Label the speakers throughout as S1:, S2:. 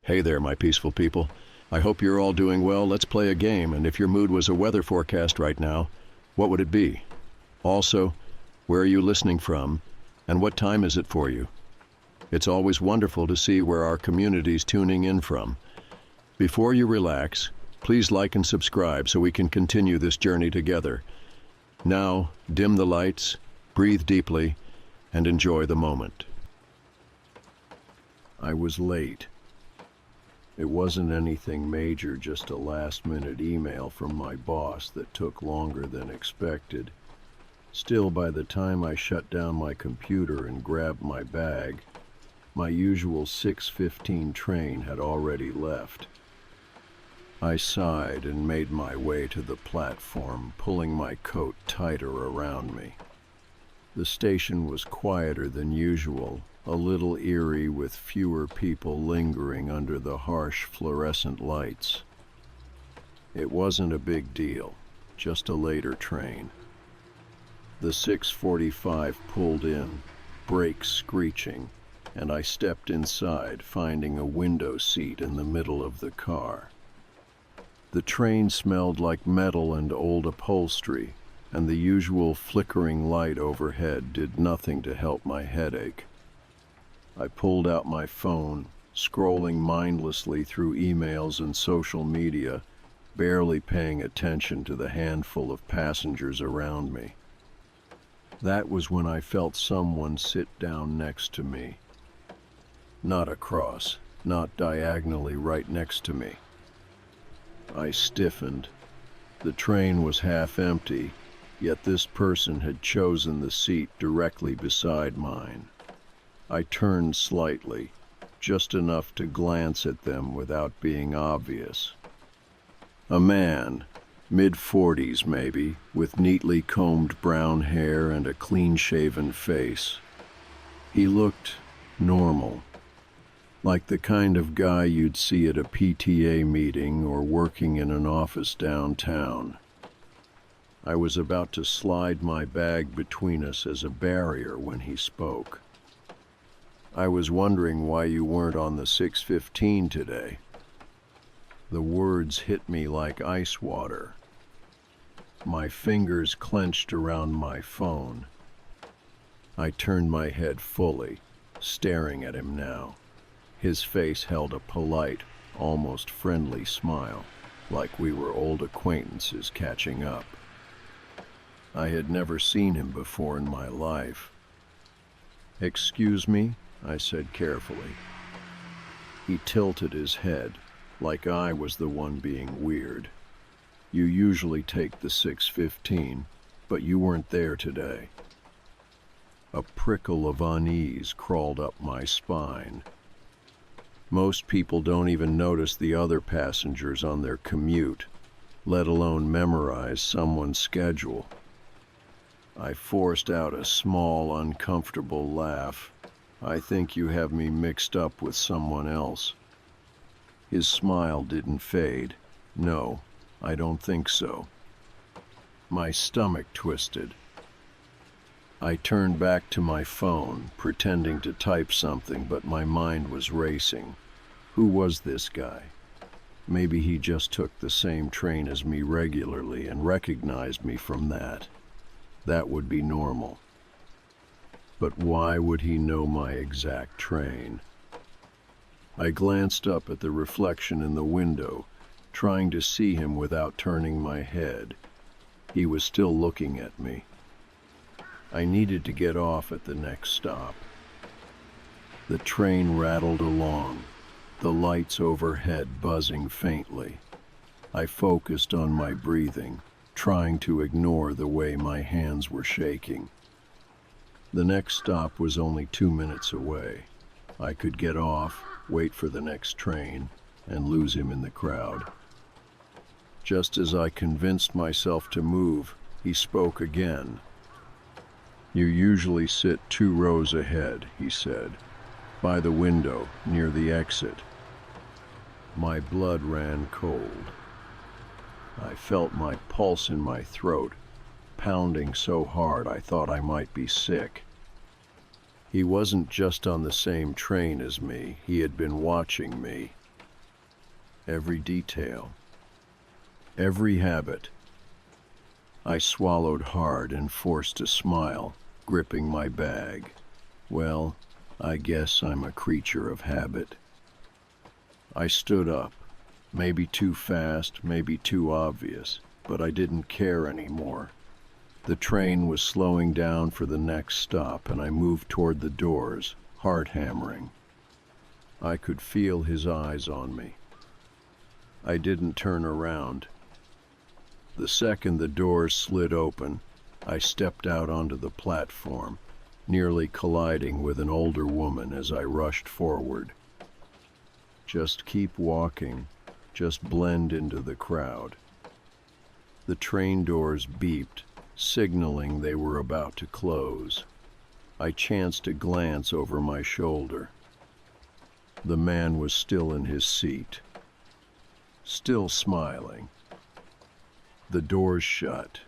S1: Hey there, my peaceful people. I hope you're all doing well. Let's play a game, and if your mood was a weather forecast right now, what would it be? Also, where are you listening from, and what time is it for you? It's always wonderful to see where our community's tuning in from. Before you relax, please like and subscribe so we can continue this journey together. Now, dim the lights, breathe deeply, and enjoy the moment. I was late. It wasn't anything major, just a last-minute email from my boss that took longer than expected. Still, by the time I shut down my computer and grabbed my bag, my usual 6:15 train had already left. I sighed and made my way to the platform, pulling my coat tighter around me. The station was quieter than usual, a little eerie with fewer people lingering under the harsh fluorescent lights. It wasn't a big deal, just a later train. The 6:45 pulled in, brakes screeching, and I stepped inside, finding a window seat in the middle of the car. The train smelled like metal and old upholstery, and the usual flickering light overhead did nothing to help my headache. I pulled out my phone, scrolling mindlessly through emails and social media, barely paying attention to the handful of passengers around me. That was when I felt someone sit down next to me. Not across, not diagonally right next to me. I stiffened. The train was half empty, yet this person had chosen the seat directly beside mine. I turned slightly, just enough to glance at them without being obvious. A man, mid-40s maybe, with neatly combed brown hair and a clean-shaven face. He looked normal, like the kind of guy you'd see at a PTA meeting or working in an office downtown. I was about to slide my bag between us as a barrier when he spoke. I was wondering why you weren't on the 6:15 today. The words hit me like ice water. My fingers clenched around my phone. I turned my head fully, staring at him now. His face held a polite, almost friendly smile, like we were old acquaintances catching up. I had never seen him before in my life. "Excuse me?" I said carefully. He tilted his head, like I was the one being weird. "You usually take the 6:15, but you weren't there today." A prickle of unease crawled up my spine. Most people don't even notice the other passengers on their commute, let alone memorize someone's schedule. I forced out a small, uncomfortable laugh. "I think you have me mixed up with someone else." His smile didn't fade. "No, I don't think so." My stomach twisted. I turned back to my phone, pretending to type something, but my mind was racing. Who was this guy? Maybe he just took the same train as me regularly and recognized me from that. That would be normal. But why would he know my exact train? I glanced up at the reflection in the window, trying to see him without turning my head. He was still looking at me. I needed to get off at the next stop. The train rattled along, the lights overhead buzzing faintly. I focused on my breathing, trying to ignore the way my hands were shaking. The next stop was only 2 minutes away. I could get off, wait for the next train, and lose him in the crowd. Just as I convinced myself to move, he spoke again. "You usually sit 2 rows ahead," he said, "by the window, near the exit." My blood ran cold. I felt my pulse in my throat, pounding so hard I thought I might be sick. He wasn't just on the same train as me, he had been watching me. every detail, every habit. I swallowed hard and forced a smile, gripping my bag. Well, I guess I'm a creature of habit. I stood up, maybe too fast, maybe too obvious, but I didn't care anymore. The train was slowing down for the next stop, and I moved toward the doors, heart hammering. I could feel his eyes on me. I didn't turn around. The second the doors slid open, I stepped out onto the platform, nearly colliding with an older woman as I rushed forward. Just keep walking, just blend into the crowd. The train doors beeped, signaling they were about to close. I chanced a glance over my shoulder. The man was still in his seat, still smiling. The doors shut.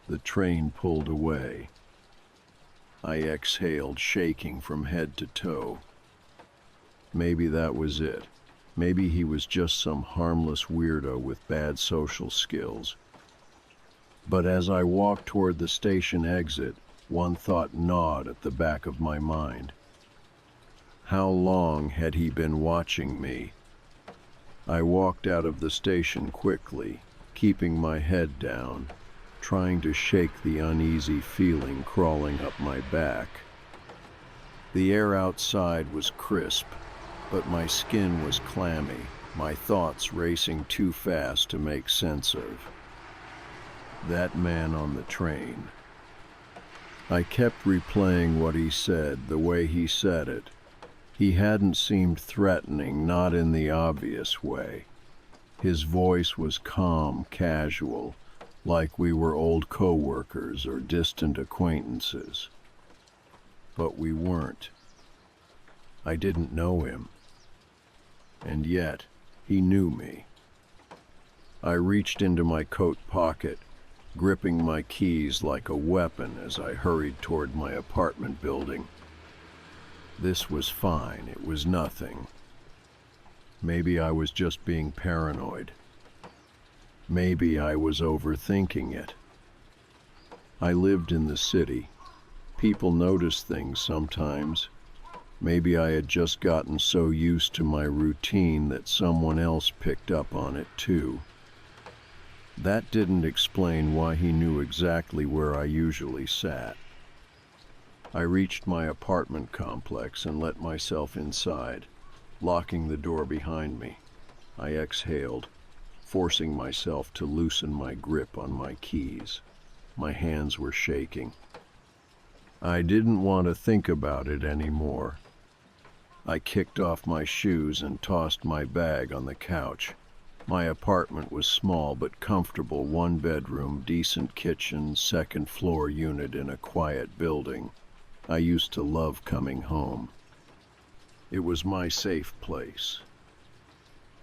S1: The train pulled away. I exhaled, shaking from head to toe. Maybe that was it. Maybe he was just some harmless weirdo with bad social skills. But as I walked toward the station exit, one thought gnawed at the back of my mind. How long had he been watching me? I walked out of the station quickly, keeping my head down, trying to shake the uneasy feeling crawling up my back. The air outside was crisp, but my skin was clammy, my thoughts racing too fast to make sense of. That man on the train. I kept replaying what he said, the way he said it. He hadn't seemed threatening, not in the obvious way. His voice was calm, casual, like we were old co-workers or distant acquaintances. But we weren't. I didn't know him. And yet, he knew me. I reached into my coat pocket, gripping my keys like a weapon as I hurried toward my apartment building. This was fine. It was nothing. Maybe I was just being paranoid. Maybe I was overthinking it. I lived in the city. People notice things sometimes. Maybe I had just gotten so used to my routine that someone else picked up on it too. That didn't explain why he knew exactly where I usually sat. I reached my apartment complex and let myself inside, locking the door behind me. I exhaled, forcing myself to loosen my grip on my keys. My hands were shaking. I didn't want to think about it anymore. I kicked off my shoes and tossed my bag on the couch. My apartment was small but comfortable, one bedroom, decent kitchen, second floor unit in a quiet building. I used to love coming home. It was my safe place.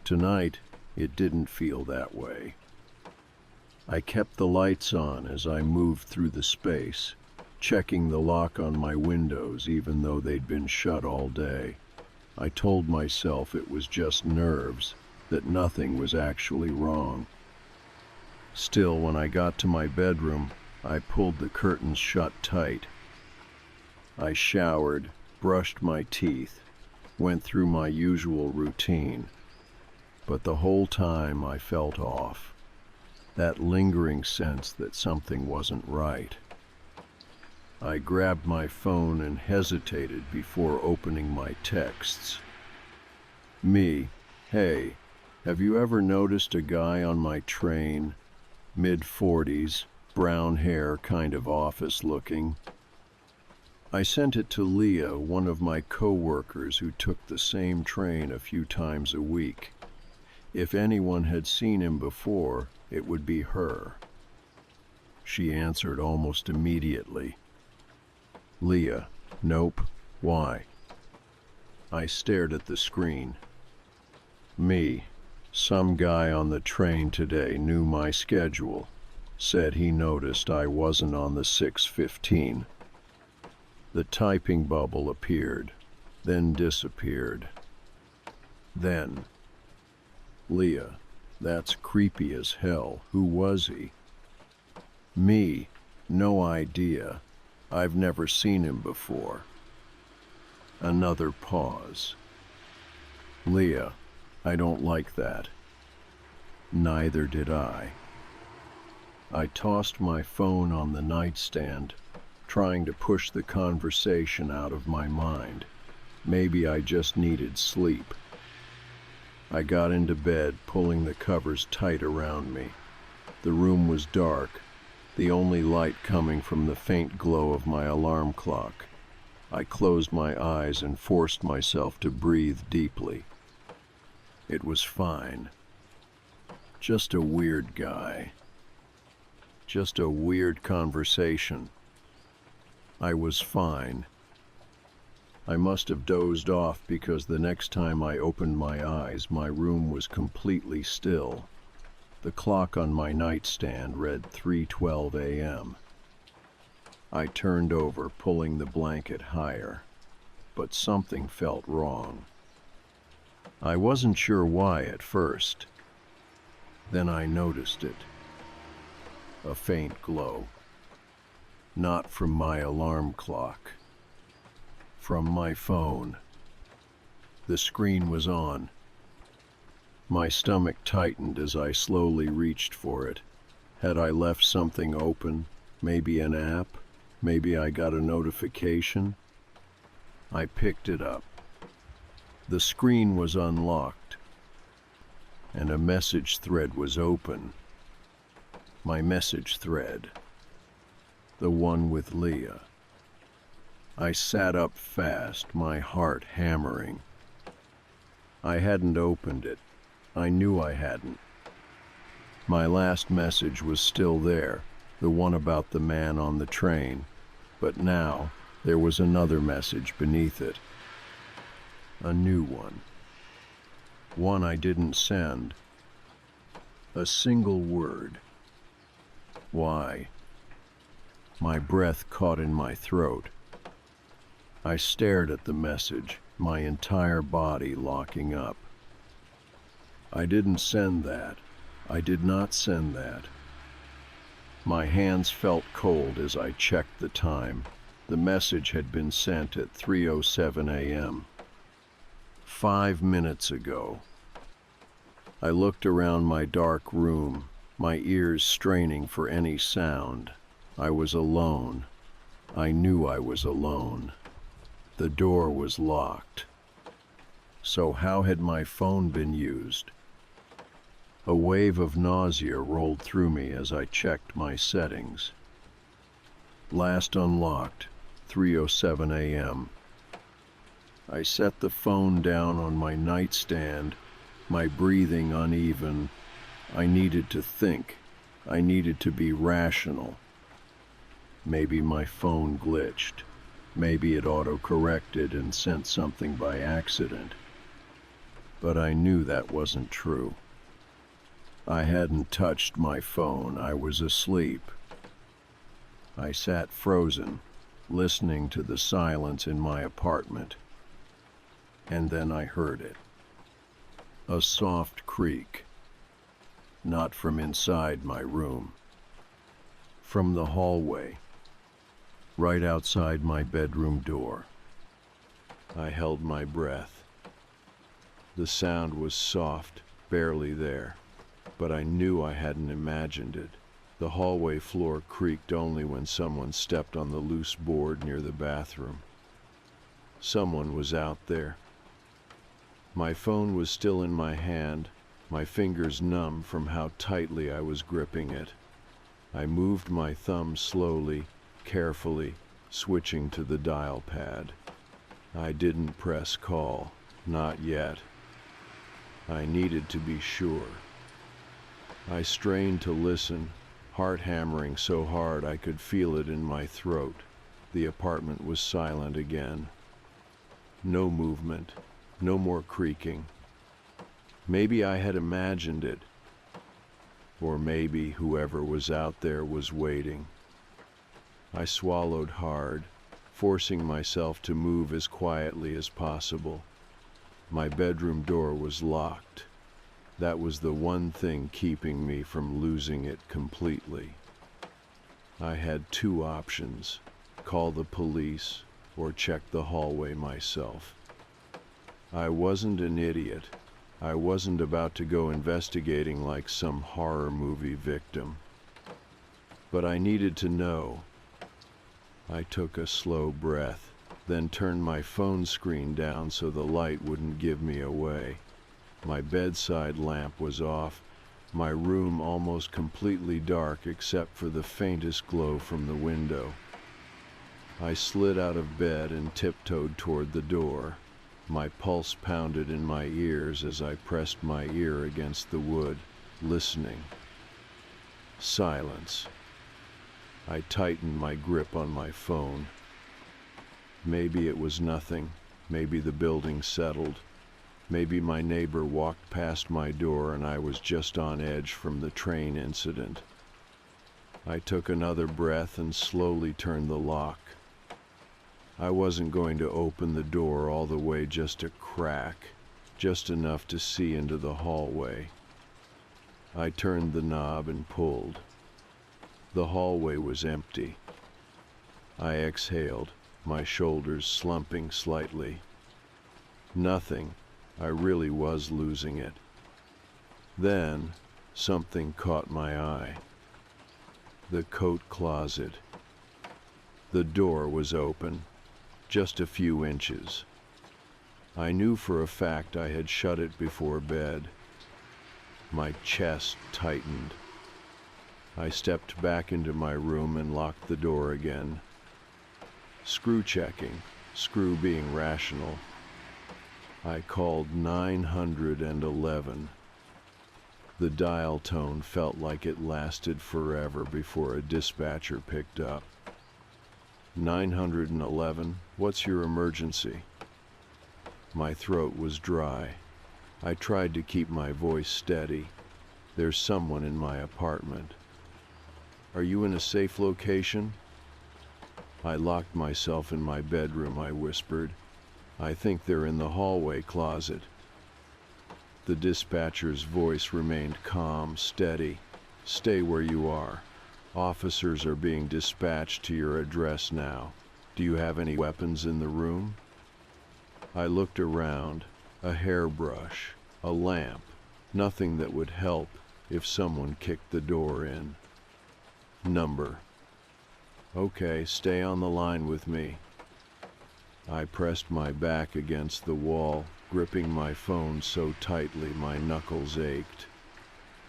S1: Tonight, it didn't feel that way. I kept the lights on as I moved through the space, checking the lock on my windows even though they'd been shut all day. I told myself it was just nerves, that nothing was actually wrong. Still, when I got to my bedroom, I pulled the curtains shut tight. I showered, brushed my teeth, went through my usual routine. But the whole time I felt off. That lingering sense that something wasn't right. I grabbed my phone and hesitated before opening my texts. Me, hey, have you ever noticed a guy on my train, mid-40s, brown hair, kind of office-looking? I sent it to Leah, one of my co-workers who took the same train a few times a week. If anyone had seen him before, it would be her. She answered almost immediately. Leah, nope. Why? I stared at the screen. Me, some guy on the train today knew my schedule, said he noticed I wasn't on the 6:15. The typing bubble appeared, then disappeared. Then, Leah, that's creepy as hell. Who was he? Me, no idea. I've never seen him before. Another pause. Leah, I don't like that. Neither did I. I tossed my phone on the nightstand, trying to push the conversation out of my mind. Maybe I just needed sleep. I got into bed, pulling the covers tight around me. The room was dark, the only light coming from the faint glow of my alarm clock. I closed my eyes and forced myself to breathe deeply. It was fine. Just a weird guy. Just a weird conversation. I was fine. I must have dozed off because the next time I opened my eyes, my room was completely still. The clock on my nightstand read 3:12 a.m. I turned over, pulling the blanket higher, but something felt wrong. I wasn't sure why at first. Then I noticed it. A faint glow. Not from my alarm clock. From my phone. The screen was on. My stomach tightened as I slowly reached for it. Had I left something open? Maybe an app? Maybe I got a notification? I picked it up. The screen was unlocked, and a message thread was open. My message thread. The one with Leah. I sat up fast, my heart hammering. I hadn't opened it. I knew I hadn't. My last message was still there, the one about the man on the train, but now there was another message beneath it. A new one. One I didn't send. A single word. Why? My breath caught in my throat. I stared at the message, my entire body locking up. I didn't send that. I did not send that. My hands felt cold as I checked the time. The message had been sent at 3:07 a.m. 5 minutes ago. I looked around my dark room, my ears straining for any sound. I was alone. I knew I was alone. The door was locked. So how had my phone been used? A wave of nausea rolled through me as I checked my settings. Last unlocked, 3:07 a.m. I set the phone down on my nightstand, my breathing uneven. I needed to think. I needed to be rational. Maybe my phone glitched. Maybe it auto-corrected and sent something by accident. But I knew that wasn't true. I hadn't touched my phone. I was asleep. I sat frozen, listening to the silence in my apartment. And then I heard it. A soft creak. Not from inside my room. From the hallway. Right outside my bedroom door. I held my breath. The sound was soft, barely there, but I knew I hadn't imagined it. The hallway floor creaked only when someone stepped on the loose board near the bathroom. Someone was out there. My phone was still in my hand, my fingers numb from how tightly I was gripping it. I moved my thumb slowly, carefully, switching to the dial pad. I didn't press call, not yet. I needed to be sure. I strained to listen, heart hammering so hard I could feel it in my throat. The apartment was silent again. No movement, no more creaking. Maybe I had imagined it, or maybe whoever was out there was waiting. I swallowed hard, forcing myself to move as quietly as possible. My bedroom door was locked. That was the one thing keeping me from losing it completely. I had two options: call the police or check the hallway myself. I wasn't an idiot. I wasn't about to go investigating like some horror movie victim. But I needed to know. I took a slow breath, then turned my phone screen down so the light wouldn't give me away. My bedside lamp was off, my room almost completely dark except for the faintest glow from the window. I slid out of bed and tiptoed toward the door. My pulse pounded in my ears as I pressed my ear against the wood, listening. Silence. I tightened my grip on my phone. Maybe it was nothing. Maybe the building settled. Maybe my neighbor walked past my door and I was just on edge from the train incident. I took another breath and slowly turned the lock. I wasn't going to open the door all the way, just a crack, just enough to see into the hallway. I turned the knob and pulled. The hallway was empty. I exhaled, my shoulders slumping slightly. Nothing. I really was losing it. Then, something caught my eye. The coat closet. The door was open. Just a few inches. I knew for a fact I had shut it before bed. My chest tightened. I stepped back into my room and locked the door again. Screw checking, screw being rational. I called 911. The dial tone felt like it lasted forever before a dispatcher picked up. 911, what's your emergency? My throat was dry. I tried to keep my voice steady. There's someone in my apartment. Are you in a safe location? I locked myself in my bedroom, I whispered. I think they're in the hallway closet. The dispatcher's voice remained calm, steady. Stay where you are. Officers are being dispatched to your address now. Do you have any weapons in the room? I looked around. A hairbrush, a lamp, nothing that would help if someone kicked the door in. Number. Okay, stay on the line with me. I pressed my back against the wall, gripping my phone so tightly my knuckles ached.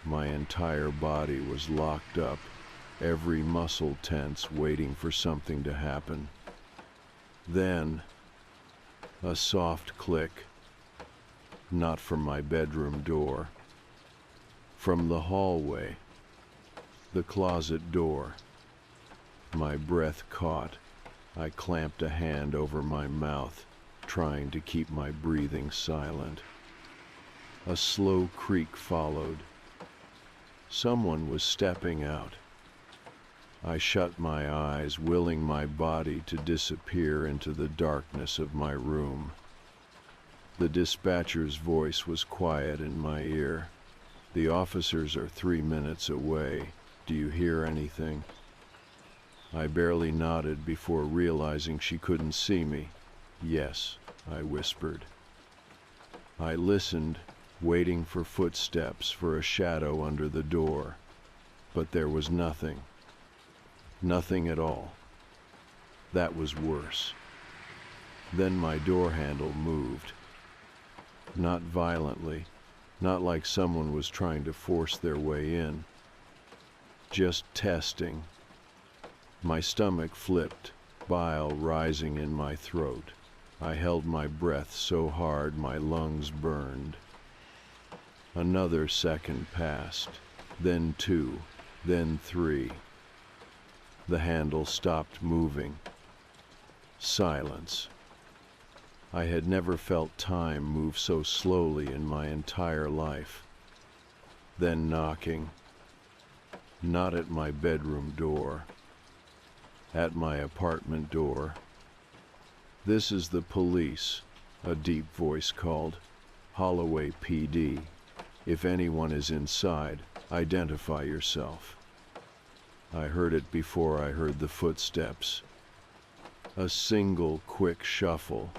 S1: My entire body was locked up, every muscle tense, waiting for something to happen. Then, a soft click. Not from my bedroom door. From the hallway. The closet door. My breath caught. I clamped a hand over my mouth, trying to keep my breathing silent. A slow creak followed. Someone was stepping out. I shut my eyes, willing my body to disappear into the darkness of my room. The dispatcher's voice was quiet in my ear. The officers are 3 minutes away. Do you hear anything? I barely nodded before realizing she couldn't see me. Yes, I whispered. I listened, waiting for footsteps, for a shadow under the door. But there was nothing. Nothing at all. That was worse. Then my door handle moved. Not violently, not like someone was trying to force their way in. Just testing. My stomach flipped, bile rising in my throat. I held my breath so hard my lungs burned. Another second passed, then 2, then 3. The handle stopped moving. Silence. I had never felt time move so slowly in my entire life. Then knocking. Not at my bedroom door. At my apartment door. "This is the police," a deep voice called. "Holloway PD." If anyone is inside, identify yourself. I heard it before I heard the footsteps. A single quick shuffle.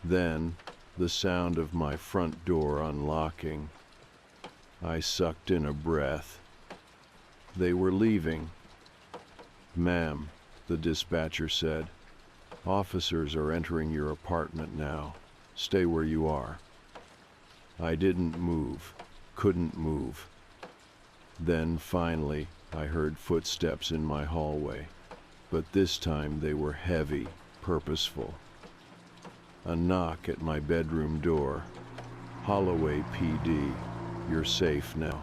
S1: Then, the sound of my front door unlocking. I sucked in a breath. They were leaving. "Ma'am," the dispatcher said, "officers are entering your apartment now. Stay where you are." I didn't move, couldn't move. Then, finally, I heard footsteps in my hallway, but this time they were heavy, purposeful. A knock at my bedroom door. "Holloway PD, you're safe now."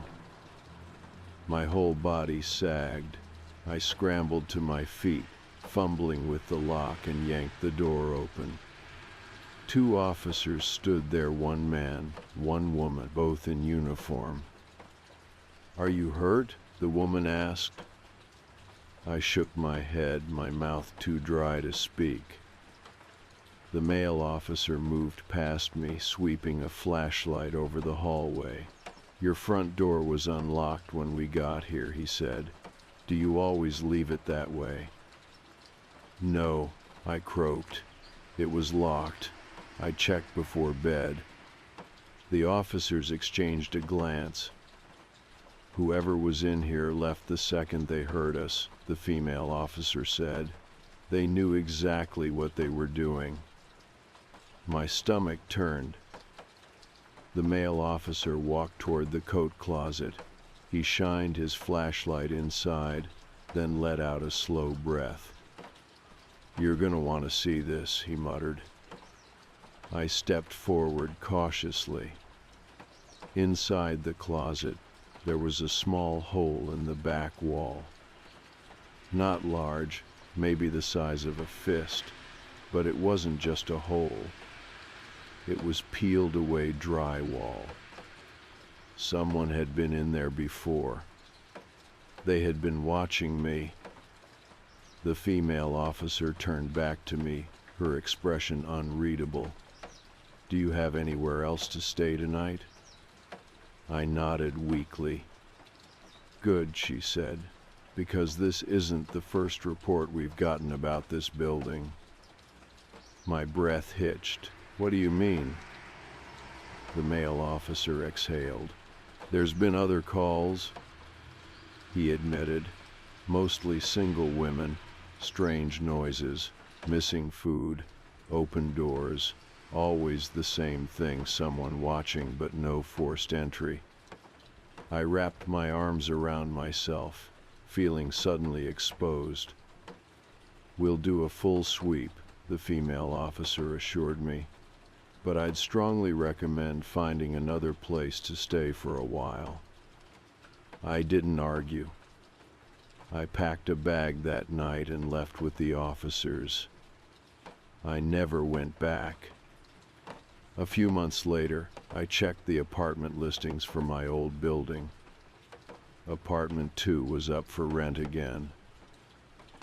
S1: My whole body sagged. I scrambled to my feet, fumbling with the lock, and yanked the door open. 2 officers stood there, 1 man, 1 woman, both in uniform. "Are you hurt?" the woman asked. I shook my head, my mouth too dry to speak. The male officer moved past me, sweeping a flashlight over the hallway. "Your front door was unlocked when we got here," he said. "Do you always leave it that way?" "No," I croaked. "It was locked. I checked before bed." The officers exchanged a glance. "Whoever was in here left the second they heard us," the female officer said. "They knew exactly what they were doing." My stomach turned. The male officer walked toward the coat closet. He shined his flashlight inside, then let out a slow breath. "You're gonna want to see this," he muttered. I stepped forward cautiously. Inside the closet, there was a small hole in the back wall. Not large, maybe the size of a fist, but it wasn't just a hole. It was peeled away drywall. Someone had been in there before. They had been watching me. The female officer turned back to me, her expression unreadable. "Do you have anywhere else to stay tonight?" I nodded weakly. "Good," she said, "because this isn't the first report we've gotten about this building." My breath hitched. "What do you mean?" The male officer exhaled. "There's been other calls," he admitted, "mostly single women, strange noises, missing food, open doors, always the same thing, someone watching but no forced entry." I wrapped my arms around myself, feeling suddenly exposed. "We'll do a full sweep," the female officer assured me, "but I'd strongly recommend finding another place to stay for a while." I didn't argue. I packed a bag that night and left with the officers. I never went back. A few months later, I checked the apartment listings for my old building. Apartment 2 was up for rent again,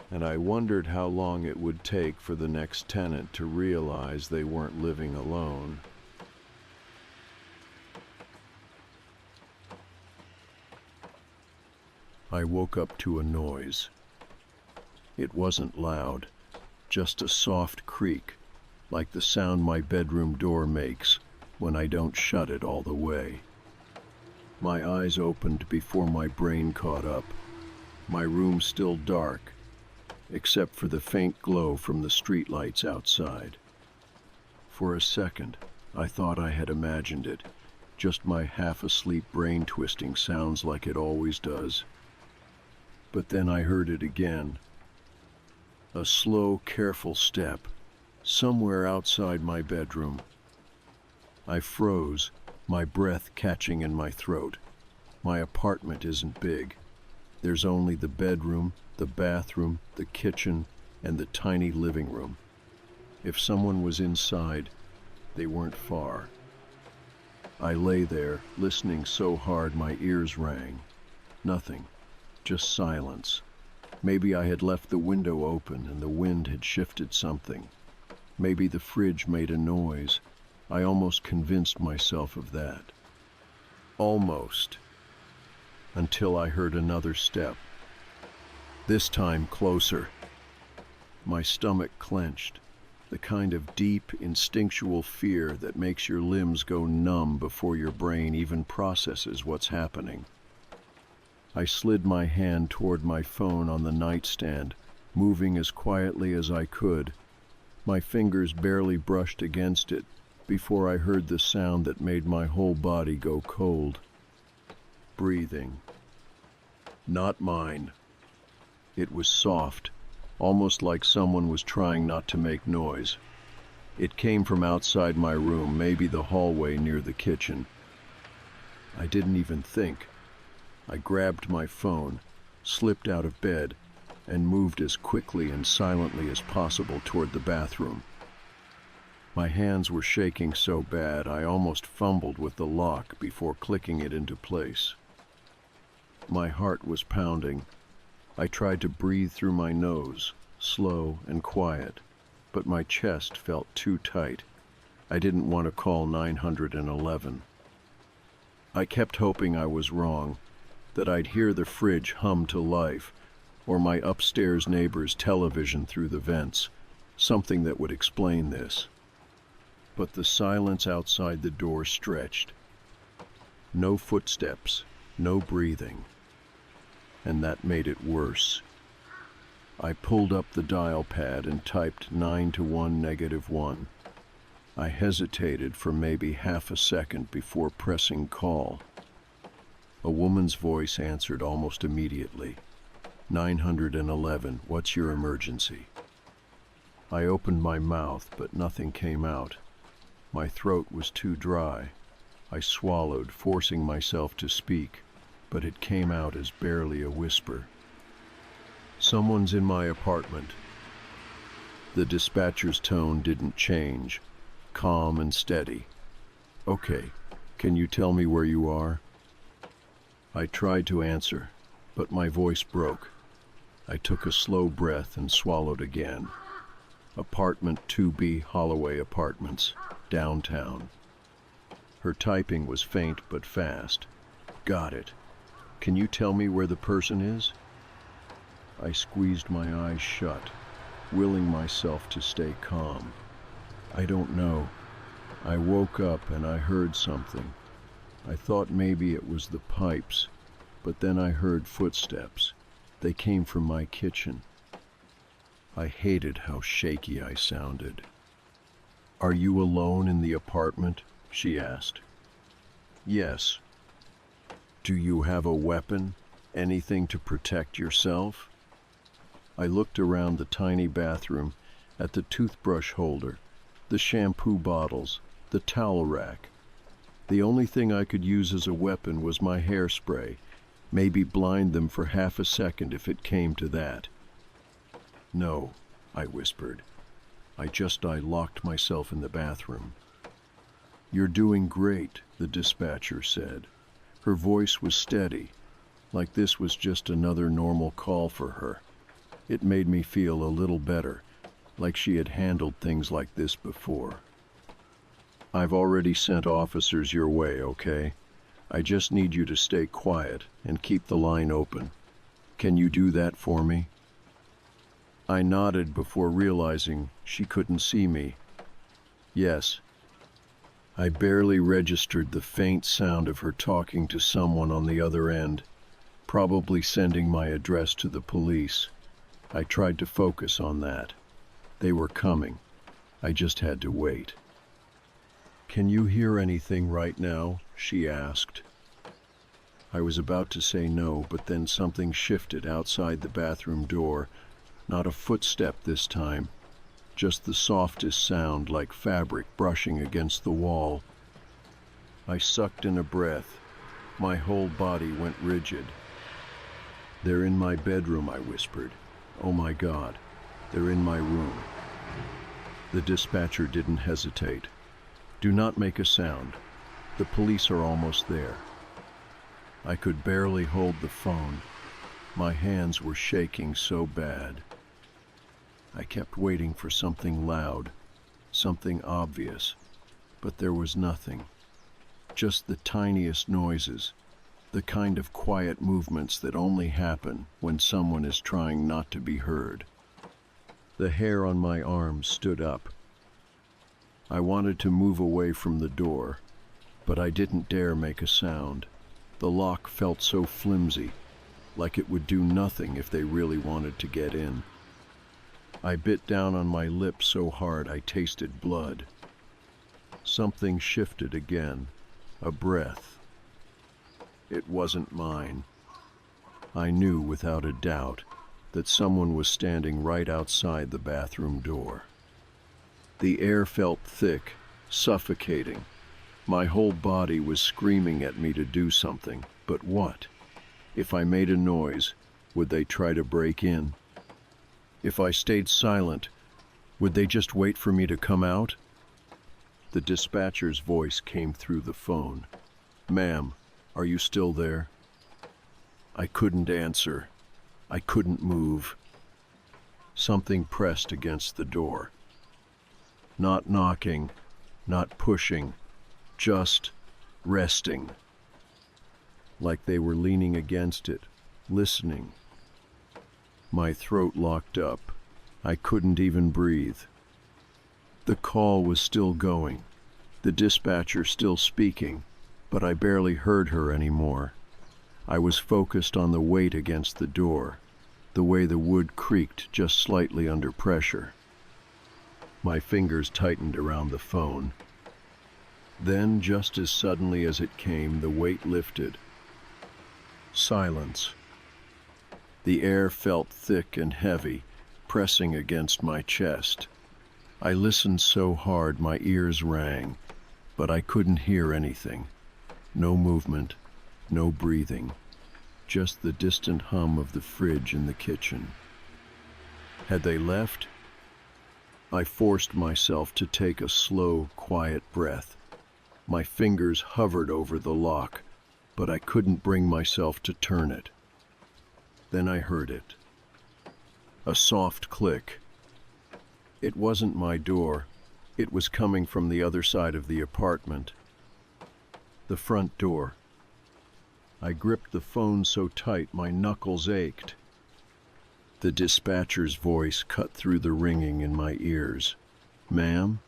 S1: and I wondered how long it would take for the next tenant to realize they weren't living alone. I woke up to a noise. It wasn't loud, just a soft creak, like the sound my bedroom door makes when I don't shut it all the way. My eyes opened before my brain caught up. My room still dark, except for the faint glow from the streetlights outside. For a second, I thought I had imagined it, just my half-asleep brain twisting sounds like it always does. But then I heard it again. A slow, careful step, somewhere outside my bedroom. I froze, my breath catching in my throat. My apartment isn't big. There's only the bedroom, the bathroom, the kitchen, and the tiny living room. If someone was inside, they weren't far. I lay there, listening so hard my ears rang. Nothing, just silence. Maybe I had left the window open and the wind had shifted something. Maybe the fridge made a noise. I almost convinced myself of that. Almost, until I heard another step, this time closer. My stomach clenched, the kind of deep, instinctual fear that makes your limbs go numb before your brain even processes what's happening. I slid my hand toward my phone on the nightstand, moving as quietly as I could. My fingers barely brushed against it before I heard the sound that made my whole body go cold. Breathing. Not mine. It was soft, almost like someone was trying not to make noise. It came from outside my room, maybe the hallway near the kitchen. I didn't even think. I grabbed my phone, slipped out of bed, and moved as quickly and silently as possible toward the bathroom. My hands were shaking so bad I almost fumbled with the lock before clicking it into place. My heart was pounding. I tried to breathe through my nose, slow and quiet, but my chest felt too tight. I didn't want to call 911. I kept hoping I was wrong, that I'd hear the fridge hum to life, or my upstairs neighbor's television through the vents, something that would explain this. But the silence outside the door stretched. No footsteps, no breathing. And that made it worse. I pulled up the dial pad and typed 9 to 1 -1. I hesitated for maybe half a second before pressing call. A woman's voice answered almost immediately. 911, what's your emergency? I opened my mouth, but nothing came out. My throat was too dry. I swallowed, forcing myself to speak, but it came out as barely a whisper. Someone's in my apartment. The dispatcher's tone didn't change, calm and steady. Okay, can you tell me where you are? I tried to answer, but my voice broke. I took a slow breath and swallowed again. Apartment 2B, Holloway Apartments, downtown. Her typing was faint but fast. Got it. Can you tell me where the person is? I squeezed my eyes shut, willing myself to stay calm. I don't know. I woke up and I heard something. I thought maybe it was the pipes, but then I heard footsteps. They came from my kitchen. I hated how shaky I sounded. Are you alone in the apartment? She asked. Yes. Do you have a weapon? Anything to protect yourself? I looked around the tiny bathroom, at the toothbrush holder, the shampoo bottles, the towel rack. The only thing I could use as a weapon was my hairspray, maybe blind them for half a second if it came to that. No, I whispered. I locked myself in the bathroom. You're doing great, the dispatcher said. Her voice was steady, like this was just another normal call for her. It made me feel a little better, like she had handled things like this before. I've already sent officers your way, okay? I just need you to stay quiet and keep the line open. Can you do that for me? I nodded before realizing she couldn't see me. Yes. I barely registered the faint sound of her talking to someone on the other end, probably sending my address to the police. I tried to focus on that. They were coming. I just had to wait. Can you hear anything right now? She asked. I was about to say no, but then something shifted outside the bathroom door. Not a footstep this time, just the softest sound like fabric brushing against the wall. I sucked in a breath. My whole body went rigid. They're in my bedroom, I whispered. Oh my God, they're in my room. The dispatcher didn't hesitate. Do not make a sound. The police are almost there. I could barely hold the phone. My hands were shaking so bad. I kept waiting for something loud, something obvious, but there was nothing. just the tiniest noises, the kind of quiet movements that only happen when someone is trying not to be heard. The hair on my arms stood up. I wanted to move away from the door, but I didn't dare make a sound. The lock felt so flimsy, like it would do nothing if they really wanted to get in. I bit down on my lip so hard I tasted blood. Something shifted again, a breath. It wasn't mine. I knew without a doubt that someone was standing right outside the bathroom door. The air felt thick, suffocating. My whole body was screaming at me to do something, but what? If I made a noise, would they try to break in? If I stayed silent, would they just wait for me to come out? The dispatcher's voice came through the phone. "Ma'am, are you still there?" I couldn't answer. I couldn't move. Something pressed against the door. Not knocking, not pushing, just resting. Like they were leaning against it, listening. My throat locked up. I couldn't even breathe. The call was still going, the dispatcher still speaking, but I barely heard her anymore. I was focused on the weight against the door, the way the wood creaked just slightly under pressure. My fingers tightened around the phone. Then, just as suddenly as it came, the weight lifted. Silence. The air felt thick and heavy, pressing against my chest. I listened so hard my ears rang, but I couldn't hear anything. No movement, no breathing, just the distant hum of the fridge in the kitchen. Had they left? I forced myself to take a slow, quiet breath. My fingers hovered over the lock, but I couldn't bring myself to turn it. Then I heard it. A soft click. It wasn't my door. It was coming from the other side of the apartment. The front door. I gripped the phone so tight my knuckles ached. The dispatcher's voice cut through the ringing in my ears. "Ma'am,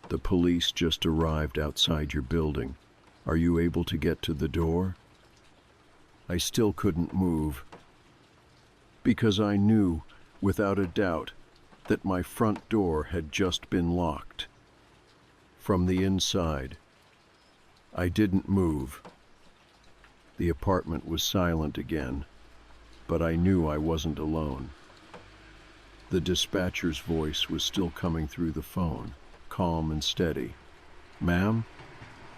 S1: the police just arrived outside your building. Are you able to get to the door?" I still couldn't move, because I knew, without a doubt, that my front door had just been locked. From the inside. I didn't move. The apartment was silent again, but I knew I wasn't alone. The dispatcher's voice was still coming through the phone, calm and steady. "Ma'am,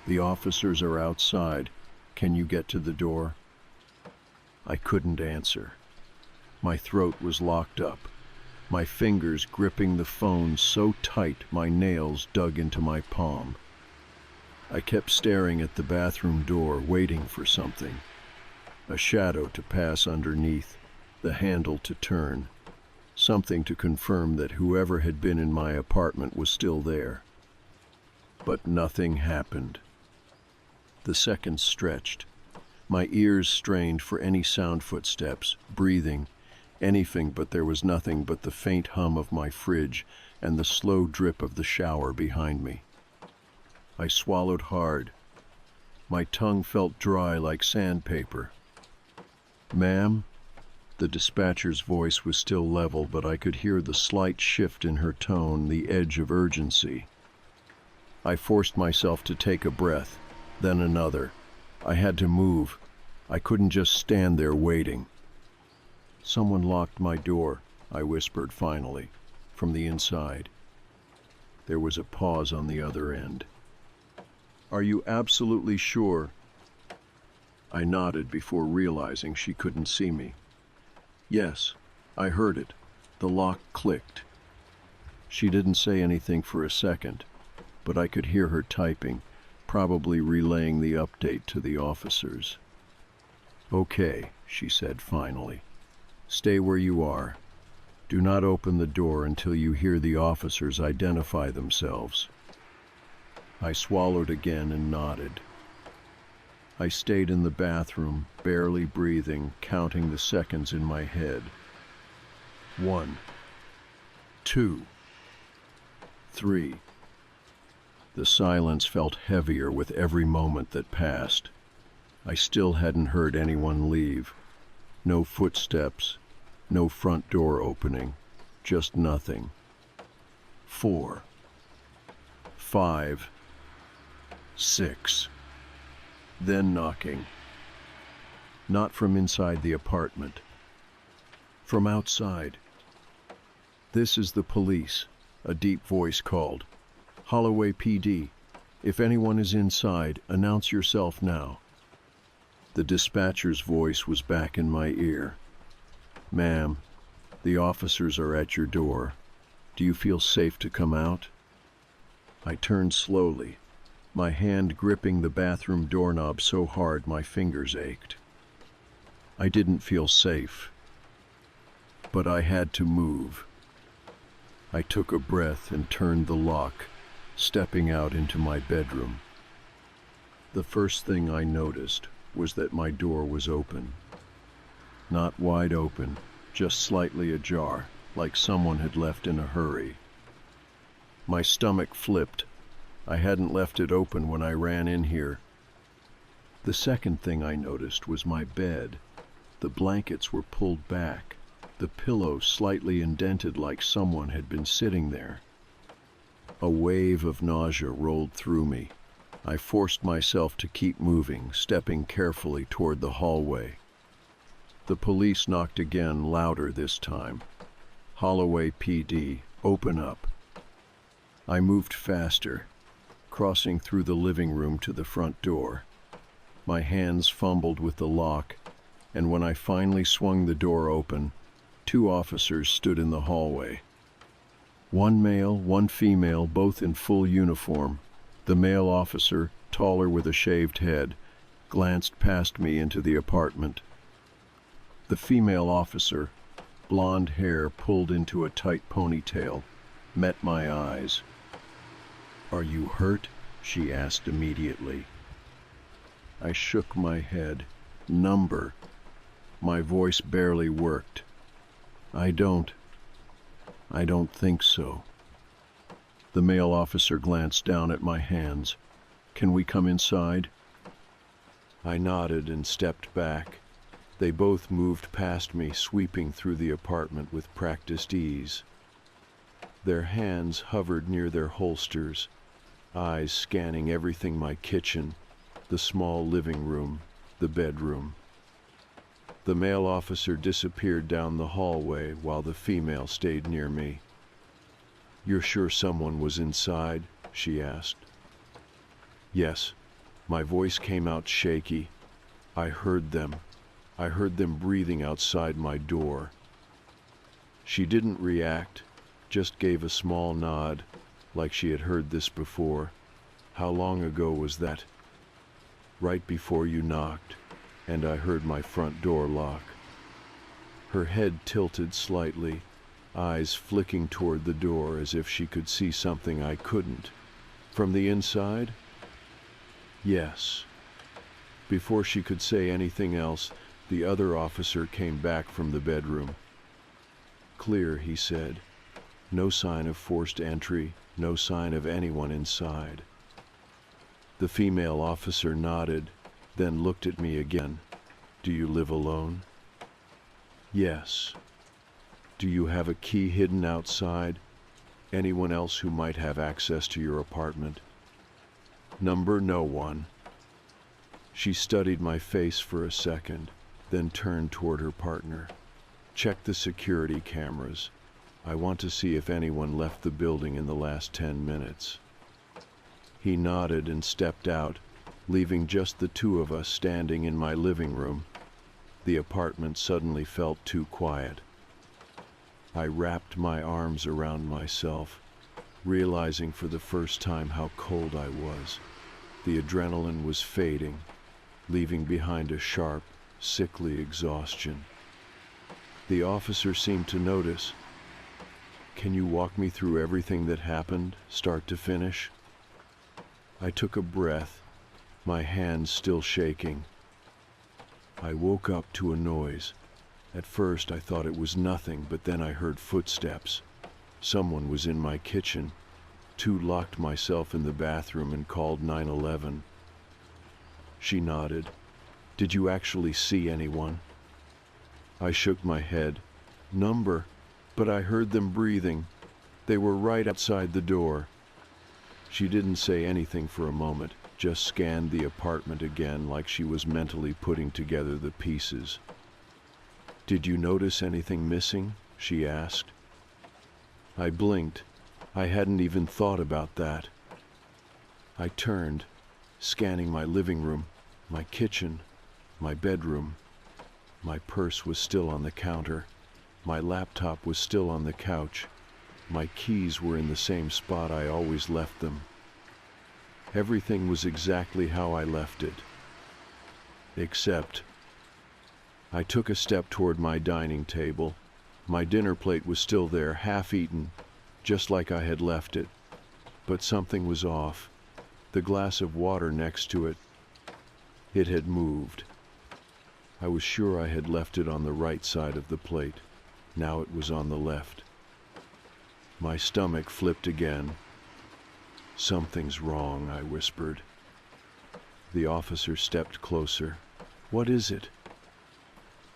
S1: the officers are outside. Can you get to the door?" I couldn't answer. My throat was locked up, my fingers gripping the phone so tight my nails dug into my palm. I kept staring at the bathroom door, waiting for something. A shadow to pass underneath, the handle to turn. Something to confirm that whoever had been in my apartment was still there. But nothing happened. The seconds stretched. My ears strained for any sound, footsteps, breathing, anything, but there was nothing but the faint hum of my fridge and the slow drip of the shower behind me. I swallowed hard. My tongue felt dry like sandpaper. "Ma'am?" The dispatcher's voice was still level, but I could hear the slight shift in her tone, the edge of urgency. I forced myself to take a breath, then another. I had to move. I couldn't just stand there waiting. "Someone locked my door," I whispered finally, from the inside. There was a pause on the other end. "Are you absolutely sure?" I nodded before realizing she couldn't see me. "Yes, I heard it. The lock clicked." She didn't say anything for a second, but I could hear her typing, probably relaying the update to the officers. "Okay," she said finally. "Stay where you are. Do not open the door until you hear the officers identify themselves." I swallowed again and nodded. I stayed in the bathroom, barely breathing, counting the seconds in my head. 1, 2, 3. The silence felt heavier with every moment that passed. I still hadn't heard anyone leave. No footsteps, no front door opening, just nothing. 4, 5, 6. Then knocking. Not from inside the apartment. From outside. "This is the police," a deep voice called. "Holloway PD. If anyone is inside, announce yourself now." The dispatcher's voice was back in my ear. "Ma'am, the officers are at your door. Do you feel safe to come out?" I turned slowly, my hand gripping the bathroom doorknob so hard my fingers ached. I didn't feel safe, but I had to move. I took a breath and turned the lock, stepping out into my bedroom. The first thing I noticed was that my door was open. Not wide open, just slightly ajar, like someone had left in a hurry. My stomach flipped. I hadn't left it open when I ran in here. The second thing I noticed was my bed. The blankets were pulled back, the pillow slightly indented like someone had been sitting there. A wave of nausea rolled through me. I forced myself to keep moving, stepping carefully toward the hallway. The police knocked again, louder this time. "Holloway PD, open up." I moved faster, crossing through the living room to the front door. My hands fumbled with the lock, and when I finally swung the door open, 2 officers stood in the hallway. One male, one female, both in full uniform. The male officer, taller with a shaved head, glanced past me into the apartment. The female officer, blonde hair pulled into a tight ponytail, met my eyes. "Are you hurt?" she asked immediately. I shook my head. "Number." My voice barely worked. I don't think so." The male officer glanced down at my hands. "Can we come inside?" I nodded and stepped back. They both moved past me, sweeping through the apartment with practiced ease. Their hands hovered near their holsters, eyes scanning everything: my kitchen, the small living room, the bedroom. The male officer disappeared down the hallway while the female stayed near me. "You're sure someone was inside?" she asked. "Yes." My voice came out shaky. I heard them breathing outside my door." She didn't react, just gave a small nod, like she had heard this before. "How long ago was that?" "Right before you knocked, and I heard my front door lock." Her head tilted slightly, eyes flicking toward the door as if she could see something I couldn't. "From the inside?" "Yes." Before she could say anything else, the other officer came back from the bedroom. "Clear," he said. "No sign of forced entry, no sign of anyone inside." The female officer nodded, then looked at me again. "Do you live alone?" "Yes." "Do you have a key hidden outside? Anyone else who might have access to your apartment?" "Number no one." She studied my face for a second, then turned toward her partner. "Check the security cameras. I want to see if anyone left the building in the last 10 minutes. He nodded and stepped out, leaving just the 2 of us standing in my living room. The apartment suddenly felt too quiet. I wrapped my arms around myself, realizing for the first time how cold I was. The adrenaline was fading, leaving behind a sharp, sickly exhaustion. The officer seemed to notice. "Can you walk me through everything that happened, start to finish?" I took a breath, my hands still shaking. I woke up to a noise. At first I thought it was nothing, but then I heard footsteps. Someone was in my kitchen. Locked myself in the bathroom and called 911. She nodded. Did you actually see anyone? I shook my head. Number, but I heard them breathing. They were right outside the door. She didn't say anything for a moment, just scanned the apartment again like she was mentally putting together the pieces. Did you notice anything missing? She asked. I blinked. I hadn't even thought about that. I turned, scanning my living room, my kitchen, my bedroom. My purse was still on the counter. My laptop was still on the couch. My keys were in the same spot I always left them. Everything was exactly how I left it. Except, I took a step toward my dining table. My dinner plate was still there, half-eaten, just like I had left it. But something was off. The glass of water next to it, it had moved. I was sure I had left it on the right side of the plate. Now it was on the left. My stomach flipped again. Something's wrong, I whispered. The officer stepped closer. What is it?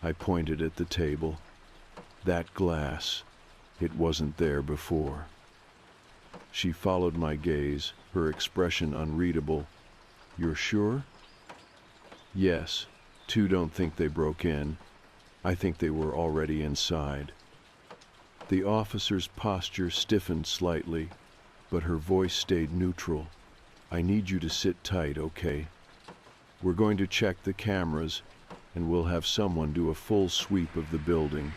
S1: I pointed at the table. That glass. It wasn't there before. She followed my gaze, her expression unreadable. You're sure? Yes. Two don't think they broke in. I think they were already inside. The officer's posture stiffened slightly, but her voice stayed neutral. I need you to sit tight, okay? We're going to check the cameras, and we'll have someone do a full sweep of the building.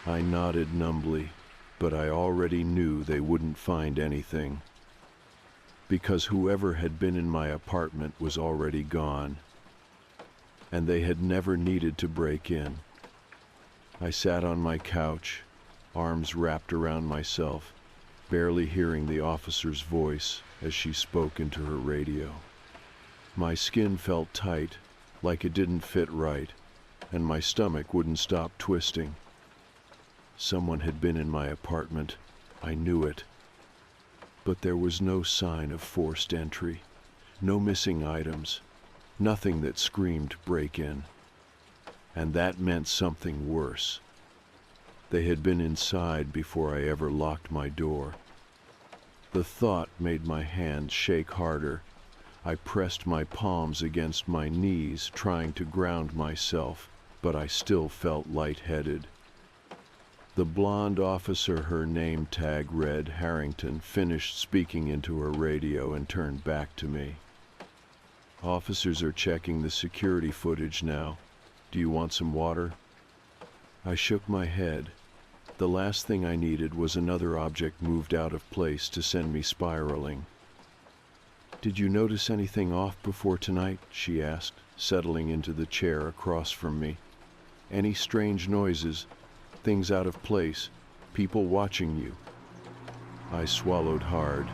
S1: I nodded numbly, but I already knew they wouldn't find anything. Because whoever had been in my apartment was already gone, and they had never needed to break in. I sat on my couch, arms wrapped around myself, barely hearing the officer's voice as she spoke into her radio. My skin felt tight, like it didn't fit right, and my stomach wouldn't stop twisting. Someone had been in my apartment. I knew it. But there was no sign of forced entry, no missing items, nothing that screamed break-in. And that meant something worse. They had been inside before I ever locked my door. The thought made my hands shake harder. I pressed my palms against my knees, trying to ground myself, but I still felt lightheaded. The blonde officer, her name tag read Harrington, finished speaking into her radio and turned back to me. Officers are checking the security footage now. Do you want some water? I shook my head. The last thing I needed was another object moved out of place to send me spiraling. Did you notice anything off before tonight? She asked, settling into the chair across from me. Any strange noises? Things out of place, people watching you? I swallowed hard.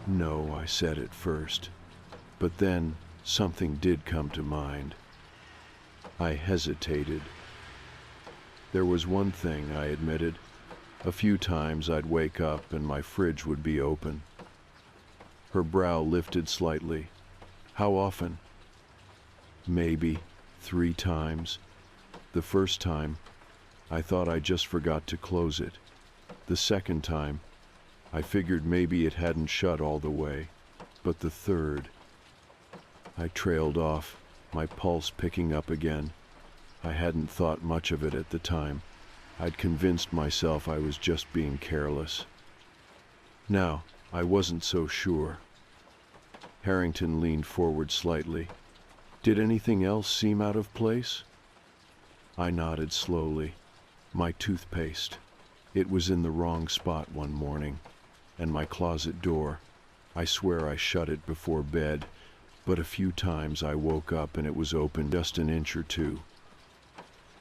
S1: No, I said at first, but then something did come to mind. I hesitated. There was one thing, I admitted. A few times I'd wake up and my fridge would be open. Her brow lifted slightly. How often? Maybe 3 times. The first time, I thought I just forgot to close it. The second time, I figured maybe it hadn't shut all the way. But the third, I trailed off, my pulse picking up again. I hadn't thought much of it at the time. I'd convinced myself I was just being careless. Now, I wasn't so sure. Harrington leaned forward slightly. Did anything else seem out of place? I nodded slowly. My toothpaste. It was in the wrong spot one morning. And my closet door. I swear I shut it before bed, but a few times I woke up and it was open just an inch or two.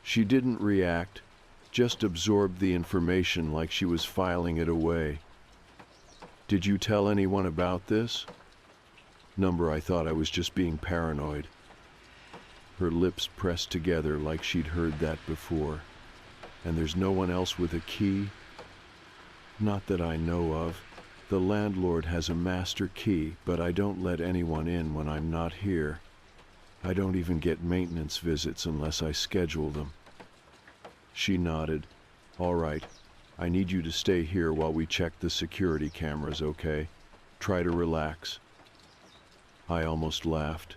S1: She didn't react, just absorbed the information like she was filing it away. Did you tell anyone about this? Number, I thought I was just being paranoid. Her lips pressed together like she'd heard that before. And there's no one else with a key? Not that I know of. The landlord has a master key, but I don't let anyone in when I'm not here. I don't even get maintenance visits unless I schedule them. She nodded. All right, I need you to stay here while we check the security cameras, okay? Try to relax. I almost laughed.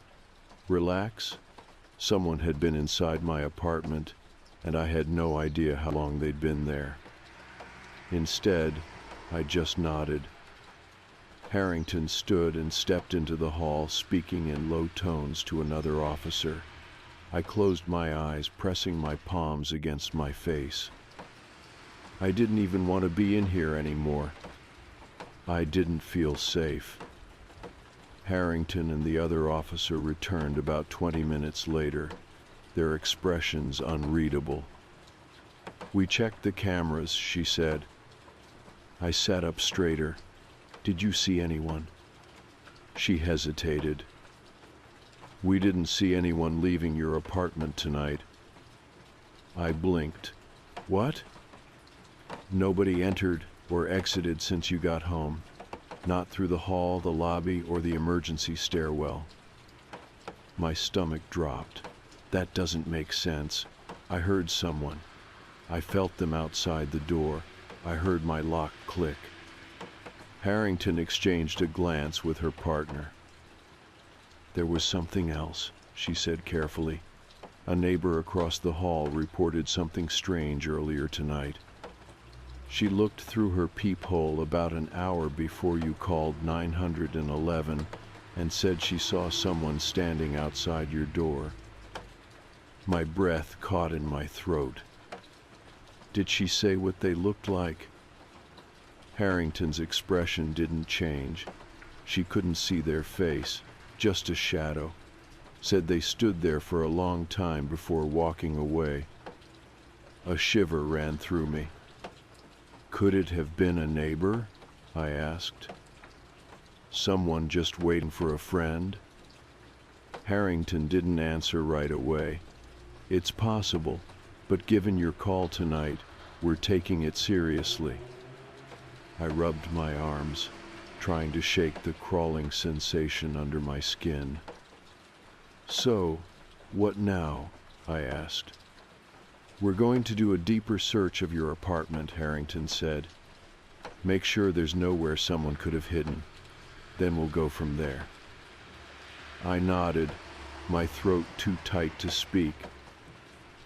S1: Relax? Someone had been inside my apartment, and I had no idea how long they'd been there. Instead, I just nodded. Harrington stood and stepped into the hall, speaking in low tones to another officer. I closed my eyes, pressing my palms against my face. I didn't even want to be in here anymore. I didn't feel safe. Harrington and the other officer returned about 20 minutes later, their expressions unreadable. We checked the cameras, she said. I sat up straighter. Did you see anyone? She hesitated. We didn't see anyone leaving your apartment tonight. I blinked. What? Nobody entered or exited since you got home. Not through the hall, the lobby, or the emergency stairwell. My stomach dropped. That doesn't make sense. I heard someone. I felt them outside the door. I heard my lock click. Harrington exchanged a glance with her partner. There was something else, she said carefully. A neighbor across the hall reported something strange earlier tonight. She looked through her peephole about an hour before you called 911 and said she saw someone standing outside your door. My breath caught in my throat. Did she say what they looked like? Harrington's expression didn't change. She couldn't see their face, just a shadow. Said they stood there for a long time before walking away. A shiver ran through me. Could it have been a neighbor? I asked. Someone just waiting for a friend? Harrington didn't answer right away. It's possible, but given your call tonight, we're taking it seriously. I rubbed my arms, trying to shake the crawling sensation under my skin. So, what now? I asked. We're going to do a deeper search of your apartment, Harrington said. Make sure there's nowhere someone could have hidden. Then we'll go from there. I nodded, my throat too tight to speak.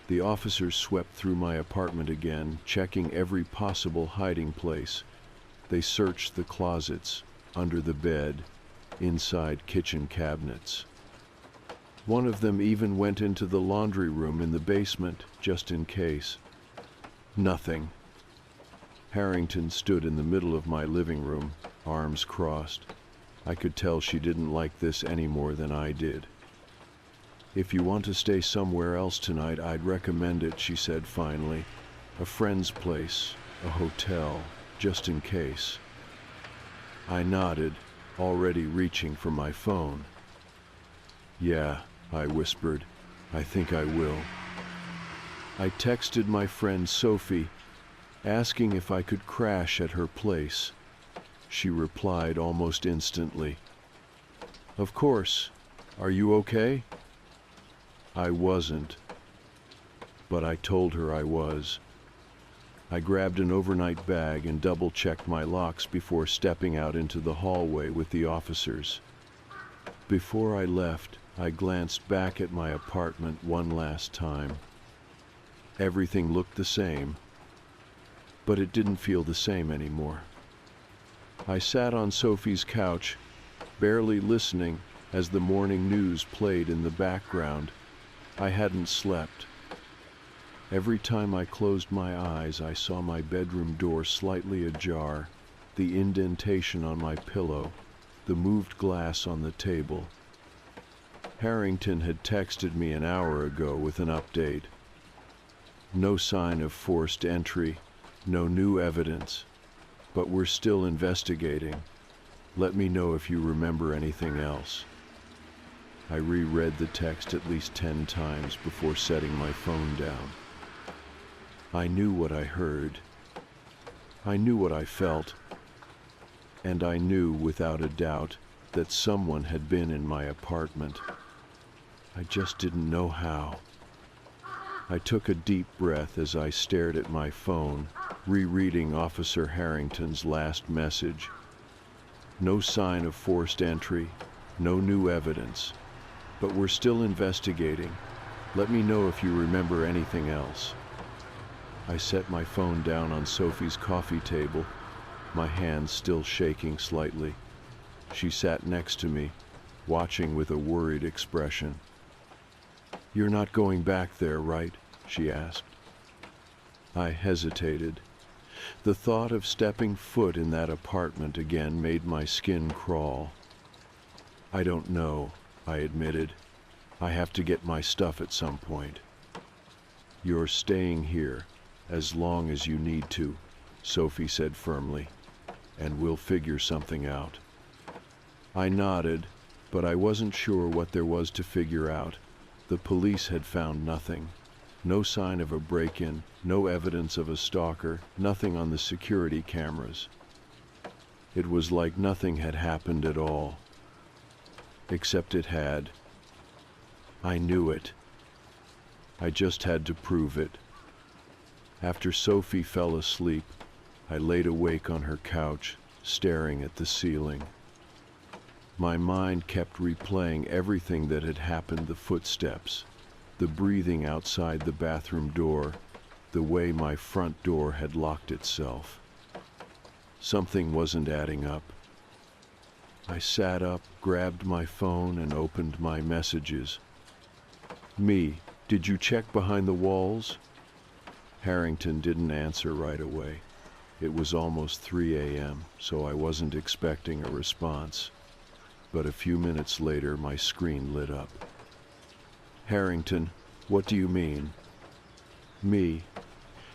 S1: The officers swept through my apartment again, checking every possible hiding place. They searched the closets, under the bed, inside kitchen cabinets. One of them even went into the laundry room in the basement, just in case. Nothing. Harrington stood in the middle of my living room, arms crossed. I could tell she didn't like this any more than I did. If you want to stay somewhere else tonight, I'd recommend it, she said finally. A friend's place, a hotel, just in case. I nodded, already reaching for my phone. Yeah, I whispered. I think I will. I texted my friend Sophie, asking if I could crash at her place. She replied almost instantly. Of course. Are you okay? I wasn't, but I told her I was. I grabbed an overnight bag and double-checked my locks before stepping out into the hallway with the officers. Before I left, I glanced back at my apartment one last time. Everything looked the same, but it didn't feel the same anymore. I sat on Sophie's couch, barely listening as the morning news played in the background. I hadn't slept. Every time I closed my eyes, I saw my bedroom door slightly ajar, the indentation on my pillow, the moved glass on the table. Harrington had texted me an hour ago with an update. No sign of forced entry, no new evidence, but we're still investigating. Let me know if you remember anything else. I reread the text at least 10 times before setting my phone down. I knew what I heard. I knew what I felt. And I knew without a doubt that someone had been in my apartment. I just didn't know how. I took a deep breath as I stared at my phone, rereading Officer Harrington's last message. No sign of forced entry, no new evidence. But we're still investigating. Let me know if you remember anything else. I set my phone down on Sophie's coffee table, my hands still shaking slightly. She sat next to me, watching with a worried expression. "You're not going back there, right?" she asked. I hesitated. The thought of stepping foot in that apartment again made my skin crawl. "I don't know," I admitted. "I have to get my stuff at some point." "You're staying here as long as you need to," Sophie said firmly, "and we'll figure something out." I nodded, but I wasn't sure what there was to figure out. The police had found nothing. No sign of a break-in, no evidence of a stalker, nothing on the security cameras. It was like nothing had happened at all. Except it had. I knew it. I just had to prove it. After Sophie fell asleep, I laid awake on her couch, staring at the ceiling. My mind kept replaying everything that had happened: the footsteps, the breathing outside the bathroom door, the way my front door had locked itself. Something wasn't adding up. I sat up, grabbed my phone, and opened my messages. "Me, did you check behind the walls?" Harrington didn't answer right away. It was almost 3 a.m., so I wasn't expecting a response. But a few minutes later, my screen lit up. "Harrington, what do you mean?" "Me,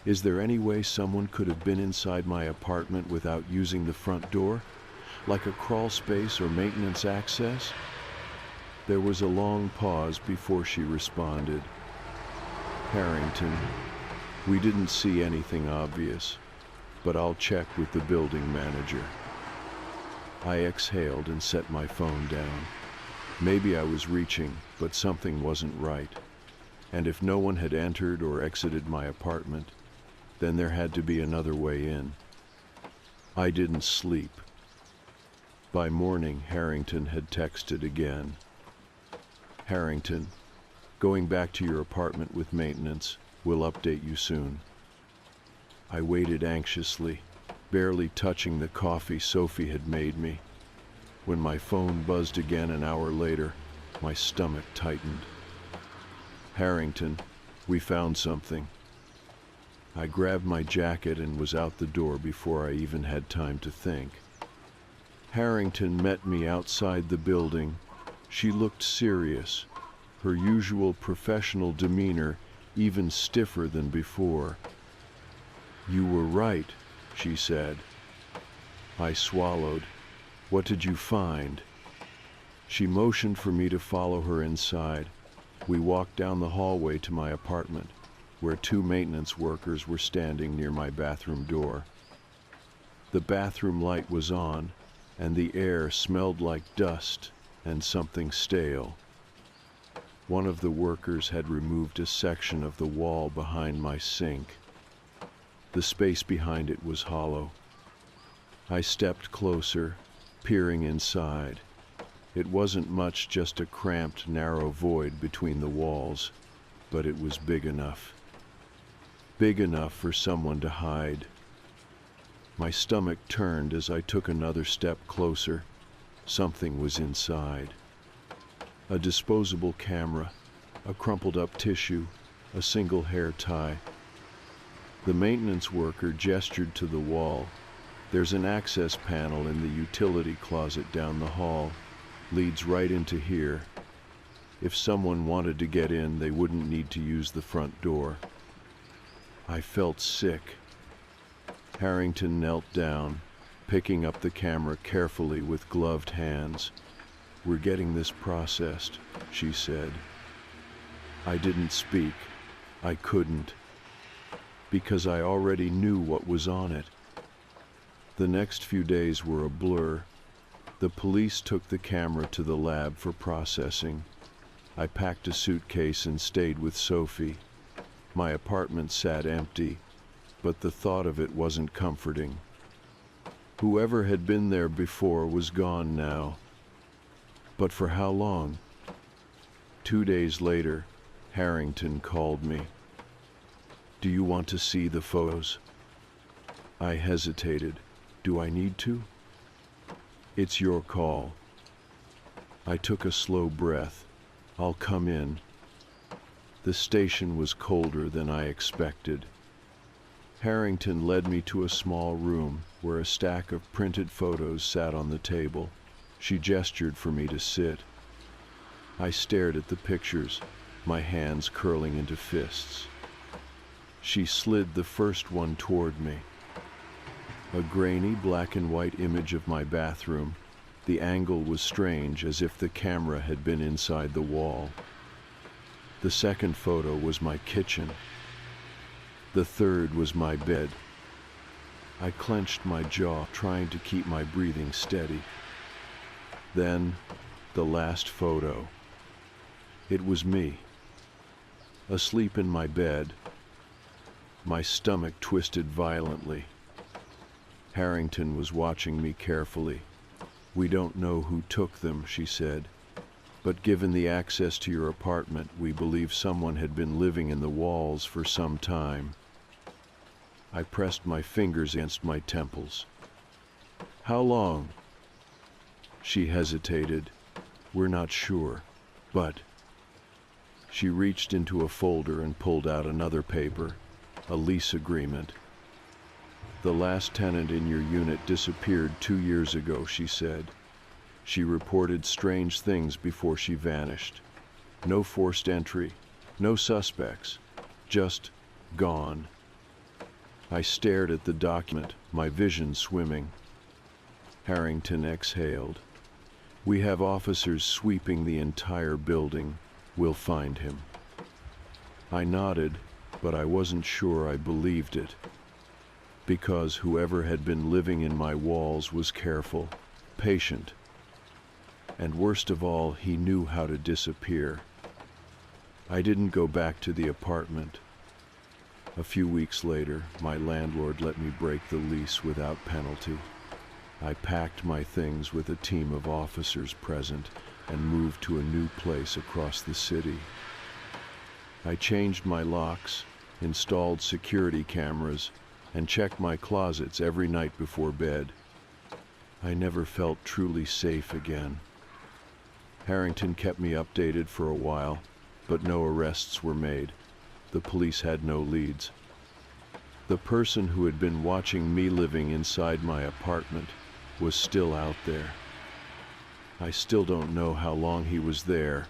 S1: is there any way someone could have been inside my apartment without using the front door? Like a crawl space or maintenance access?" There was a long pause before she responded. "Harrington, we didn't see anything obvious, but I'll check with the building manager." I exhaled and set my phone down. Maybe I was reaching, but something wasn't right. And if no one had entered or exited my apartment, then there had to be another way in. I didn't sleep. By morning, Harrington had texted again. "Harrington, going back to your apartment with maintenance. We'll update you soon." I waited anxiously, barely touching the coffee Sophie had made me. When my phone buzzed again an hour later, my stomach tightened. "Harrington, we found something." I grabbed my jacket and was out the door before I even had time to think. Harrington met me outside the building. She looked serious, her usual professional demeanor even stiffer than before. "You were right," she said. I swallowed. "What did you find?" She motioned for me to follow her inside. We walked down the hallway to my apartment, where 2 maintenance workers were standing near my bathroom door. The bathroom light was on, and the air smelled like dust and something stale. One of the workers had removed a section of the wall behind my sink. The space behind it was hollow. I stepped closer, peering inside. It wasn't much, just a cramped, narrow void between the walls, but it was big enough. Big enough for someone to hide. My stomach turned as I took another step closer. Something was inside. A disposable camera, a crumpled up tissue, a single hair tie. The maintenance worker gestured to the wall. "There's an access panel in the utility closet down the hall. Leads right into here. If someone wanted to get in, they wouldn't need to use the front door." I felt sick. Harrington knelt down. picking up the camera carefully with gloved hands. "We're getting this processed," she said. I didn't speak. I couldn't, because I already knew what was on it. The next few days were a blur. The police took the camera to the lab for processing. I packed a suitcase and stayed with Sophie. My apartment sat empty, but the thought of it wasn't comforting. Whoever had been there before was gone now. But for how long? 2 days later, Harrington called me. "Do you want to see the photos?" I hesitated. "Do I need to?" "It's your call." I took a slow breath. "I'll come in." The station was colder than I expected. Harrington led me to a small room where a stack of printed photos sat on the table. She gestured for me to sit. I stared at the pictures, my hands curling into fists. She slid the first one toward me. A grainy black and white image of my bathroom. The angle was strange, as if the camera had been inside the wall. The second photo was my kitchen. The third was my bed. I clenched my jaw, trying to keep my breathing steady. Then, the last photo. It was me, asleep in my bed, my stomach twisted violently. Harrington was watching me carefully. "We don't know who took them," she said, "but given the access to your apartment, we believe someone had been living in the walls for some time." I pressed my fingers against my temples. "How long?" She hesitated. "We're not sure, but..." She reached into a folder and pulled out another paper, a lease agreement. "The last tenant in your unit disappeared 2 years ago," she said. "She reported strange things before she vanished. No forced entry, no suspects, just gone." I stared at the document, my vision swimming. Harrington exhaled. "We have officers sweeping the entire building. We'll find him." I nodded, but I wasn't sure I believed it. Because whoever had been living in my walls was careful, patient, and worst of all, he knew how to disappear. I didn't go back to the apartment. A few weeks later, my landlord let me break the lease without penalty. I packed my things with a team of officers present and moved to a new place across the city. I changed my locks, installed security cameras, and checked my closets every night before bed. I never felt truly safe again. Harrington kept me updated for a while, but no arrests were made. The police had no leads. The person who had been watching me living inside my apartment was still out there. I still don't know how long he was there.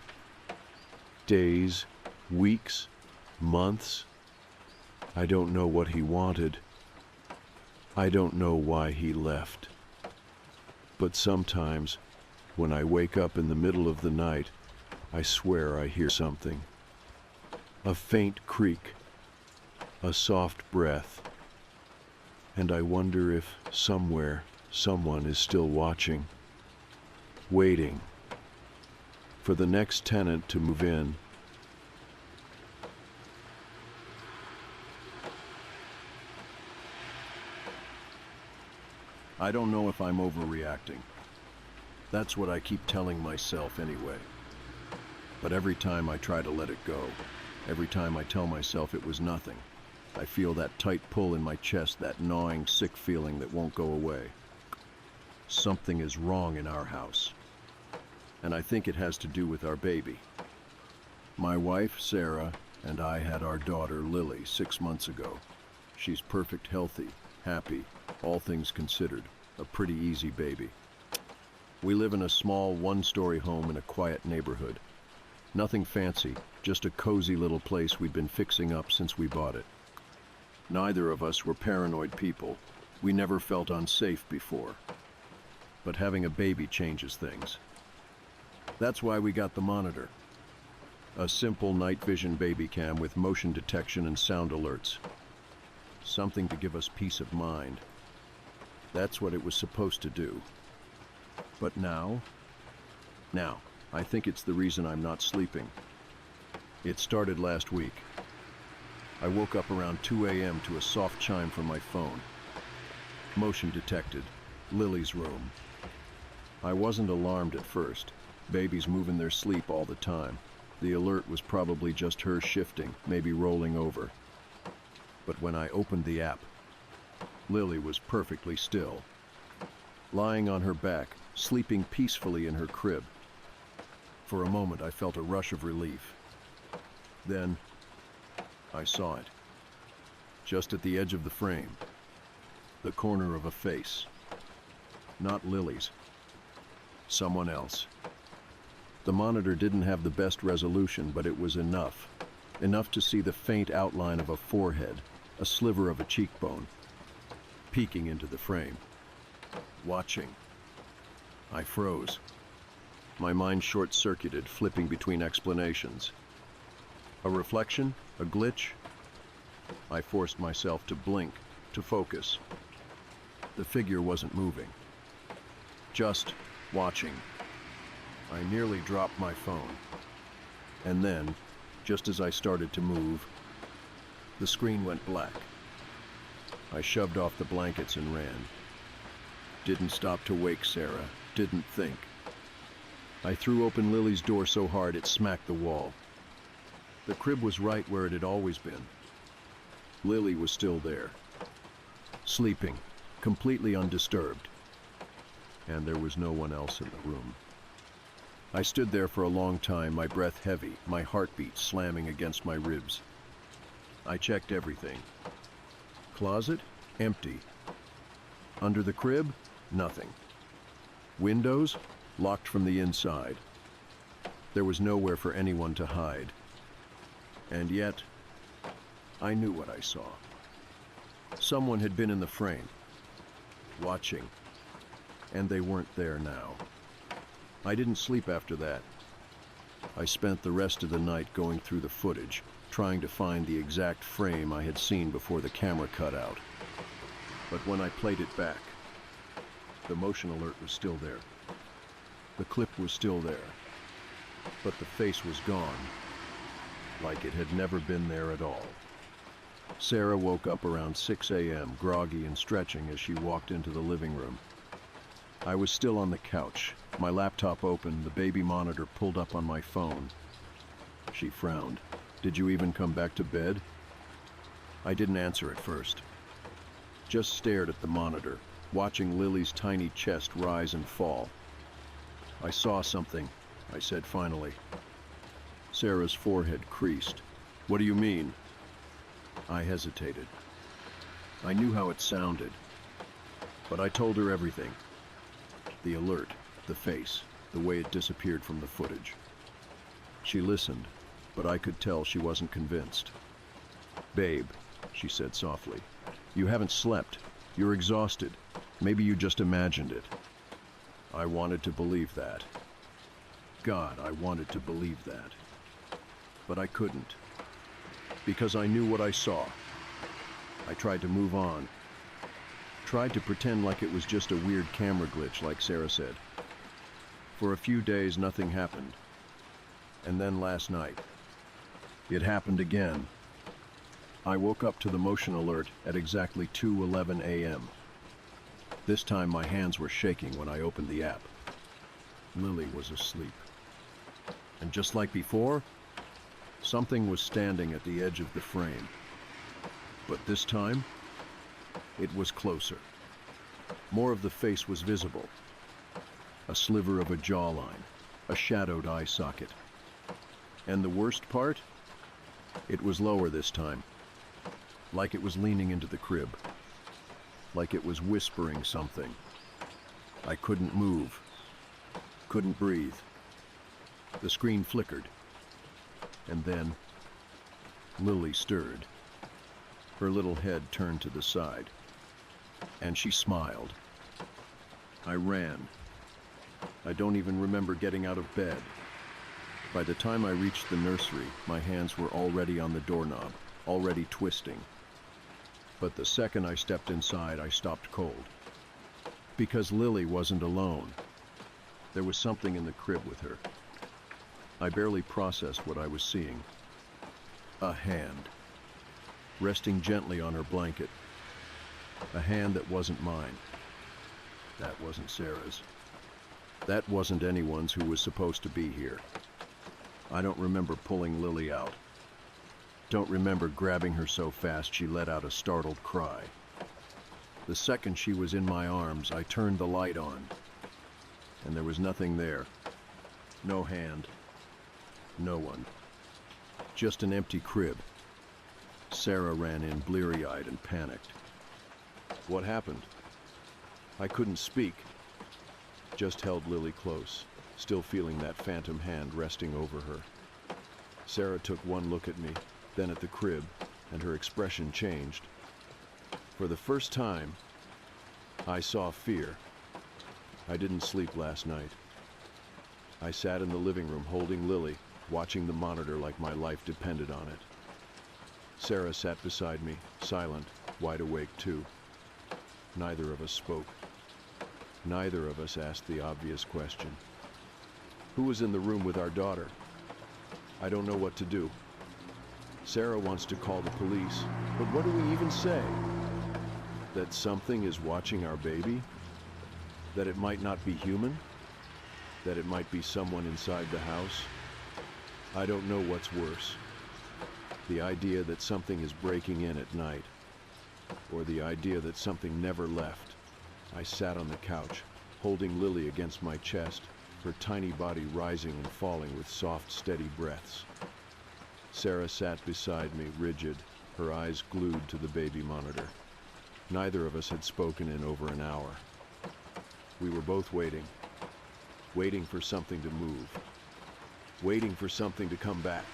S1: Days, weeks, months. I don't know what he wanted. I don't know why he left. But sometimes, when I wake up in the middle of the night, I swear I hear something. A faint creak, a soft breath, and I wonder if somewhere someone is still watching, waiting for the next tenant to move in. I don't know if I'm overreacting. That's what I keep telling myself anyway. But every time I try to let it go, every time I tell myself it was nothing, I feel that tight pull in my chest, that gnawing, sick feeling that won't go away. Something is wrong in our house. And I think it has to do with our baby. My wife, Sarah, and I had our daughter, Lily, 6 months ago. She's perfect, healthy, happy, all things considered, a pretty easy baby. We live in a small one-story home in a quiet neighborhood. Nothing fancy, just a cozy little place we'd been fixing up since we bought it. Neither of us were paranoid people. We never felt unsafe before. But having a baby changes things. That's why we got the monitor. A simple night vision baby cam with motion detection and sound alerts. Something to give us peace of mind. That's what it was supposed to do. But now, I think it's the reason I'm not sleeping. It started last week. I woke up around 2 a.m. to a soft chime from my phone. Motion detected. Lily's room. I wasn't alarmed at first. Babies move in their sleep all the time. The alert was probably just her shifting, maybe rolling over. But when I opened the app, Lily was perfectly still, lying on her back, sleeping peacefully in her crib. For a moment, I felt a rush of relief. Then, I saw it. Just at the edge of the frame. The corner of a face. Not Lily's. Someone else. The monitor didn't have the best resolution, but it was enough. Enough to see the faint outline of a forehead, a sliver of a cheekbone, peeking into the frame. Watching. I froze. My mind short-circuited, flipping between explanations. A reflection? A glitch? I forced myself to blink, to focus. The figure wasn't moving. Just watching. I nearly dropped my phone. And then, just as I started to move, the screen went black. I shoved off the blankets and ran. Didn't stop to wake Sarah. Didn't think. I threw open Lily's door so hard it smacked the wall. The crib was right where it had always been. Lily was still there. Sleeping, completely undisturbed. And there was no one else in the room. I stood there for a long time, my breath heavy, my heartbeat slamming against my ribs. I checked everything. Closet? Empty. Under the crib? Nothing. Windows? Locked from the inside. There was nowhere for anyone to hide. And yet, I knew what I saw. Someone had been in the frame, watching, and they weren't there now. I didn't sleep after that. I spent the rest of the night going through the footage, trying to find the exact frame I had seen before the camera cut out. But when I played it back, the motion alert was still there. The clip was still there. But the face was gone, like it had never been there at all. Sarah woke up around 6 a.m., groggy and stretching as she walked into the living room. I was still on the couch, my laptop open, the baby monitor pulled up on my phone. She frowned. "Did you even come back to bed?" I didn't answer at first. Just stared at the monitor, watching Lily's tiny chest rise and fall. "I saw something," I said finally. Sarah's forehead creased. "What do you mean?" I hesitated. I knew how it sounded, but I told her everything. The alert, the face, the way it disappeared from the footage. She listened, but I could tell she wasn't convinced. "Babe," she said softly, "you haven't slept. You're exhausted. Maybe you just imagined it." I wanted to believe that. God, I wanted to believe that. But I couldn't. Because I knew what I saw. I tried to move on. Tried to pretend like it was just a weird camera glitch, like Sarah said. For a few days, nothing happened. And then last night, it happened again. I woke up to the motion alert at exactly 2:11 a.m. This time my hands were shaking when I opened the app. Lily was asleep. And just like before, something was standing at the edge of the frame. But this time, it was closer. More of the face was visible. A sliver of a jawline, a shadowed eye socket. And the worst part? It was lower this time. Like it was leaning into the crib. Like it was whispering something. I couldn't move. Couldn't breathe. The screen flickered. And then, Lily stirred. Her little head turned to the side. and she smiled. I ran. I don't even remember getting out of bed. By the time I reached the nursery, my hands were already on the doorknob, already twisting. But the second I stepped inside, I stopped cold. Because Lily wasn't alone. There was something in the crib with her. I barely processed what I was seeing. A hand, resting gently on her blanket. A hand that wasn't mine. That wasn't Sarah's. That wasn't anyone's who was supposed to be here. I don't remember pulling Lily out. Don't remember grabbing her so fast she let out a startled cry. The second she was in my arms, I turned the light on. And there was nothing there. No hand. No one. Just an empty crib. Sarah ran in bleary-eyed and panicked. What happened? I couldn't speak. Just held Lily close, still feeling that phantom hand resting over her. Sarah took one look at me, then at the crib, and her expression changed. For the first time, I saw fear. I didn't sleep last night. I sat in the living room holding Lily, watching the monitor like my life depended on it. Sarah sat beside me, silent, wide awake too. Neither of us spoke. Neither of us asked the obvious question. Who was in the room with our daughter? I don't know what to do. Sarah wants to call the police, but what do we even say? That something is watching our baby? That it might not be human? That it might be someone inside the house? I don't know what's worse. The idea that something is breaking in at night, or the idea that something never left. I sat on the couch, holding Lily against my chest, her tiny body rising and falling with soft, steady breaths. Sarah sat beside me, rigid, her eyes glued to the baby monitor. Neither of us had spoken in over an hour. We were both waiting for something to move, waiting for something to come back.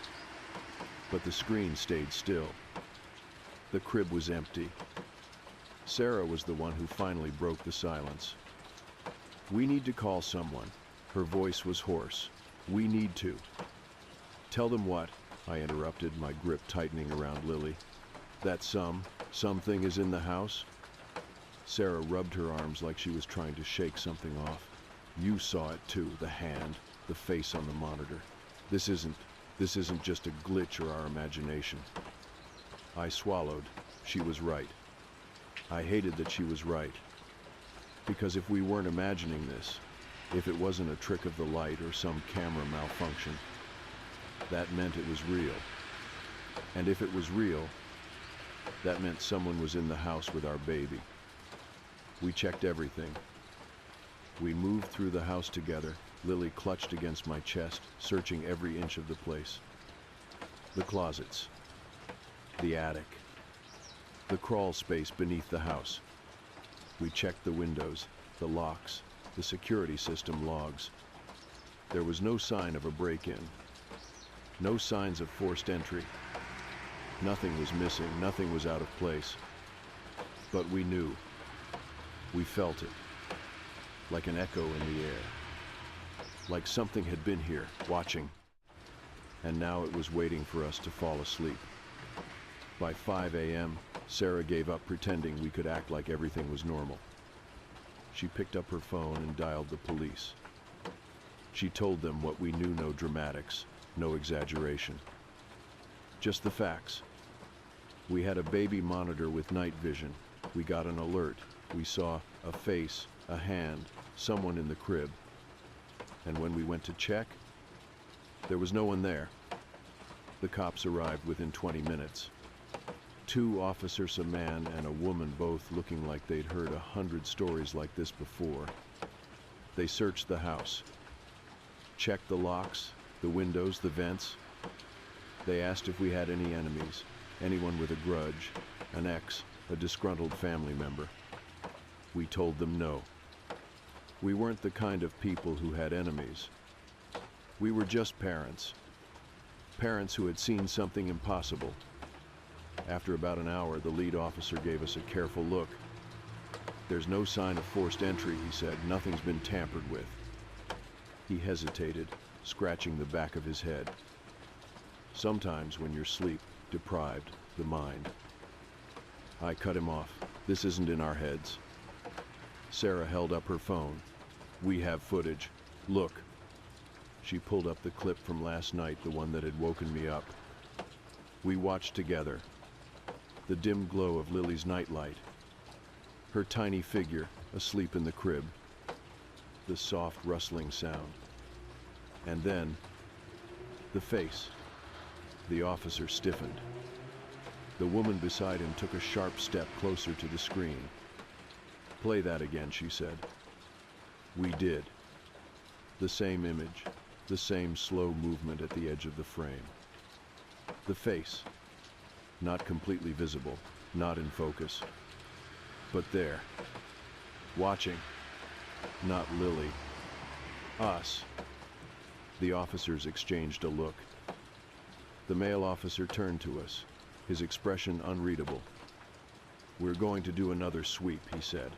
S1: But the screen stayed still. The crib was empty. Sarah was the one who finally broke the silence. We need to call someone. Her voice was hoarse. We need to. Tell them what? I interrupted, my grip tightening around Lily. That something is in the house? Sarah rubbed her arms like she was trying to shake something off. You saw it too, the hand, the face on the monitor. This isn't just a glitch or our imagination. I swallowed. She was right. I hated that she was right. Because if we weren't imagining this, if it wasn't a trick of the light or some camera malfunction, that meant it was real. And if it was real, that meant someone was in the house with our baby. We checked everything. We moved through the house together, Lily clutched against my chest, searching every inch of the place. The closets. The attic. The crawl space beneath the house. We checked the windows, the locks, the security system logs. There was no sign of a break-in. No signs of forced entry. Nothing was missing, nothing was out of place. But we knew. We felt it. Like an echo in the air. Like something had been here, watching. And now it was waiting for us to fall asleep. By 5 a.m., Sarah gave up pretending we could act like everything was normal. She picked up her phone and dialed the police. She told them what we knew, no dramatics, no exaggeration. Just the facts. We had a baby monitor with night vision. We got an alert. We saw a face, a hand, someone in the crib. And when we went to check, there was no one there. The cops arrived within 20 minutes. 2 officers, a man and a woman, both looking like they'd heard 100 stories like this before. They searched the house, checked the locks, the windows, the vents. They asked if we had any enemies, anyone with a grudge, an ex, a disgruntled family member. We told them no. We weren't the kind of people who had enemies. We were just parents. Parents who had seen something impossible. After about an hour, the lead officer gave us a careful look. There's no sign of forced entry, he said. Nothing's been tampered with. He hesitated, scratching the back of his head. Sometimes when you're sleep-deprived, the mind. I cut him off. This isn't in our heads. Sarah held up her phone. We have footage. Look. She pulled up the clip from last night, the one that had woken me up. We watched together. The dim glow of Lily's nightlight. Her tiny figure asleep in the crib. The soft rustling sound. And then, the face. The officer stiffened. The woman beside him took a sharp step closer to the screen. Play that again, she said. We did. The same image, the same slow movement at the edge of the frame. The face, not completely visible, not in focus, but there, watching, not Lily, us. The officers exchanged a look. The male officer turned to us, his expression unreadable. We're going to do another sweep, he said.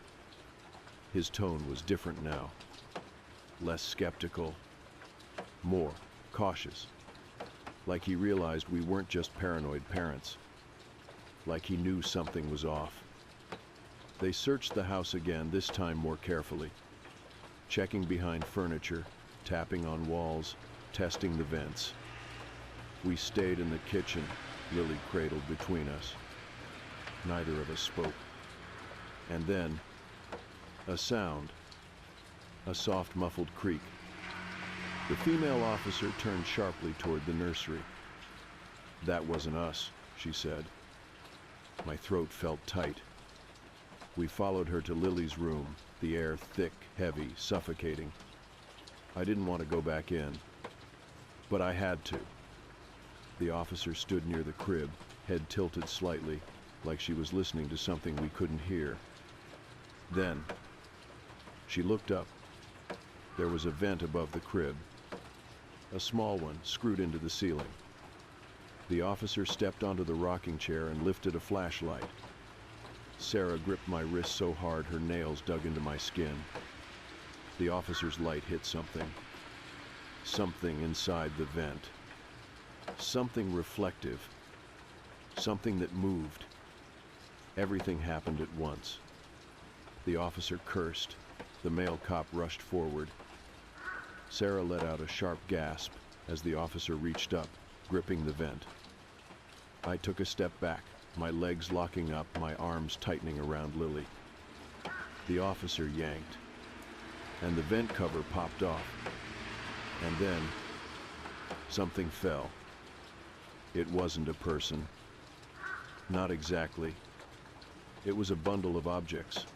S1: His tone was different now. Less skeptical, more cautious. Like he realized we weren't just paranoid parents. Like he knew something was off. They searched the house again, this time more carefully. Checking behind furniture, tapping on walls, testing the vents. We stayed in the kitchen, Lily cradled between us. Neither of us spoke. And then, a sound. A soft, muffled creak. The female officer turned sharply toward the nursery. That wasn't us, she said. My throat felt tight. We followed her to Lily's room, the air thick, heavy, suffocating. I didn't want to go back in, but I had to. The officer stood near the crib, head tilted slightly, like she was listening to something we couldn't hear. Then, she looked up. There was a vent above the crib, a small one screwed into the ceiling. The officer stepped onto the rocking chair and lifted a flashlight. Sarah gripped my wrist so hard her nails dug into my skin. The officer's light hit something. Something inside the vent. Something reflective. Something that moved. Everything happened at once. The officer cursed. The male cop rushed forward. Sarah let out a sharp gasp as the officer reached up, gripping the vent. I took a step back, my legs locking up, my arms tightening around Lily. The officer yanked, and the vent cover popped off. And then, something fell. It wasn't a person. Not exactly. It was a bundle of objects.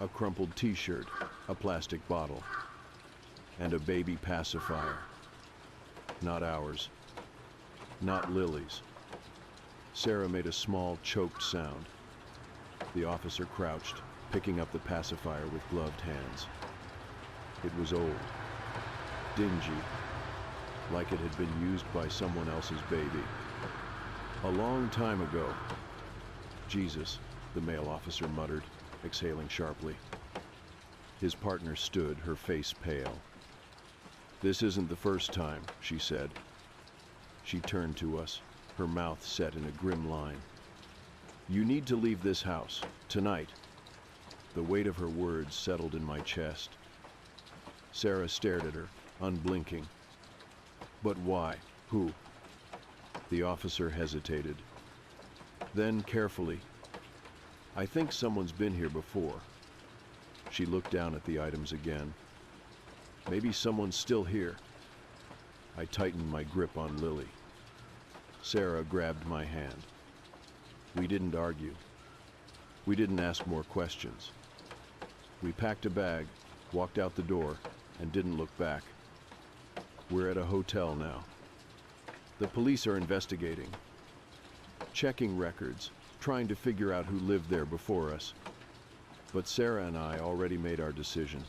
S1: A crumpled t-shirt, a plastic bottle, and a baby pacifier. Not ours. Not Lily's. Sarah made a small, choked sound. The officer crouched, picking up the pacifier with gloved hands. It was old, dingy, like it had been used by someone else's baby. A long time ago. Jesus, the male officer muttered, exhaling sharply. His partner stood, her face pale. This isn't the first time, she said. She turned to us, her mouth set in a grim line. You need to leave this house, tonight. The weight of her words settled in my chest. Sarah stared at her, unblinking. But why? Who? The officer hesitated. Then, carefully, I think someone's been here before. She looked down at the items again. Maybe someone's still here. I tightened my grip on Lily. Sarah grabbed my hand. We didn't argue. We didn't ask more questions. We packed a bag, walked out the door, and didn't look back. We're at a hotel now. The police are investigating, checking records, trying to figure out who lived there before us. But Sarah and I already made our decision.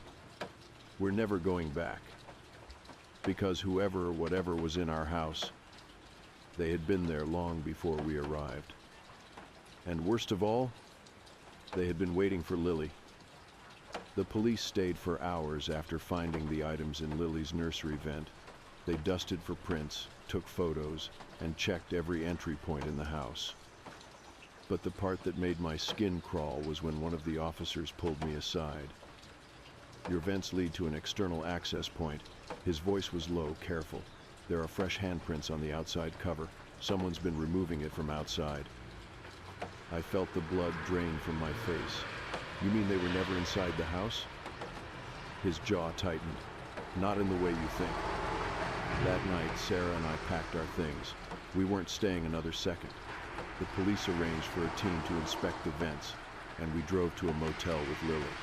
S1: We're never going back. Because whoever or whatever was in our house, they had been there long before we arrived. And worst of all, They had been waiting for Lily. The police stayed for hours after finding the items in Lily's nursery vent. They dusted for prints, took photos, and checked every entry point in the house. But the part that made my skin crawl was when one of the officers pulled me aside. "Your vents lead to an external access point." His voice was low, careful. "There are fresh handprints on the outside cover. Someone's been removing it from outside." I felt the blood drain from my face. "You mean they were never inside the house?" His jaw tightened. "Not in the way you think." That night, Sarah and I packed our things. We weren't staying another second. The police arranged for a team to inspect the vents, and we drove to a motel with Lily.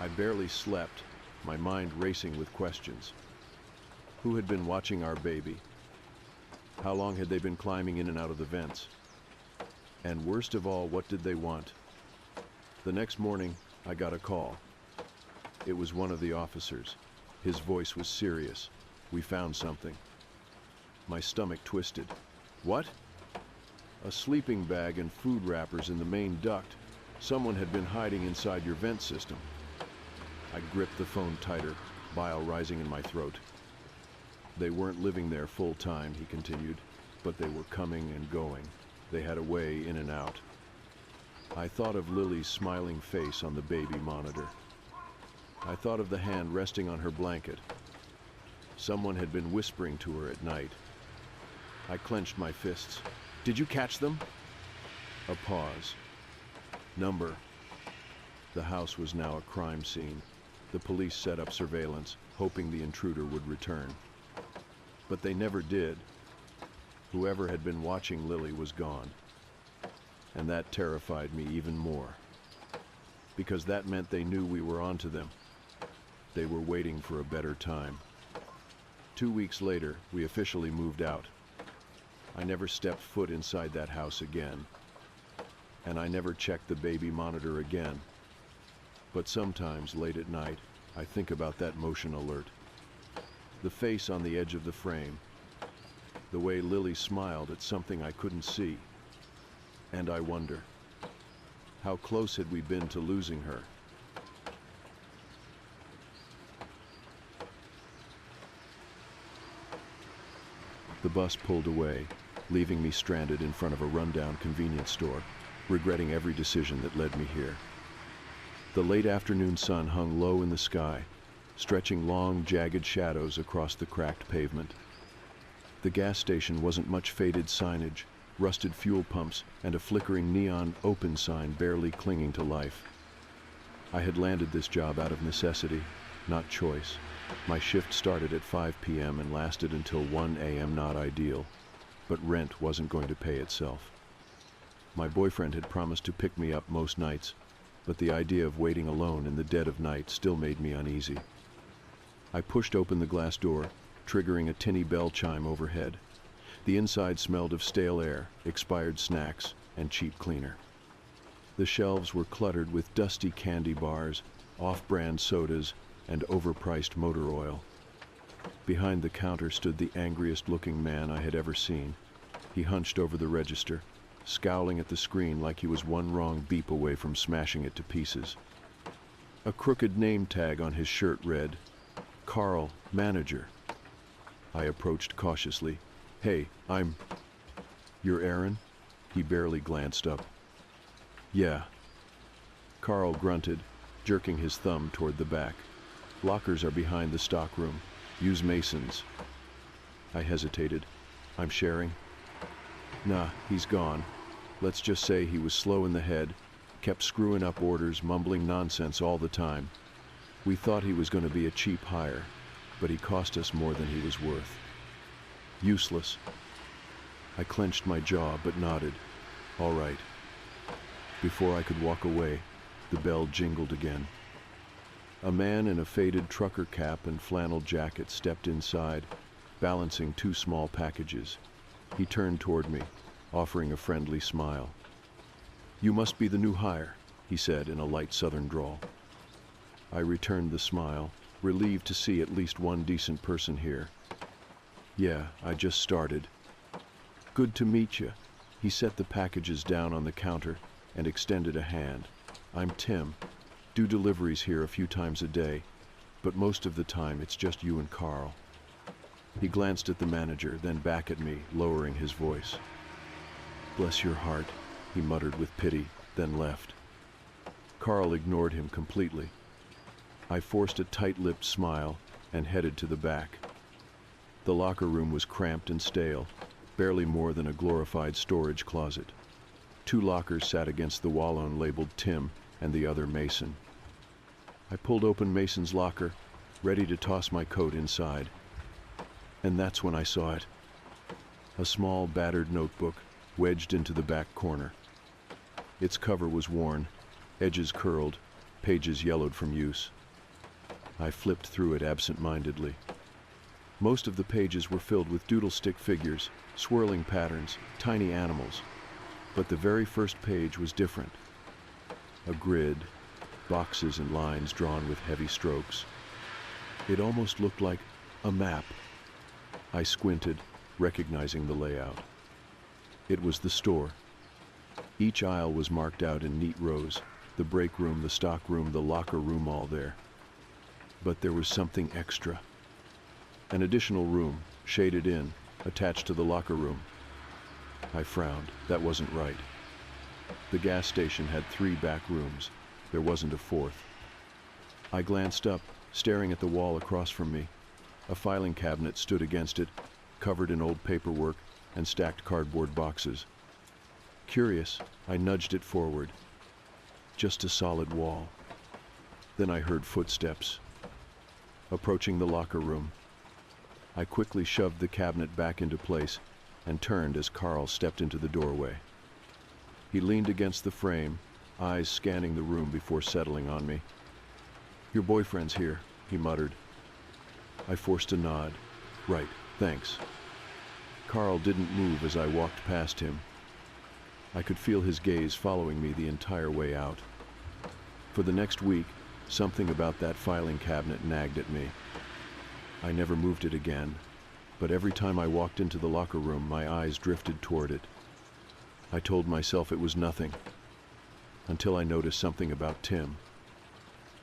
S1: I barely slept, my mind racing with questions. Who had been watching our baby? How long had they been climbing in and out of the vents? And worst of all, what did they want? The next morning, I got a call. It was one of the officers. His voice was serious. "We found something." My stomach twisted. "What?" "A sleeping bag and food wrappers in the main duct. Someone had been hiding inside your vent system." I gripped the phone tighter, bile rising in my throat. "They weren't living there full time," he continued, "but they were coming and going. They had a way in and out." I thought of Lily's smiling face on the baby monitor. I thought of the hand resting on her blanket. Someone had been whispering to her at night. I clenched my fists. "Did you catch them?" A pause. "Number." The house was now a crime scene. The police set up surveillance, hoping the intruder would return. But they never did. Whoever had been watching Lily was gone. And that terrified me even more. Because that meant they knew we were onto them. They were waiting for a better time. 2 weeks later, we officially moved out. I never stepped foot inside that house again. And I never checked the baby monitor again. But sometimes, late at night, I think about that motion alert. The face on the edge of the frame. The way Lily smiled at something I couldn't see. And I wonder, how close had we been to losing her? The bus pulled away, leaving me stranded in front of a rundown convenience store, regretting every decision that led me here. The late afternoon sun hung low in the sky, stretching long, jagged shadows across the cracked pavement. The gas station wasn't much faded signage, rusted fuel pumps, and a flickering neon open sign barely clinging to life. I had landed this job out of necessity, not choice. My shift started at 5 p.m. and lasted until 1 a.m. Not ideal, but rent wasn't going to pay itself. My boyfriend had promised to pick me up most nights, but the idea of waiting alone in the dead of night still made me uneasy. I pushed open the glass door, triggering a tinny bell chime overhead. The inside smelled of stale air, expired snacks, and cheap cleaner. The shelves were cluttered with dusty candy bars, off-brand sodas, and overpriced motor oil. Behind the counter stood the angriest-looking man I had ever seen. He hunched over the register, scowling at the screen like he was one wrong beep away from smashing it to pieces. A crooked name tag on his shirt read, "Carl, Manager." I approached cautiously. "Hey, You're Aaron?" He barely glanced up. "Yeah." Carl grunted, jerking his thumb toward the back. "Lockers are behind the stockroom. Use Mason's." I hesitated. "I'm sharing?" "Nah, he's gone. Let's just say he was slow in the head, kept screwing up orders, mumbling nonsense all the time. We thought he was going to be a cheap hire, but he cost us more than he was worth. Useless." I clenched my jaw but nodded. "All right." Before I could walk away, the bell jingled again. A man in a faded trucker cap and flannel jacket stepped inside, balancing 2 small packages. He turned toward me, offering a friendly smile. "You must be the new hire," he said in a light southern drawl. I returned the smile, relieved to see at least one decent person here. "Yeah, I just started." "Good to meet you." He set the packages down on the counter, and extended a hand. "I'm Tim. Do deliveries here a few times a day, but most of the time it's just you and Carl." He glanced at the manager, then back at me, lowering his voice. "Bless your heart," he muttered with pity, then left. Carl ignored him completely. I forced a tight-lipped smile and headed to the back. The locker room was cramped and stale, barely more than a glorified storage closet. 2 lockers sat against the wall labeled Tim and the other Mason. I pulled open Mason's locker, ready to toss my coat inside. And that's when I saw it. A small, battered notebook wedged into the back corner. Its cover was worn, edges curled, pages yellowed from use. I flipped through it absent-mindedly. Most of the pages were filled with doodle stick figures, swirling patterns, tiny animals. But the very first page was different. A grid, boxes and lines drawn with heavy strokes. It almost looked like a map. I squinted, recognizing the layout. It was the store. Each aisle was marked out in neat rows, the break room, the stock room, the locker room, all there. But there was something extra. An additional room, shaded in, attached to the locker room. I frowned. That wasn't right. The gas station had 3 back rooms. There wasn't a 4th. I glanced up, staring at the wall across from me. A filing cabinet stood against it, covered in old paperwork and stacked cardboard boxes. Curious, I nudged it forward. Just a solid wall. Then I heard footsteps. Approaching the locker room. I quickly shoved the cabinet back into place and turned as Carl stepped into the doorway. He leaned against the frame, eyes scanning the room before settling on me. "Your boyfriend's here," he muttered. I forced a nod. "Right, thanks." Carl didn't move as I walked past him. I could feel his gaze following me the entire way out. For the next week, something about that filing cabinet nagged at me. I never moved it again, but every time I walked into the locker room, my eyes drifted toward it. I told myself it was nothing, until I noticed something about Tim.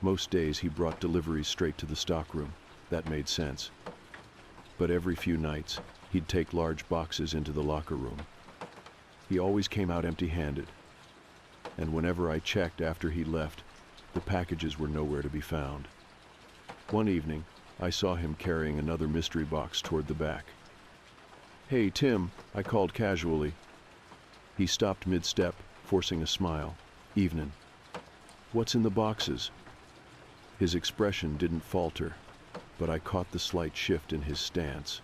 S1: Most days he brought deliveries straight to the stockroom. That made sense. But every few nights, he'd take large boxes into the locker room. He always came out empty-handed, and whenever I checked after he left, the packages were nowhere to be found. One evening, I saw him carrying another mystery box toward the back. "Hey, Tim," I called casually. He stopped mid-step, forcing a smile. "Evening." "What's in the boxes?" His expression didn't falter, but I caught the slight shift in his stance.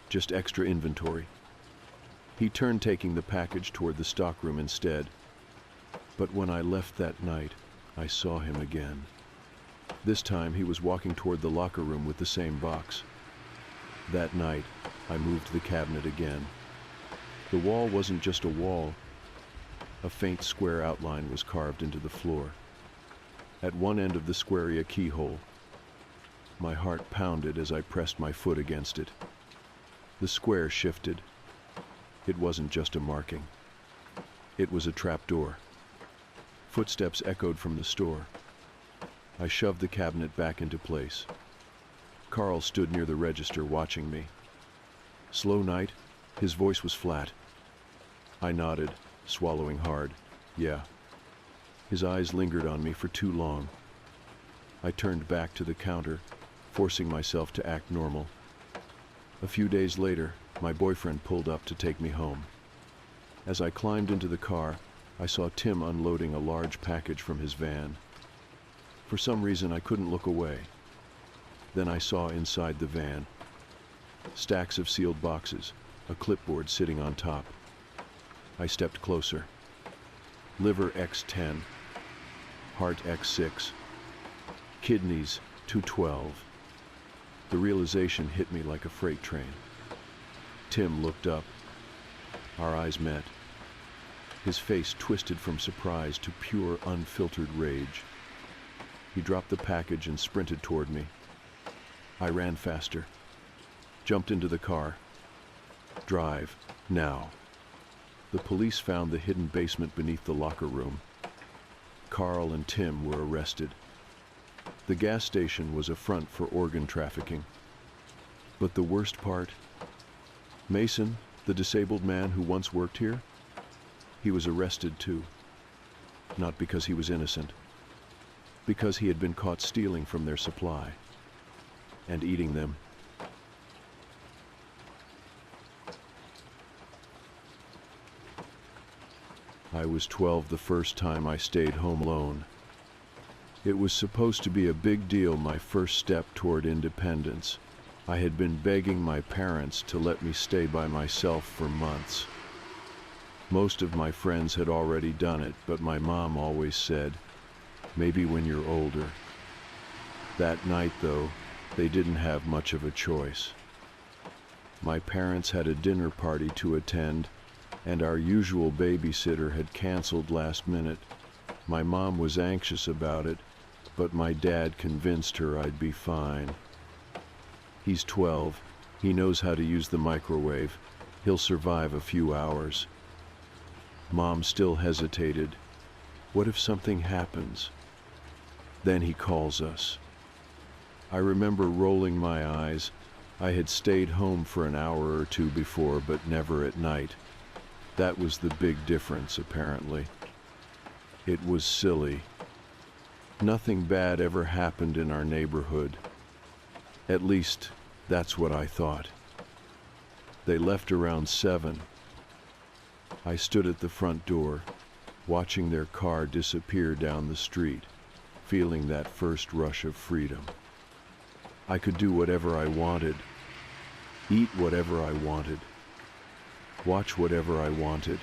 S1: "Just extra inventory." He turned, taking the package toward the stockroom instead. But when I left that night, I saw him again. This time he was walking toward the locker room with the same box. That night, I moved the cabinet again. The wall wasn't just a wall. A faint square outline was carved into the floor. At one end of the square, a keyhole. My heart pounded as I pressed my foot against it. The square shifted. It wasn't just a marking. It was a trapdoor. Footsteps echoed from the store. I shoved the cabinet back into place. Carl stood near the register watching me. "Slow night?" His voice was flat. I nodded, swallowing hard. "Yeah." His eyes lingered on me for too long. I turned back to the counter, forcing myself to act normal. A few days later, my boyfriend pulled up to take me home. As I climbed into the car, I saw Tim unloading a large package from his van. For some reason, I couldn't look away. Then I saw inside the van stacks of sealed boxes, a clipboard sitting on top. I stepped closer. Liver X10, heart X6, kidneys 212. The realization hit me like a freight train. Tim looked up. Our eyes met. His face twisted from surprise to pure, unfiltered rage. He dropped the package and sprinted toward me. I ran faster, jumped into the car. "Drive, now." The police found the hidden basement beneath the locker room. Carl and Tim were arrested. The gas station was a front for organ trafficking. But the worst part? Mason, the disabled man who once worked here, he was arrested too. Not because he was innocent, because he had been caught stealing from their supply and eating them. I was 12 the first time I stayed home alone. It was supposed to be a big deal, my first step toward independence. I had been begging my parents to let me stay by myself for months. Most of my friends had already done it, but my mom always said, maybe when you're older. That night, though, they didn't have much of a choice. My parents had a dinner party to attend, and our usual babysitter had canceled last minute. My mom was anxious about it, but my dad convinced her I'd be fine. He's 12. He knows how to use the microwave. He'll survive a few hours. Mom still hesitated. What if something happens? Then he calls us. I remember rolling my eyes. I had stayed home for an hour or two before, but never at night. That was the big difference, apparently. It was silly. Nothing bad ever happened in our neighborhood. At least, that's what I thought. They left around 7. I stood at the front door, watching their car disappear down the street, feeling that first rush of freedom. I could do whatever I wanted, eat whatever I wanted, watch whatever I wanted.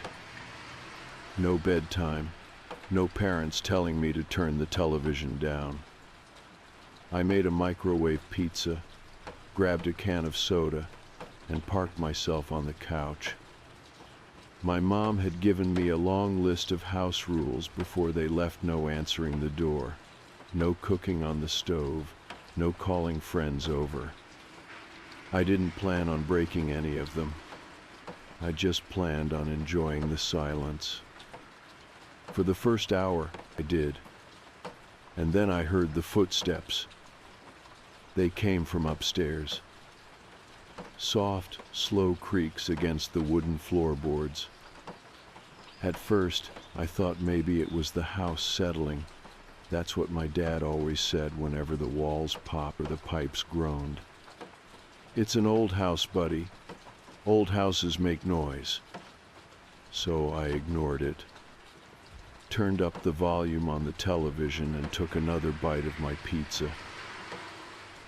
S1: No bedtime, no parents telling me to turn the television down. I made a microwave pizza, grabbed a can of soda, and parked myself on the couch. My mom had given me a long list of house rules before they left: no answering the door, no cooking on the stove, no calling friends over. I didn't plan on breaking any of them. I just planned on enjoying the silence. For the first hour, I did. And then I heard the footsteps. They came from upstairs. Soft, slow creaks against the wooden floorboards. At first, I thought maybe it was the house settling. That's what my dad always said whenever the walls popped or the pipes groaned. It's an old house, buddy. Old houses make noise. So I ignored it, turned up the volume on the television, and took another bite of my pizza.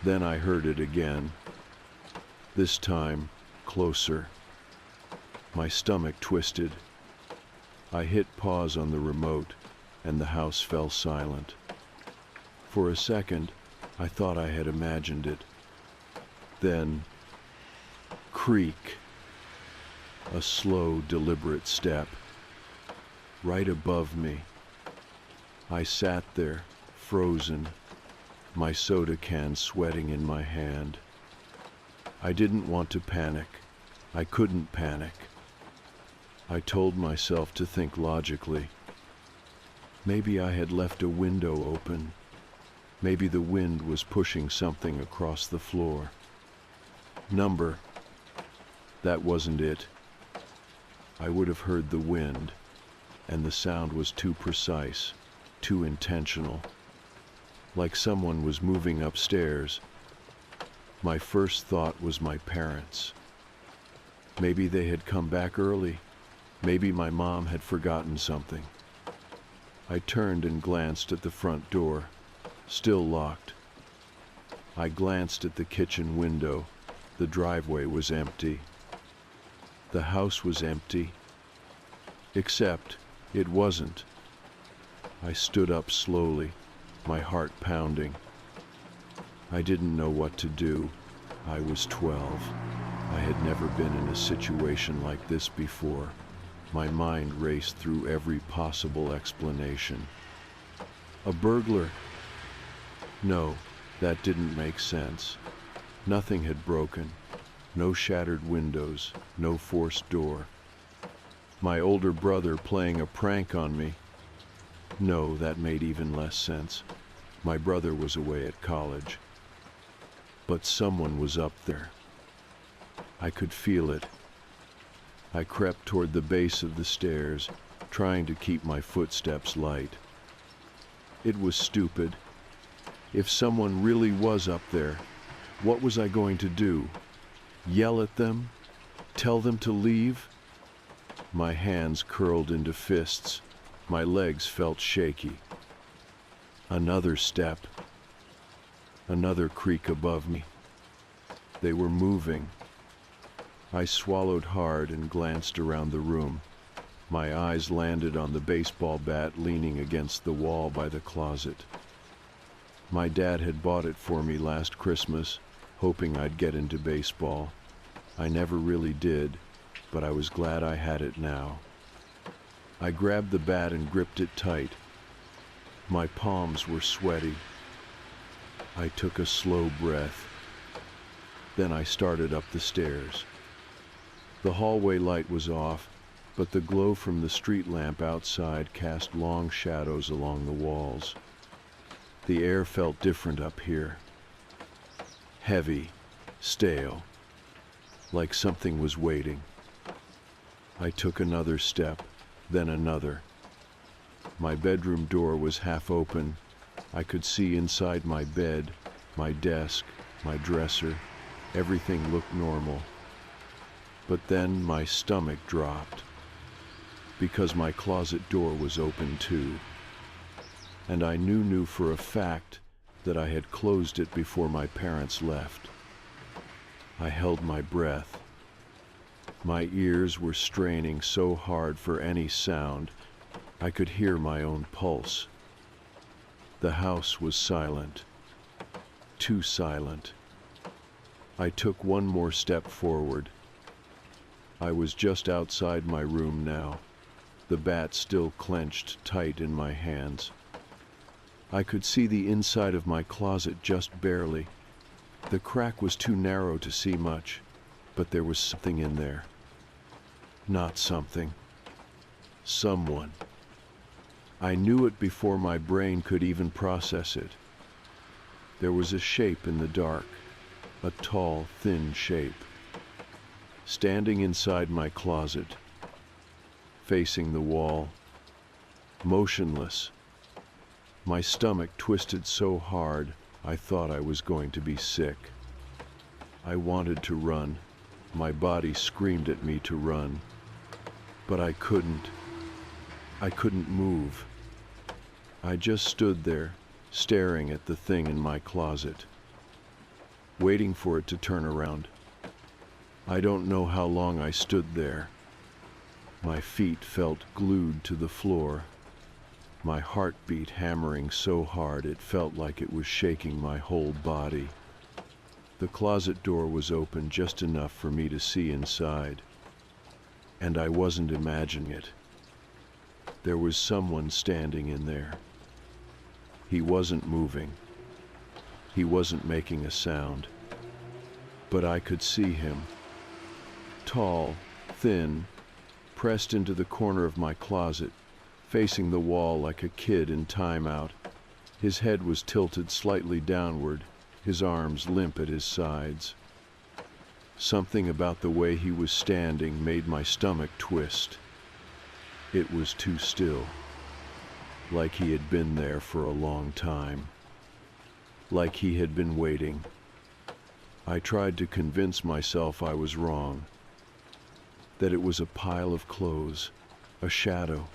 S1: Then I heard it again. This time, closer. My stomach twisted. I hit pause on the remote, and the house fell silent. For a second, I thought I had imagined it. Then, creak. A slow, deliberate step. Right above me. I sat there, frozen, my soda can sweating in my hand. I didn't want to panic. I couldn't panic. I told myself to think logically. Maybe I had left a window open. Maybe the wind was pushing something across the floor. Number. That wasn't it. I would have heard the wind, and the sound was too precise, too intentional. Like someone was moving upstairs. My first thought was my parents. Maybe they had come back early. Maybe my mom had forgotten something. I turned and glanced at the front door, still locked. I glanced at the kitchen window. The driveway was empty. The house was empty. Except it wasn't. I stood up slowly, my heart pounding. I didn't know what to do. I was 12. I had never been in a situation like this before. My mind raced through every possible explanation. A burglar? No, that didn't make sense. Nothing had broken. No shattered windows, no forced door. My older brother playing a prank on me? No, that made even less sense. My brother was away at college. But someone was up there. I could feel it. I crept toward the base of the stairs, trying to keep my footsteps light. It was stupid. If someone really was up there, what was I going to do? Yell at them? Tell them to leave? My hands curled into fists. My legs felt shaky. Another step. Another creak above me. They were moving. I swallowed hard and glanced around the room. My eyes landed on the baseball bat leaning against the wall by the closet. My dad had bought it for me last Christmas, hoping I'd get into baseball. I never really did, but I was glad I had it now. I grabbed the bat and gripped it tight. My palms were sweaty. I took a slow breath. Then I started up the stairs. The hallway light was off, but the glow from the street lamp outside cast long shadows along the walls. The air felt different up here. Heavy, stale, like something was waiting. I took another step, then another. My bedroom door was half open. I could see inside my bed, my desk, my dresser. Everything looked normal. But then my stomach dropped, because my closet door was open too. And I knew for a fact that I had closed it before my parents left. I held my breath. My ears were straining so hard for any sound, I could hear my own pulse. The house was silent. Too silent. I took one more step forward. I was just outside my room now, the bat still clenched tight in my hands. I could see the inside of my closet just barely. The crack was too narrow to see much, but there was something in there. Not something. Someone. I knew it before my brain could even process it. There was a shape in the dark, a tall, thin shape. Standing inside my closet, facing the wall, motionless. My stomach twisted so hard, I thought I was going to be sick. I wanted to run. My body screamed at me to run. But I couldn't. I couldn't move. I just stood there, staring at the thing in my closet, waiting for it to turn around. I don't know how long I stood there. My feet felt glued to the floor. My heartbeat hammering so hard it felt like it was shaking my whole body. The closet door was open just enough for me to see inside. And I wasn't imagining it. There was someone standing in there. He wasn't moving. He wasn't making a sound. But I could see him. Tall, thin, pressed into the corner of my closet, facing the wall like a kid in timeout. His head was tilted slightly downward, his arms limp at his sides. Something about the way he was standing made my stomach twist. It was too still, like he had been there for a long time, like he had been waiting. I tried to convince myself I was wrong, that it was a pile of clothes, a shadow,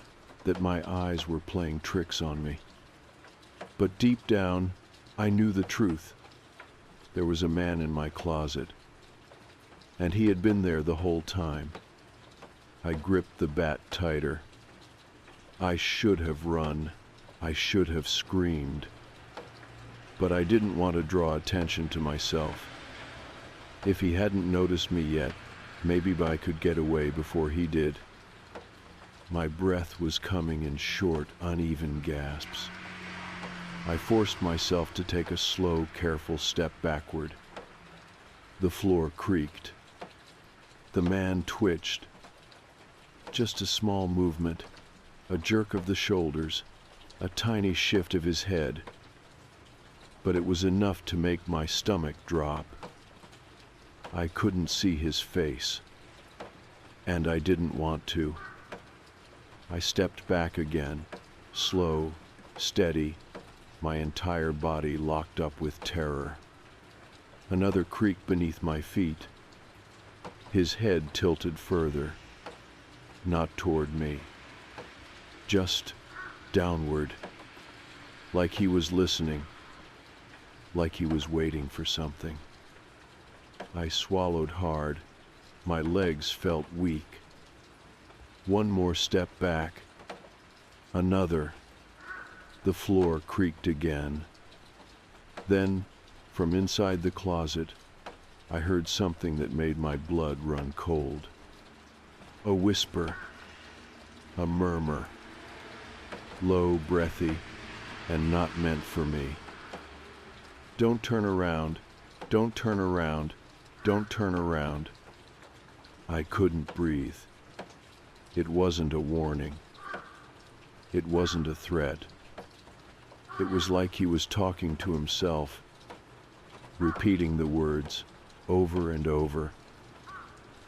S1: that my eyes were playing tricks on me. But deep down, I knew the truth. There was a man in my closet, and he had been there the whole time. I gripped the bat tighter. I should have run. I should have screamed. But I didn't want to draw attention to myself. If he hadn't noticed me yet, maybe I could get away before he did. My breath was coming in short, uneven gasps. I forced myself to take a slow, careful step backward. The floor creaked. The man twitched. Just a small movement, a jerk of the shoulders, a tiny shift of his head. But it was enough to make my stomach drop. I couldn't see his face, and I didn't want to. I stepped back again, slow, steady, my entire body locked up with terror. Another creak beneath my feet. His head tilted further, not toward me, just downward, like he was listening, like he was waiting for something. I swallowed hard. My legs felt weak. One more step back. Another. The floor creaked again. Then, from inside the closet, I heard something that made my blood run cold. A whisper. A murmur. Low, breathy, and not meant for me. Don't turn around. Don't turn around. Don't turn around. I couldn't breathe. It wasn't a warning. It wasn't a threat. It was like he was talking to himself, repeating the words over and over,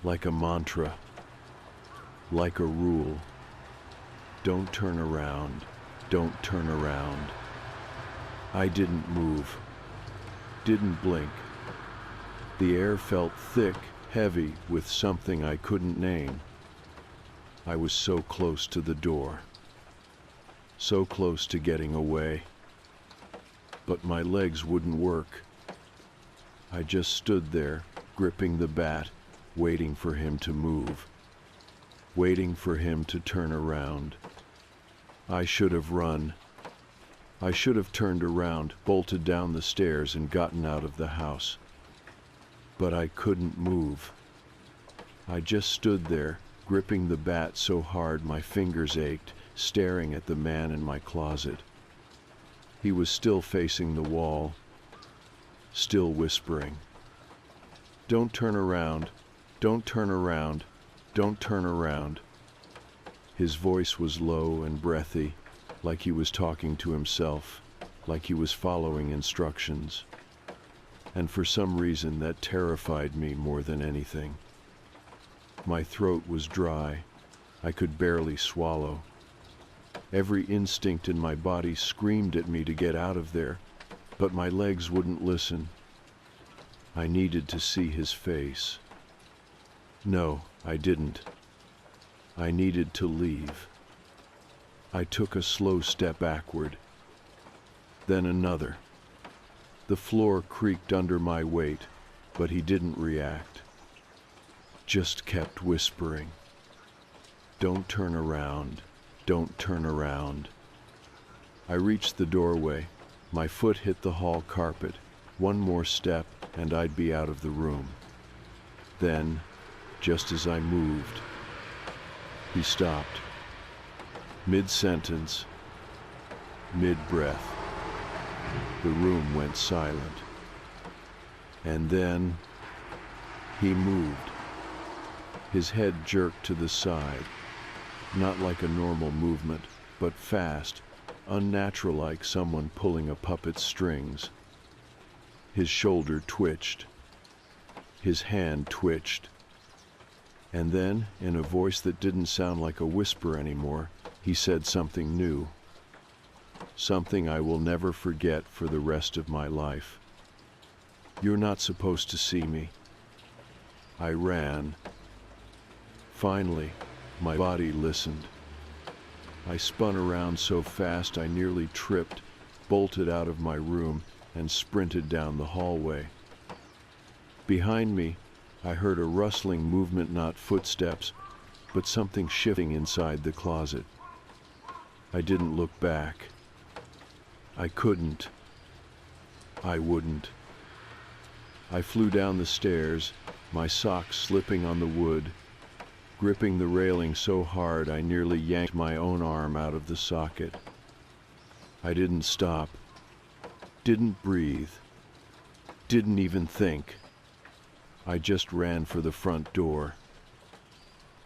S1: like a mantra, like a rule. Don't turn around. Don't turn around. I didn't move, didn't blink. The air felt thick, heavy, with something I couldn't name. I was so close to the door, so close to getting away. But my legs wouldn't work. I just stood there, gripping the bat, waiting for him to move, waiting for him to turn around. I should have run. I should have turned around, bolted down the stairs, and gotten out of the house. But I couldn't move. I just stood there, gripping the bat so hard my fingers ached, staring at the man in my closet. He was still facing the wall, still whispering. Don't turn around. Don't turn around. Don't turn around. His voice was low and breathy, like he was talking to himself, like he was following instructions. And for some reason that terrified me more than anything. My throat was dry. I could barely swallow. Every instinct in my body screamed at me to get out of there, but my legs wouldn't listen. I needed to see his face. No, I didn't. I needed to leave. I took a slow step backward, then another. The floor creaked under my weight, but he didn't react. Just kept whispering. Don't turn around. Don't turn around. I reached the doorway. My foot hit the hall carpet. One more step, and I'd be out of the room. Then, just as I moved, he stopped. Mid-sentence, mid-breath. The room went silent. And then, he moved. His head jerked to the side, not like a normal movement, but fast, unnatural, like someone pulling a puppet's strings. His shoulder twitched. His hand twitched. And then, in a voice that didn't sound like a whisper anymore, he said something new. Something I will never forget for the rest of my life. You're not supposed to see me. I ran. Finally, my body listened. I spun around so fast I nearly tripped, bolted out of my room, and sprinted down the hallway. Behind me, I heard a rustling movement, not footsteps, but something shifting inside the closet. I didn't look back. I couldn't. I wouldn't. I flew down the stairs, my socks slipping on the wood, gripping the railing so hard I nearly yanked my own arm out of the socket. I didn't stop, didn't breathe, didn't even think. I just ran for the front door.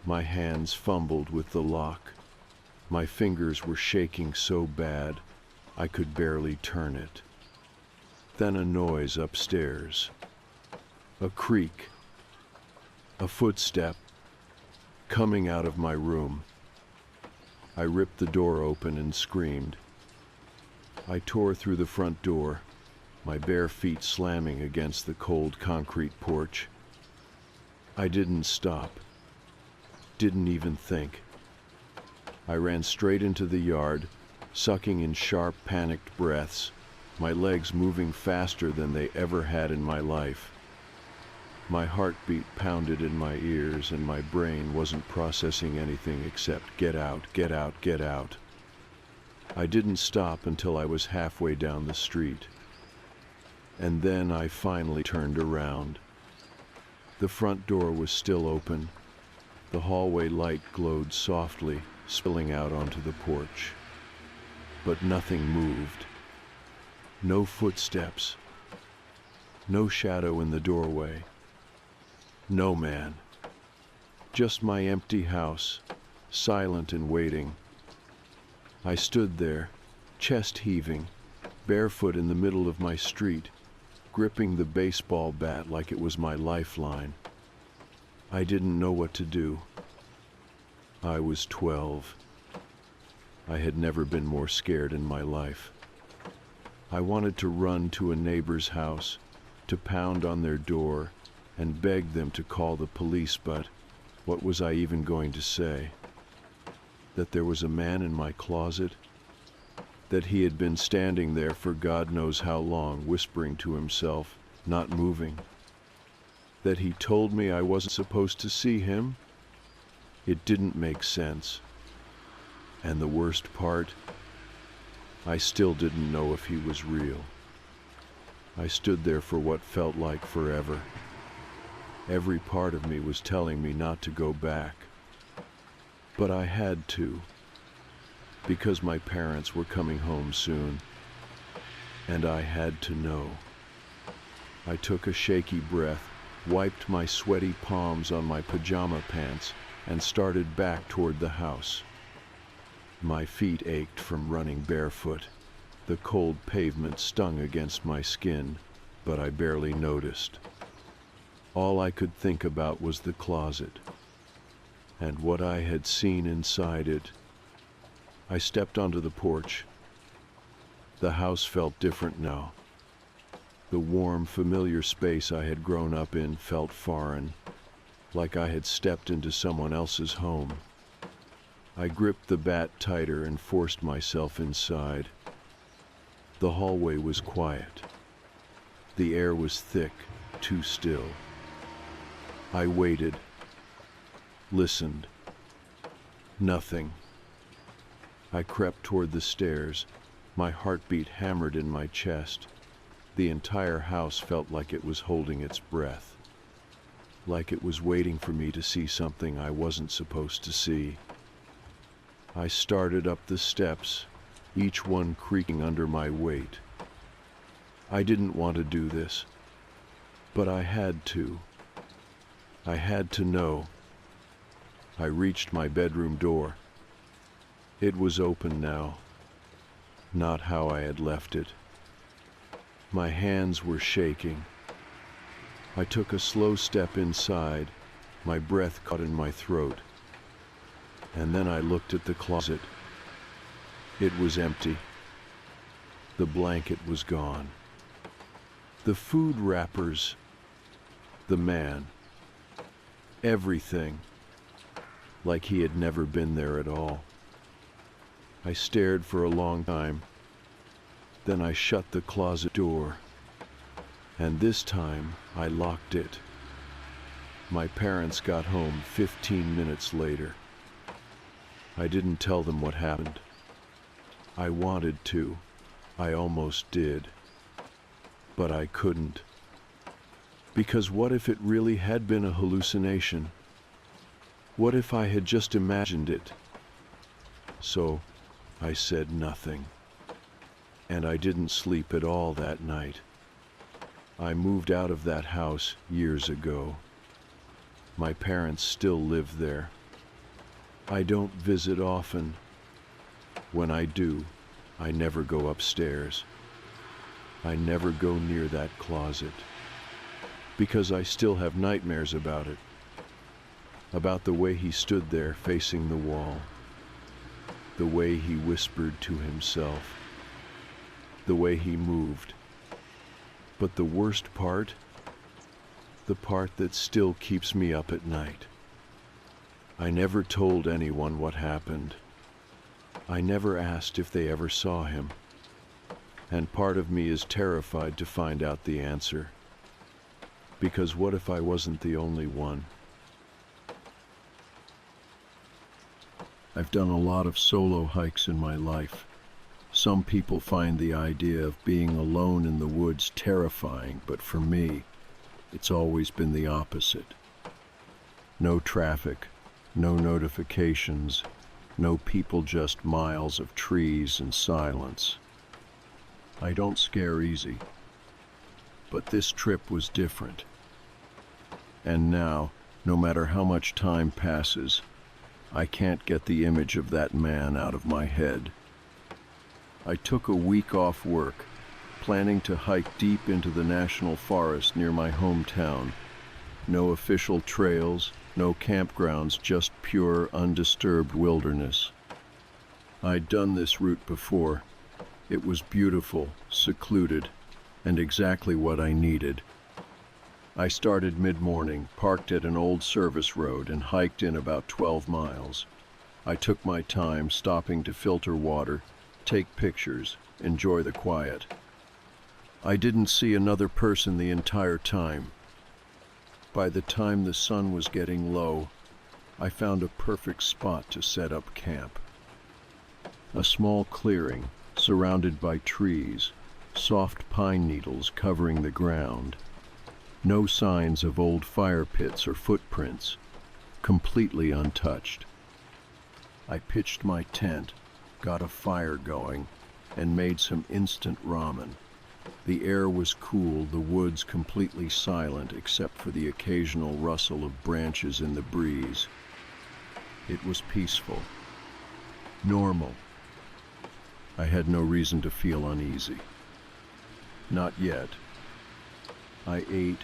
S1: My hands fumbled with the lock. My fingers were shaking so bad I could barely turn it. Then a noise upstairs. A creak. A footstep coming out of my room. I ripped the door open and screamed. I tore through the front door, my bare feet slamming against the cold concrete porch. I didn't stop. Didn't even think. I ran straight into the yard, sucking in sharp, panicked breaths, my legs moving faster than they ever had in my life. My heartbeat pounded in my ears, and my brain wasn't processing anything except get out, get out, get out. I didn't stop until I was halfway down the street. And then I finally turned around. The front door was still open. The hallway light glowed softly, spilling out onto the porch. But nothing moved. No footsteps. No shadow in the doorway. No man. Just my empty house, silent and waiting. I stood there, chest heaving, barefoot in the middle of my street, gripping the baseball bat like it was my lifeline. I didn't know what to do. I was 12. I had never been more scared in my life. I wanted to run to a neighbor's house, to pound on their door and beg them to call the police, but what was I even going to say? That there was a man in my closet? That he had been standing there for God knows how long, whispering to himself, not moving? That he told me I wasn't supposed to see him? It didn't make sense. And the worst part, I still didn't know if he was real. I stood there for what felt like forever. Every part of me was telling me not to go back. But I had to, because my parents were coming home soon, and I had to know. I took a shaky breath, wiped my sweaty palms on my pajama pants, and started back toward the house. My feet ached from running barefoot. The cold pavement stung against my skin, but I barely noticed. All I could think about was the closet, and what I had seen inside it. I stepped onto the porch. The house felt different now. The warm, familiar space I had grown up in felt foreign, like I had stepped into someone else's home. I gripped the bat tighter and forced myself inside. The hallway was quiet. The air was thick, too still. I waited, listened. Nothing. I crept toward the stairs, my heartbeat hammered in my chest. The entire house felt like it was holding its breath, like it was waiting for me to see something I wasn't supposed to see. I started up the steps, each one creaking under my weight. I didn't want to do this, but I had to. I had to know. I reached my bedroom door. It was open now, not how I had left it. My hands were shaking. I took a slow step inside, my breath caught in my throat. And then I looked at the closet. It was empty. The blanket was gone. The food wrappers, the man, everything, like he had never been there at all. I stared for a long time. Then I shut the closet door, and this time I locked it. My parents got home 15 minutes later. I didn't tell them what happened. I wanted to. I almost did. But I couldn't. Because what if it really had been a hallucination? What if I had just imagined it? So I said nothing. And I didn't sleep at all that night. I moved out of that house years ago. My parents still live there, I don't visit often. When I do, I never go upstairs. I never go near that closet, because I still have nightmares about it, about the way he stood there facing the wall, the way he whispered to himself, the way he moved. But the worst part, the part that still keeps me up at night. I never told anyone what happened. I never asked if they ever saw him. And part of me is terrified to find out the answer. Because what if I wasn't the only one? I've done a lot of solo hikes in my life. Some people find the idea of being alone in the woods terrifying, but for me, it's always been the opposite. No traffic, no notifications, no people, just miles of trees and silence. I don't scare easy, but this trip was different. And now, no matter how much time passes, I can't get the image of that man out of my head. I took a week off work, planning to hike deep into the national forest near my hometown. No official trails, no campgrounds, just pure, undisturbed wilderness. I'd done this route before. It was beautiful, secluded, and exactly what I needed. I started mid-morning, parked at an old service road, and hiked in about 12 miles. I took my time, stopping to filter water, take pictures, enjoy the quiet. I didn't see another person the entire time. By the time the sun was getting low, I found a perfect spot to set up camp. A small clearing, surrounded by trees, soft pine needles covering the ground. No signs of old fire pits or footprints, completely untouched. I pitched my tent, got a fire going, and made some instant ramen. The air was cool, the woods completely silent except for the occasional rustle of branches in the breeze. It was peaceful, normal. I had no reason to feel uneasy. Not yet. I ate,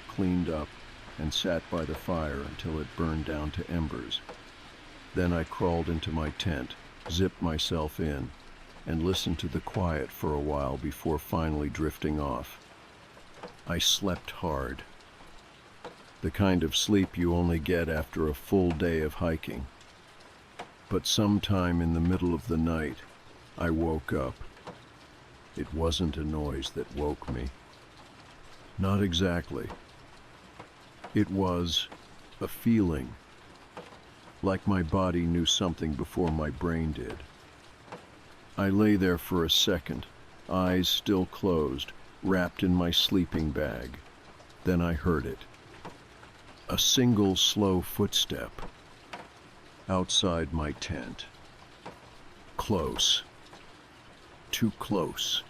S1: cleaned up, and sat by the fire until it burned down to embers. Then I crawled into my tent, zipped myself in, and listened to the quiet for a while before finally drifting off. I slept hard. The kind of sleep you only get after a full day of hiking. But sometime in the middle of the night, I woke up. It wasn't a noise that woke me. Not exactly. It was a feeling, like my body knew something before my brain did. I lay there for a second, eyes still closed, wrapped in my sleeping bag. Then I heard it. A single slow footstep outside my tent. Close. Too close.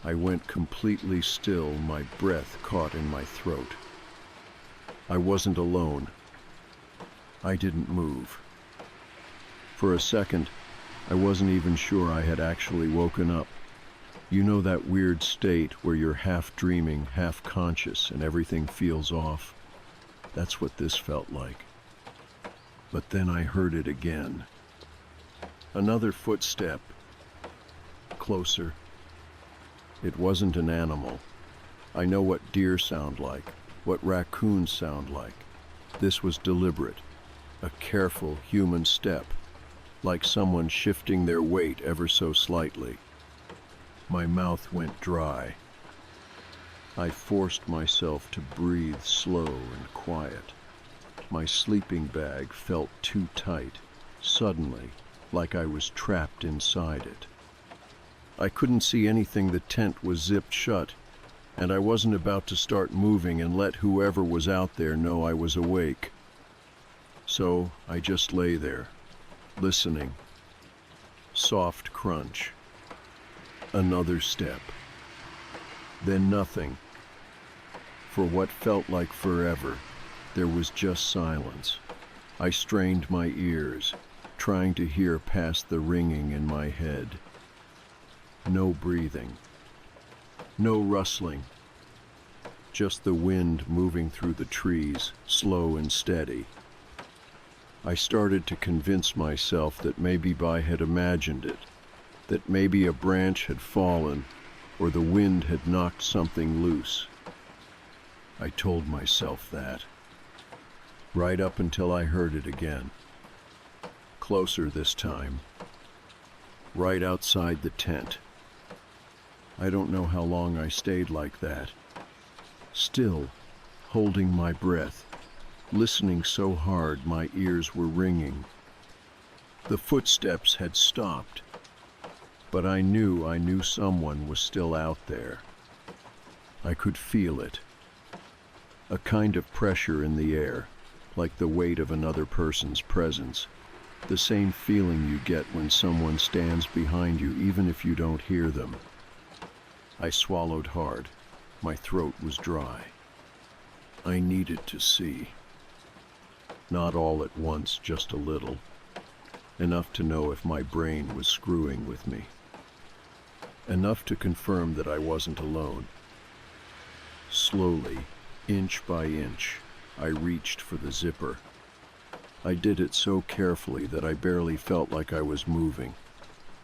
S1: I went completely still, my breath caught in my throat. I wasn't alone. I didn't move. For a second, I wasn't even sure I had actually woken up. You know that weird state where you're half dreaming, half conscious, and everything feels off? That's what this felt like. But then I heard it again. Another footstep. Closer. It wasn't an animal. I know what deer sound like, what raccoons sound like. This was deliberate, a careful human step, like someone shifting their weight ever so slightly. My mouth went dry. I forced myself to breathe slow and quiet. My sleeping bag felt too tight, suddenly, like I was trapped inside it. I couldn't see anything, the tent was zipped shut, and I wasn't about to start moving and let whoever was out there know I was awake. So I just lay there, listening. Soft crunch. Another step. Then nothing. For what felt like forever, there was just silence. I strained my ears, trying to hear past the ringing in my head. No breathing. No rustling. Just the wind moving through the trees, slow and steady. I started to convince myself that maybe I had imagined it, that maybe a branch had fallen or the wind had knocked something loose. I told myself that, right up until I heard it again. Closer this time, right outside the tent. I don't know how long I stayed like that, still holding my breath, listening so hard my ears were ringing. The footsteps had stopped, but I knew someone was still out there. I could feel it. A kind of pressure in the air, like the weight of another person's presence. The same feeling you get when someone stands behind you, even if you don't hear them. I swallowed hard. My throat was dry. I needed to see. Not all at once, just a little. Enough to know if my brain was screwing with me. Enough to confirm that I wasn't alone. Slowly, inch by inch, I reached for the zipper. I did it so carefully that I barely felt like I was moving.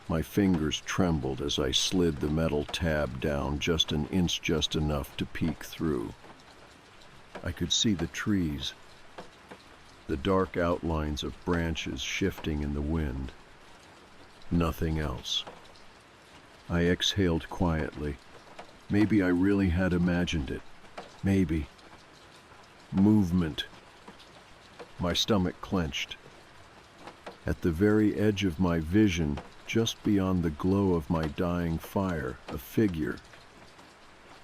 S1: My fingers trembled as I slid the metal tab down just an inch, just enough to peek through. I could see the trees, the dark outlines of branches shifting in the wind. Nothing else. I exhaled quietly. Maybe I really had imagined it. Maybe. Movement. My stomach clenched. At the very edge of my vision, just beyond the glow of my dying fire, a figure.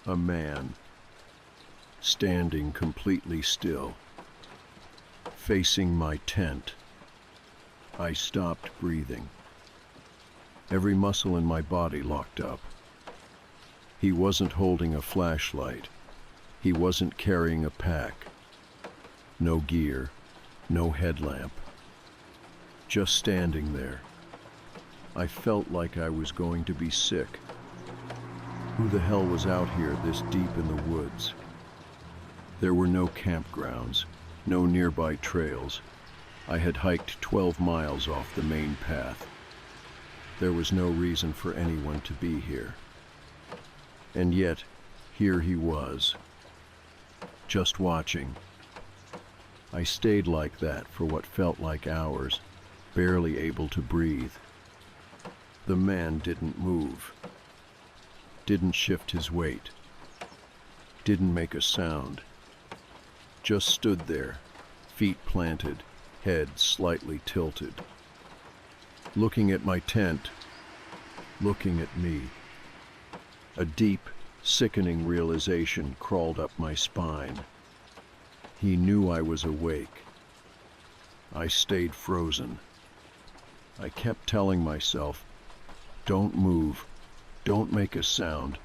S1: A man. Standing completely still. Facing my tent. I stopped breathing. Every muscle in my body locked up. He wasn't holding a flashlight. He wasn't carrying a pack. No gear, no headlamp. Just standing there. I felt like I was going to be sick. Who the hell was out here this deep in the woods? There were no campgrounds, no nearby trails. I had hiked 12 miles off the main path. There was no reason for anyone to be here. And yet, here he was, just watching. I stayed like that for what felt like hours, barely able to breathe. The man didn't move, didn't shift his weight, didn't make a sound. Just stood there, feet planted, head slightly tilted. Looking at my tent, looking at me. A deep, sickening realization crawled up my spine. He knew I was awake. I stayed frozen. I kept telling myself, don't move, don't make a sound,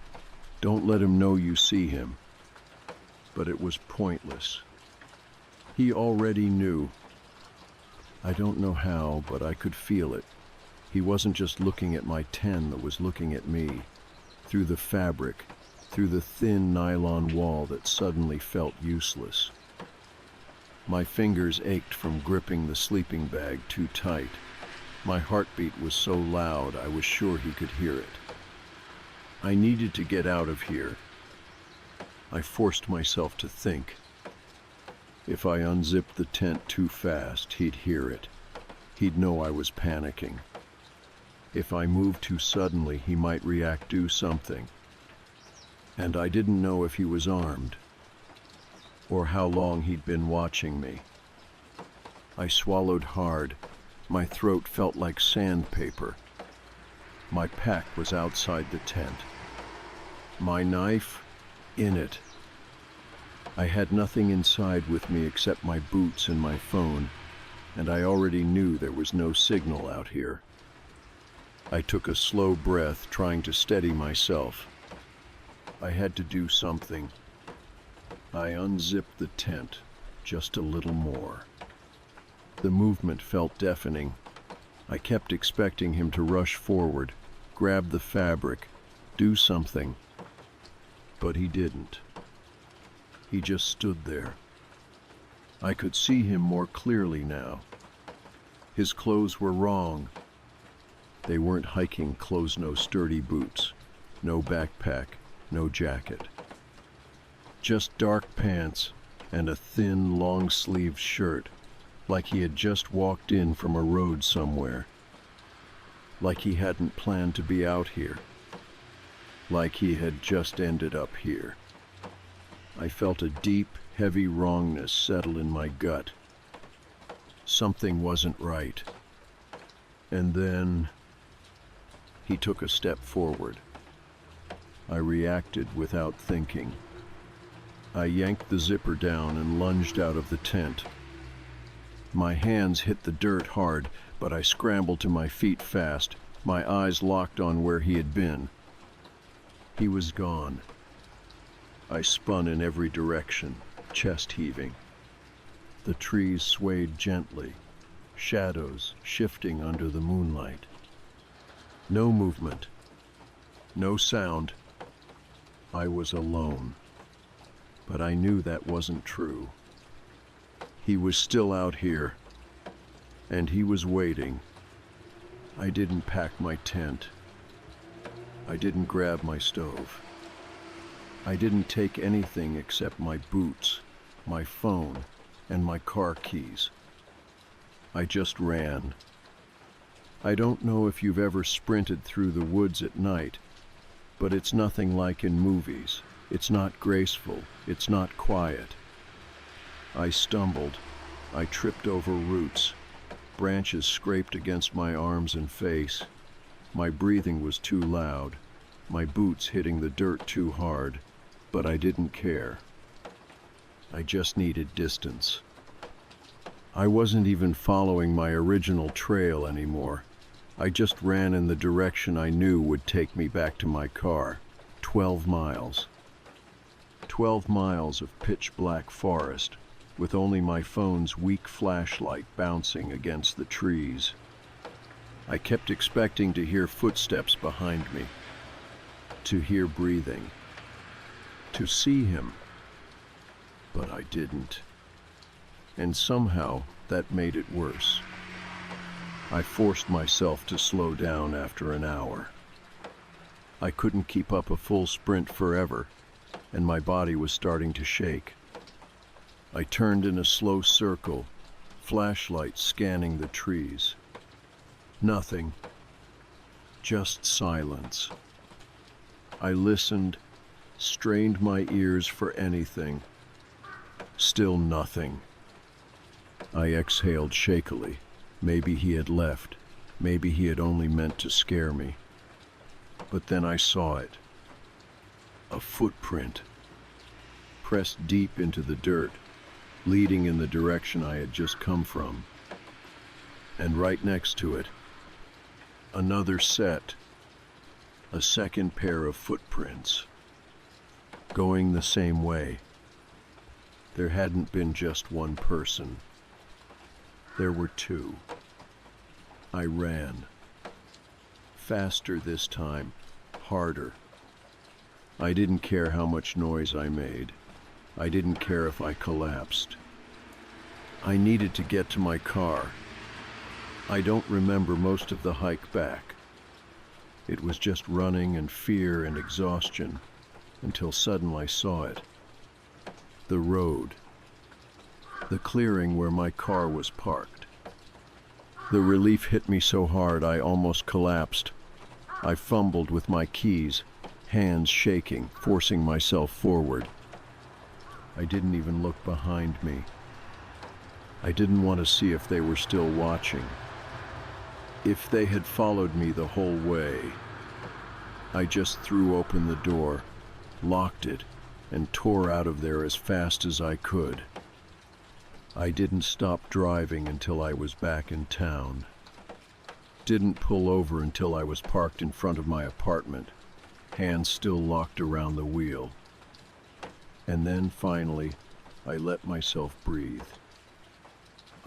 S1: don't let him know you see him. But it was pointless. He already knew. I don't know how, but I could feel it. He wasn't just looking at my tent, that was looking at me. Through the fabric, through the thin nylon wall that suddenly felt useless. My fingers ached from gripping the sleeping bag too tight. My heartbeat was so loud I was sure he could hear it. I needed to get out of here. I forced myself to think. If I unzipped the tent too fast, he'd hear it. He'd know I was panicking. If I moved too suddenly, he might react, do something. And I didn't know if he was armed, or how long he'd been watching me. I swallowed hard. My throat felt like sandpaper. My pack was outside the tent. My knife, in it. I had nothing inside with me except my boots and my phone, and I already knew there was no signal out here. I took a slow breath, trying to steady myself. I had to do something. I unzipped the tent just a little more. The movement felt deafening. I kept expecting him to rush forward, grab the fabric, do something. But he didn't. He just stood there. I could see him more clearly now. His clothes were wrong. They weren't hiking clothes, no sturdy boots, no backpack, no jacket. Just dark pants and a thin, long-sleeved shirt, like he had just walked in from a road somewhere. Like he hadn't planned to be out here. Like he had just ended up here. I felt a deep, heavy wrongness settle in my gut. Something wasn't right. And then he took a step forward. I reacted without thinking. I yanked the zipper down and lunged out of the tent. My hands hit the dirt hard, but I scrambled to my feet fast, my eyes locked on where he had been. He was gone. I spun in every direction, chest heaving. The trees swayed gently, shadows shifting under the moonlight. No movement, no sound. I was alone. But I knew that wasn't true. He was still out here, and he was waiting. I didn't pack my tent. I didn't grab my stove. I didn't take anything except my boots, my phone, and my car keys. I just ran. I don't know if you've ever sprinted through the woods at night, but it's nothing like in movies. It's not graceful. It's not quiet. I stumbled. I tripped over roots. Branches scraped against my arms and face. My breathing was too loud. My boots hitting the dirt too hard. But I didn't care. I just needed distance. I wasn't even following my original trail anymore. I just ran in the direction I knew would take me back to my car. 12 miles. 12 miles of pitch-black forest, with only my phone's weak flashlight bouncing against the trees. I kept expecting to hear footsteps behind me, to hear breathing, to see him, but I didn't. And somehow that made it worse. I forced myself to slow down after an hour. I couldn't keep up a full sprint forever, and my body was starting to shake. I turned in a slow circle, flashlight scanning the trees. Nothing. Just silence. I listened, strained my ears for anything. Still nothing. I exhaled shakily. Maybe he had left. Maybe he had only meant to scare me. But then I saw it. A footprint. Pressed deep into the dirt, leading in the direction I had just come from. And right next to it, another set. A second pair of footprints. Going the same way. There hadn't been just one person. There were two. I ran. Faster this time, harder. I didn't care how much noise I made. I didn't care if I collapsed. I needed to get to my car. I don't remember most of the hike back. It was just running and fear and exhaustion until suddenly I saw it. The road. The clearing where my car was parked. The relief hit me so hard I almost collapsed. I fumbled with my keys, hands shaking, forcing myself forward. I didn't even look behind me. I didn't want to see if they were still watching. If they had followed me the whole way. I just threw open the door, locked it, and tore out of there as fast as I could. I didn't stop driving until I was back in town. Didn't pull over until I was parked in front of my apartment, hands still locked around the wheel. And then finally, I let myself breathe.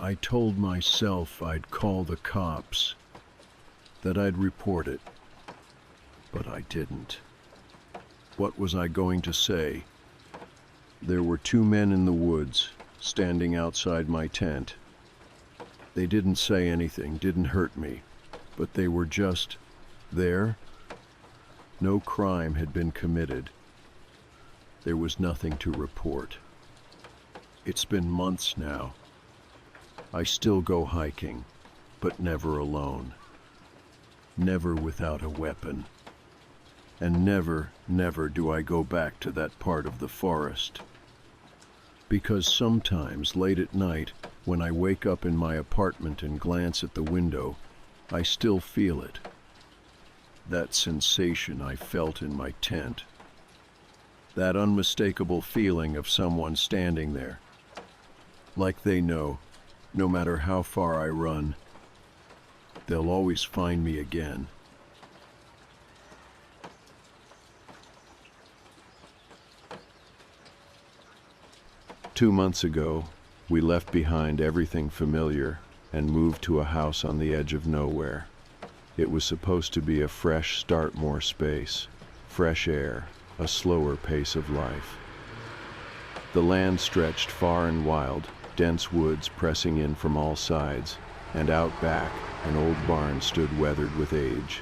S1: I told myself I'd call the cops, that I'd report it, but I didn't. What was I going to say? There were two men in the woods, standing outside my tent. They didn't say anything, didn't hurt me, but they were just there. No crime had been committed. There was nothing to report. It's been months now. I still go hiking, but never alone. Never without a weapon. And never, never do I go back to that part of the forest. Because sometimes, late at night, when I wake up in my apartment and glance at the window, I still feel it. That sensation I felt in my tent. That unmistakable feeling of someone standing there. Like they know, no matter how far I run, they'll always find me again. Two months ago, we left behind everything familiar and moved to a house on the edge of nowhere. It was supposed to be a fresh start, more space, fresh air, a slower pace of life. The land stretched far and wide, dense woods pressing in from all sides, and out back, an old barn stood weathered with age.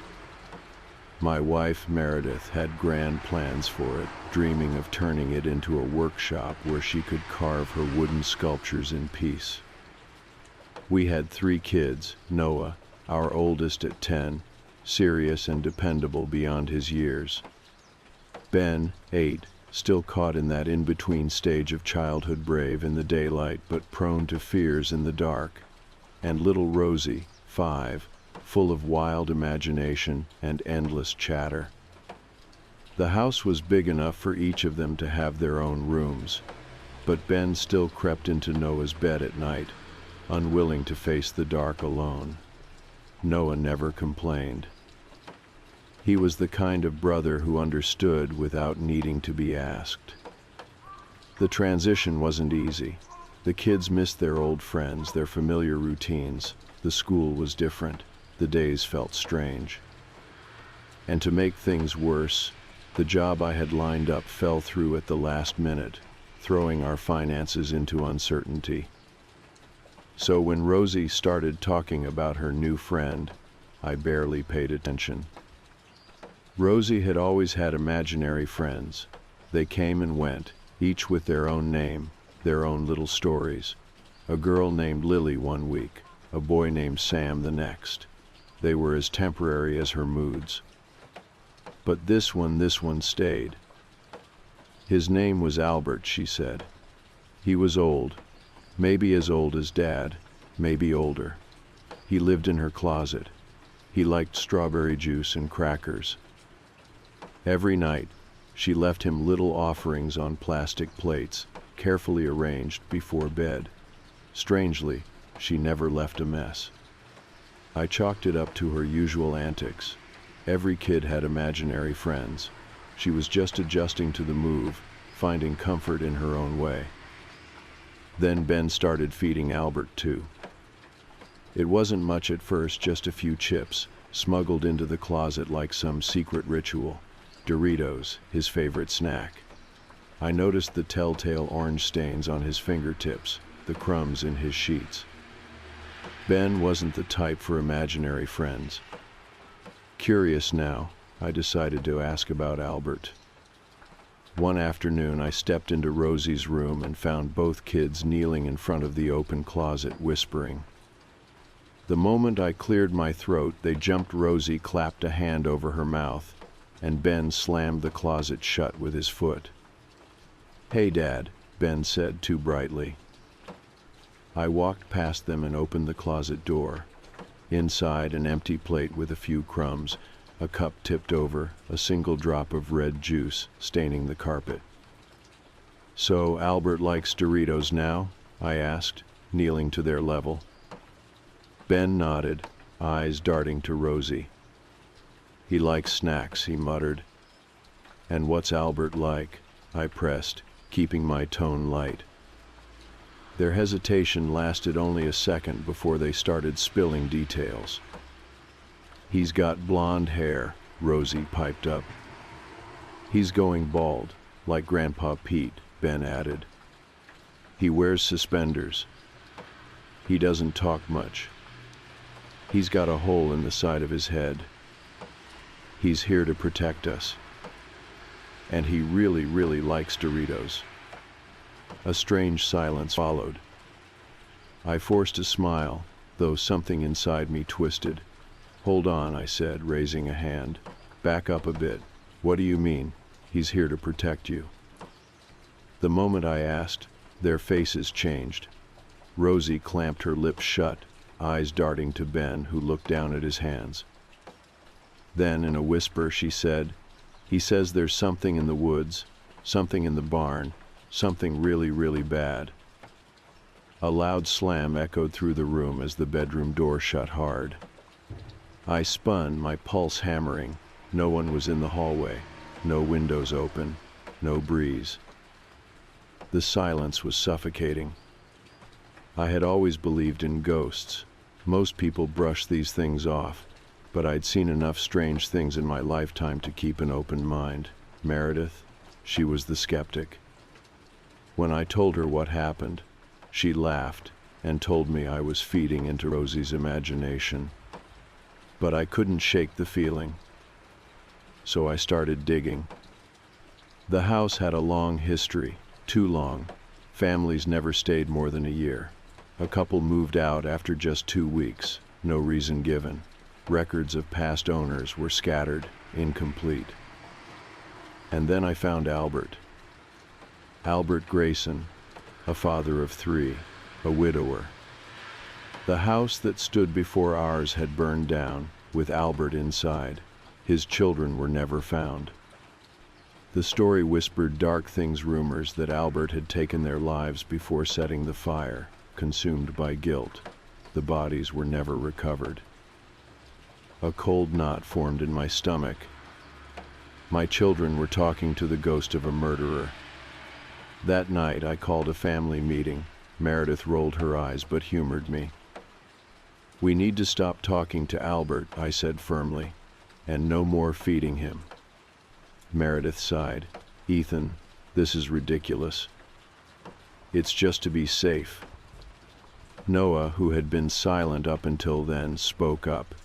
S1: My wife, Meredith, had grand plans for it, dreaming of turning it into a workshop where she could carve her wooden sculptures in peace. We had 3 kids, Noah, our oldest at 10, serious and dependable beyond his years. Ben, 8, still caught in that in-between stage of childhood, brave in the daylight but prone to fears in the dark. And little Rosie, 5, full of wild imagination and endless chatter. The house was big enough for each of them to have their own rooms, but Ben still crept into Noah's bed at night, unwilling to face the dark alone. Noah never complained. He was the kind of brother who understood without needing to be asked. The transition wasn't easy. The kids missed their old friends, their familiar routines. The school was different. The days felt strange. And to make things worse, the job I had lined up fell through at the last minute, throwing our finances into uncertainty. So when Rosie started talking about her new friend, I barely paid attention. Rosie had always had imaginary friends. They came and went, each with their own name, their own little stories. A girl named Lily one week, a boy named Sam the next. They were as temporary as her moods. But this one stayed. His name was Albert, she said. He was old, maybe as old as Dad, maybe older. He lived in her closet. He liked strawberry juice and crackers. Every night, she left him little offerings on plastic plates, carefully arranged before bed. Strangely, she never left a mess. I chalked it up to her usual antics. Every kid had imaginary friends. She was just adjusting to the move, finding comfort in her own way. Then Ben started feeding Albert too. It wasn't much at first, just a few chips, smuggled into the closet like some secret ritual. Doritos, his favorite snack. I noticed the telltale orange stains on his fingertips, the crumbs in his sheets. Ben wasn't the type for imaginary friends. Curious now, I decided to ask about Albert. One afternoon, I stepped into Rosie's room and found both kids kneeling in front of the open closet, whispering. The moment I cleared my throat, they jumped. Rosie clapped a hand over her mouth, and Ben slammed the closet shut with his foot. "Hey, Dad," Ben said too brightly. I walked past them and opened the closet door. Inside, an empty plate with a few crumbs, a cup tipped over, a single drop of red juice staining the carpet. "So Albert likes Doritos now?" I asked, kneeling to their level. Ben nodded, eyes darting to Rosie. "He likes snacks," he muttered. "And what's Albert like?" I pressed, keeping my tone light. Their hesitation lasted only a second before they started spilling details. "He's got blonde hair," Rosie piped up. "He's going bald, like Grandpa Pete," Ben added. "He wears suspenders. He doesn't talk much. He's got a hole in the side of his head. He's here to protect us. And he really, really likes Doritos." A strange silence followed. I forced a smile, though something inside me twisted. "Hold on," I said, raising a hand. "Back up a bit. What do you mean, he's here to protect you?" The moment I asked, their faces changed. Rosie clamped her lips shut, eyes darting to Ben, who looked down at his hands. Then, in a whisper, she said, "He says there's something in the woods, something in the barn, something really, really bad." A loud slam echoed through the room as the bedroom door shut hard. I spun, my pulse hammering. No one was in the hallway, no windows open, no breeze. The silence was suffocating. I had always believed in ghosts. Most people brush these things off, but I'd seen enough strange things in my lifetime to keep an open mind. Meredith, she was the skeptic. When I told her what happened, she laughed and told me I was feeding into Rosie's imagination. But I couldn't shake the feeling. So I started digging. The house had a long history, too long. Families never stayed more than a year. A couple moved out after just 2 weeks, no reason given. Records of past owners were scattered, incomplete. And then I found Albert. Albert Grayson, a father of 3, a widower. The house that stood before ours had burned down, with Albert inside. His children were never found. The story whispered dark things, rumors that Albert had taken their lives before setting the fire, consumed by guilt. The bodies were never recovered. A cold knot formed in my stomach. My children were talking to the ghost of a murderer. That night I called a family meeting. Meredith rolled her eyes but humored me. "We need to stop talking to Albert," I said firmly, "and no more feeding him." Meredith sighed. "Ethan, this is ridiculous. It's just to be safe." Noah, who had been silent up until then, spoke up.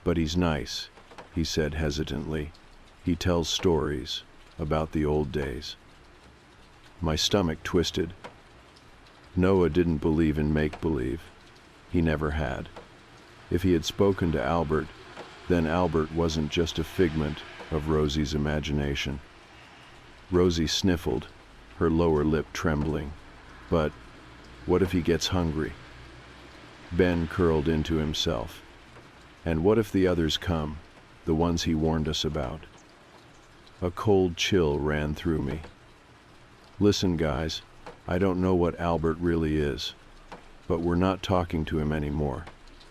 S1: "But he's nice," he said hesitantly. "He tells stories about the old days." My stomach twisted. Noah didn't believe in make-believe. He never had. If he had spoken to Albert, then Albert wasn't just a figment of Rosie's imagination. Rosie sniffled, her lower lip trembling. "But what if he gets hungry?" Ben curled into himself. "And what if the others come, the ones he warned us about?" A cold chill ran through me. "Listen, guys, I don't know what Albert really is, but we're not talking to him anymore.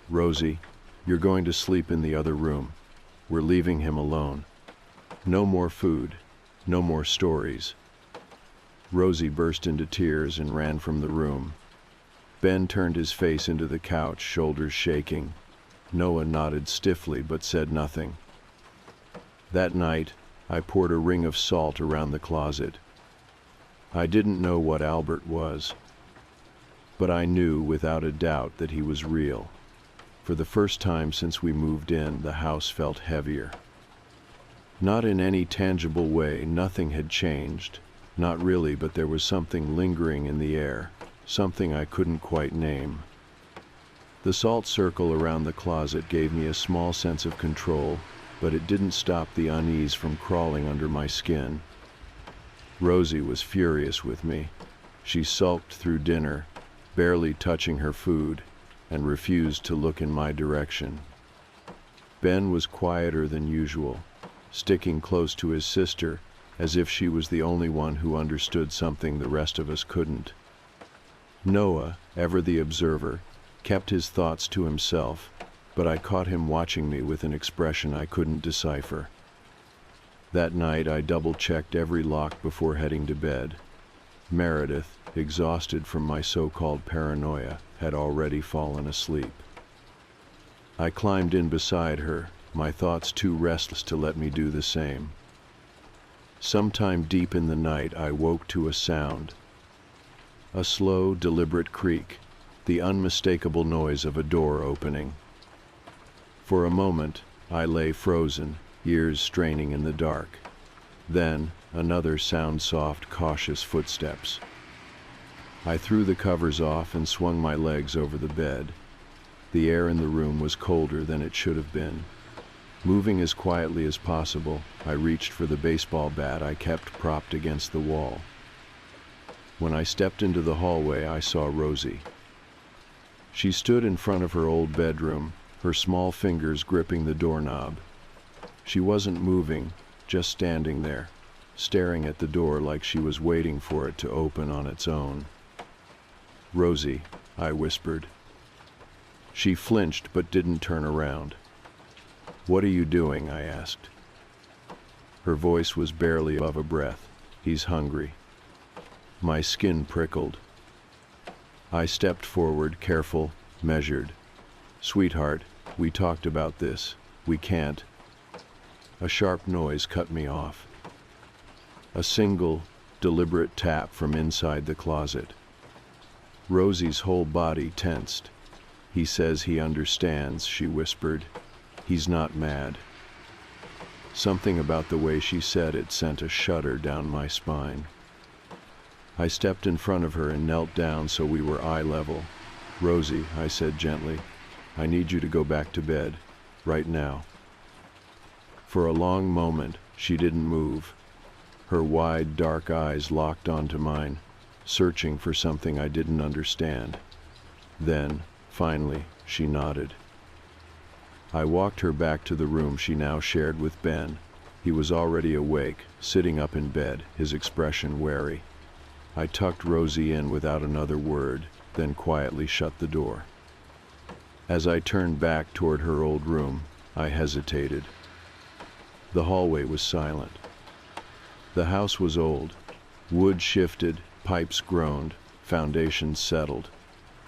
S1: Rosie, you're going to sleep in the other room. We're leaving him alone. No more food, no more stories." Rosie burst into tears and ran from the room. Ben turned his face into the couch, shoulders shaking. Noah nodded stiffly but said nothing. That night, I poured a ring of salt around the closet. I didn't know what Albert was, but I knew without a doubt that he was real. For the first time since we moved in, the house felt heavier. Not in any tangible way, nothing had changed. Not really, but there was something lingering in the air, something I couldn't quite name. The salt circle around the closet gave me a small sense of control, but it didn't stop the unease from crawling under my skin. Rosie was furious with me. She sulked through dinner, barely touching her food, and refused to look in my direction. Ben was quieter than usual, sticking close to his sister, as if she was the only one who understood something the rest of us couldn't. Noah, ever the observer, kept his thoughts to himself, but I caught him watching me with an expression I couldn't decipher. That night I double-checked every lock before heading to bed. Meredith, exhausted from my so-called paranoia, had already fallen asleep. I climbed in beside her, my thoughts too restless to let me do the same. Sometime deep in the night, I woke to a sound. A slow, deliberate creak, the unmistakable noise of a door opening. For a moment, I lay frozen, ears straining in the dark. Then, another sound, soft, cautious footsteps. I threw the covers off and swung my legs over the bed. The air in the room was colder than it should have been. Moving as quietly as possible, I reached for the baseball bat I kept propped against the wall. When I stepped into the hallway, I saw Rosie. She stood in front of her old bedroom, her small fingers gripping the doorknob. She wasn't moving, just standing there, staring at the door like she was waiting for it to open on its own. "Rosie," I whispered. She flinched but didn't turn around. "What are you doing?" I asked. Her voice was barely above a breath. "He's hungry." My skin prickled. I stepped forward, careful, measured. "Sweetheart, we talked about this. We can't." A sharp noise cut me off. A single, deliberate tap from inside the closet. Rosie's whole body tensed. "He says he understands," she whispered. "He's not mad." Something about the way she said it sent a shudder down my spine. I stepped in front of her and knelt down so we were eye level. "Rosie," I said gently, "I need you to go back to bed, right now." For a long moment, she didn't move. Her wide, dark eyes locked onto mine, searching for something I didn't understand. Then, finally, she nodded. I walked her back to the room she now shared with Ben. He was already awake, sitting up in bed, his expression wary. I tucked Rosie in without another word, then quietly shut the door. As I turned back toward her old room, I hesitated. The hallway was silent. The house was old. Wood shifted, pipes groaned, foundations settled.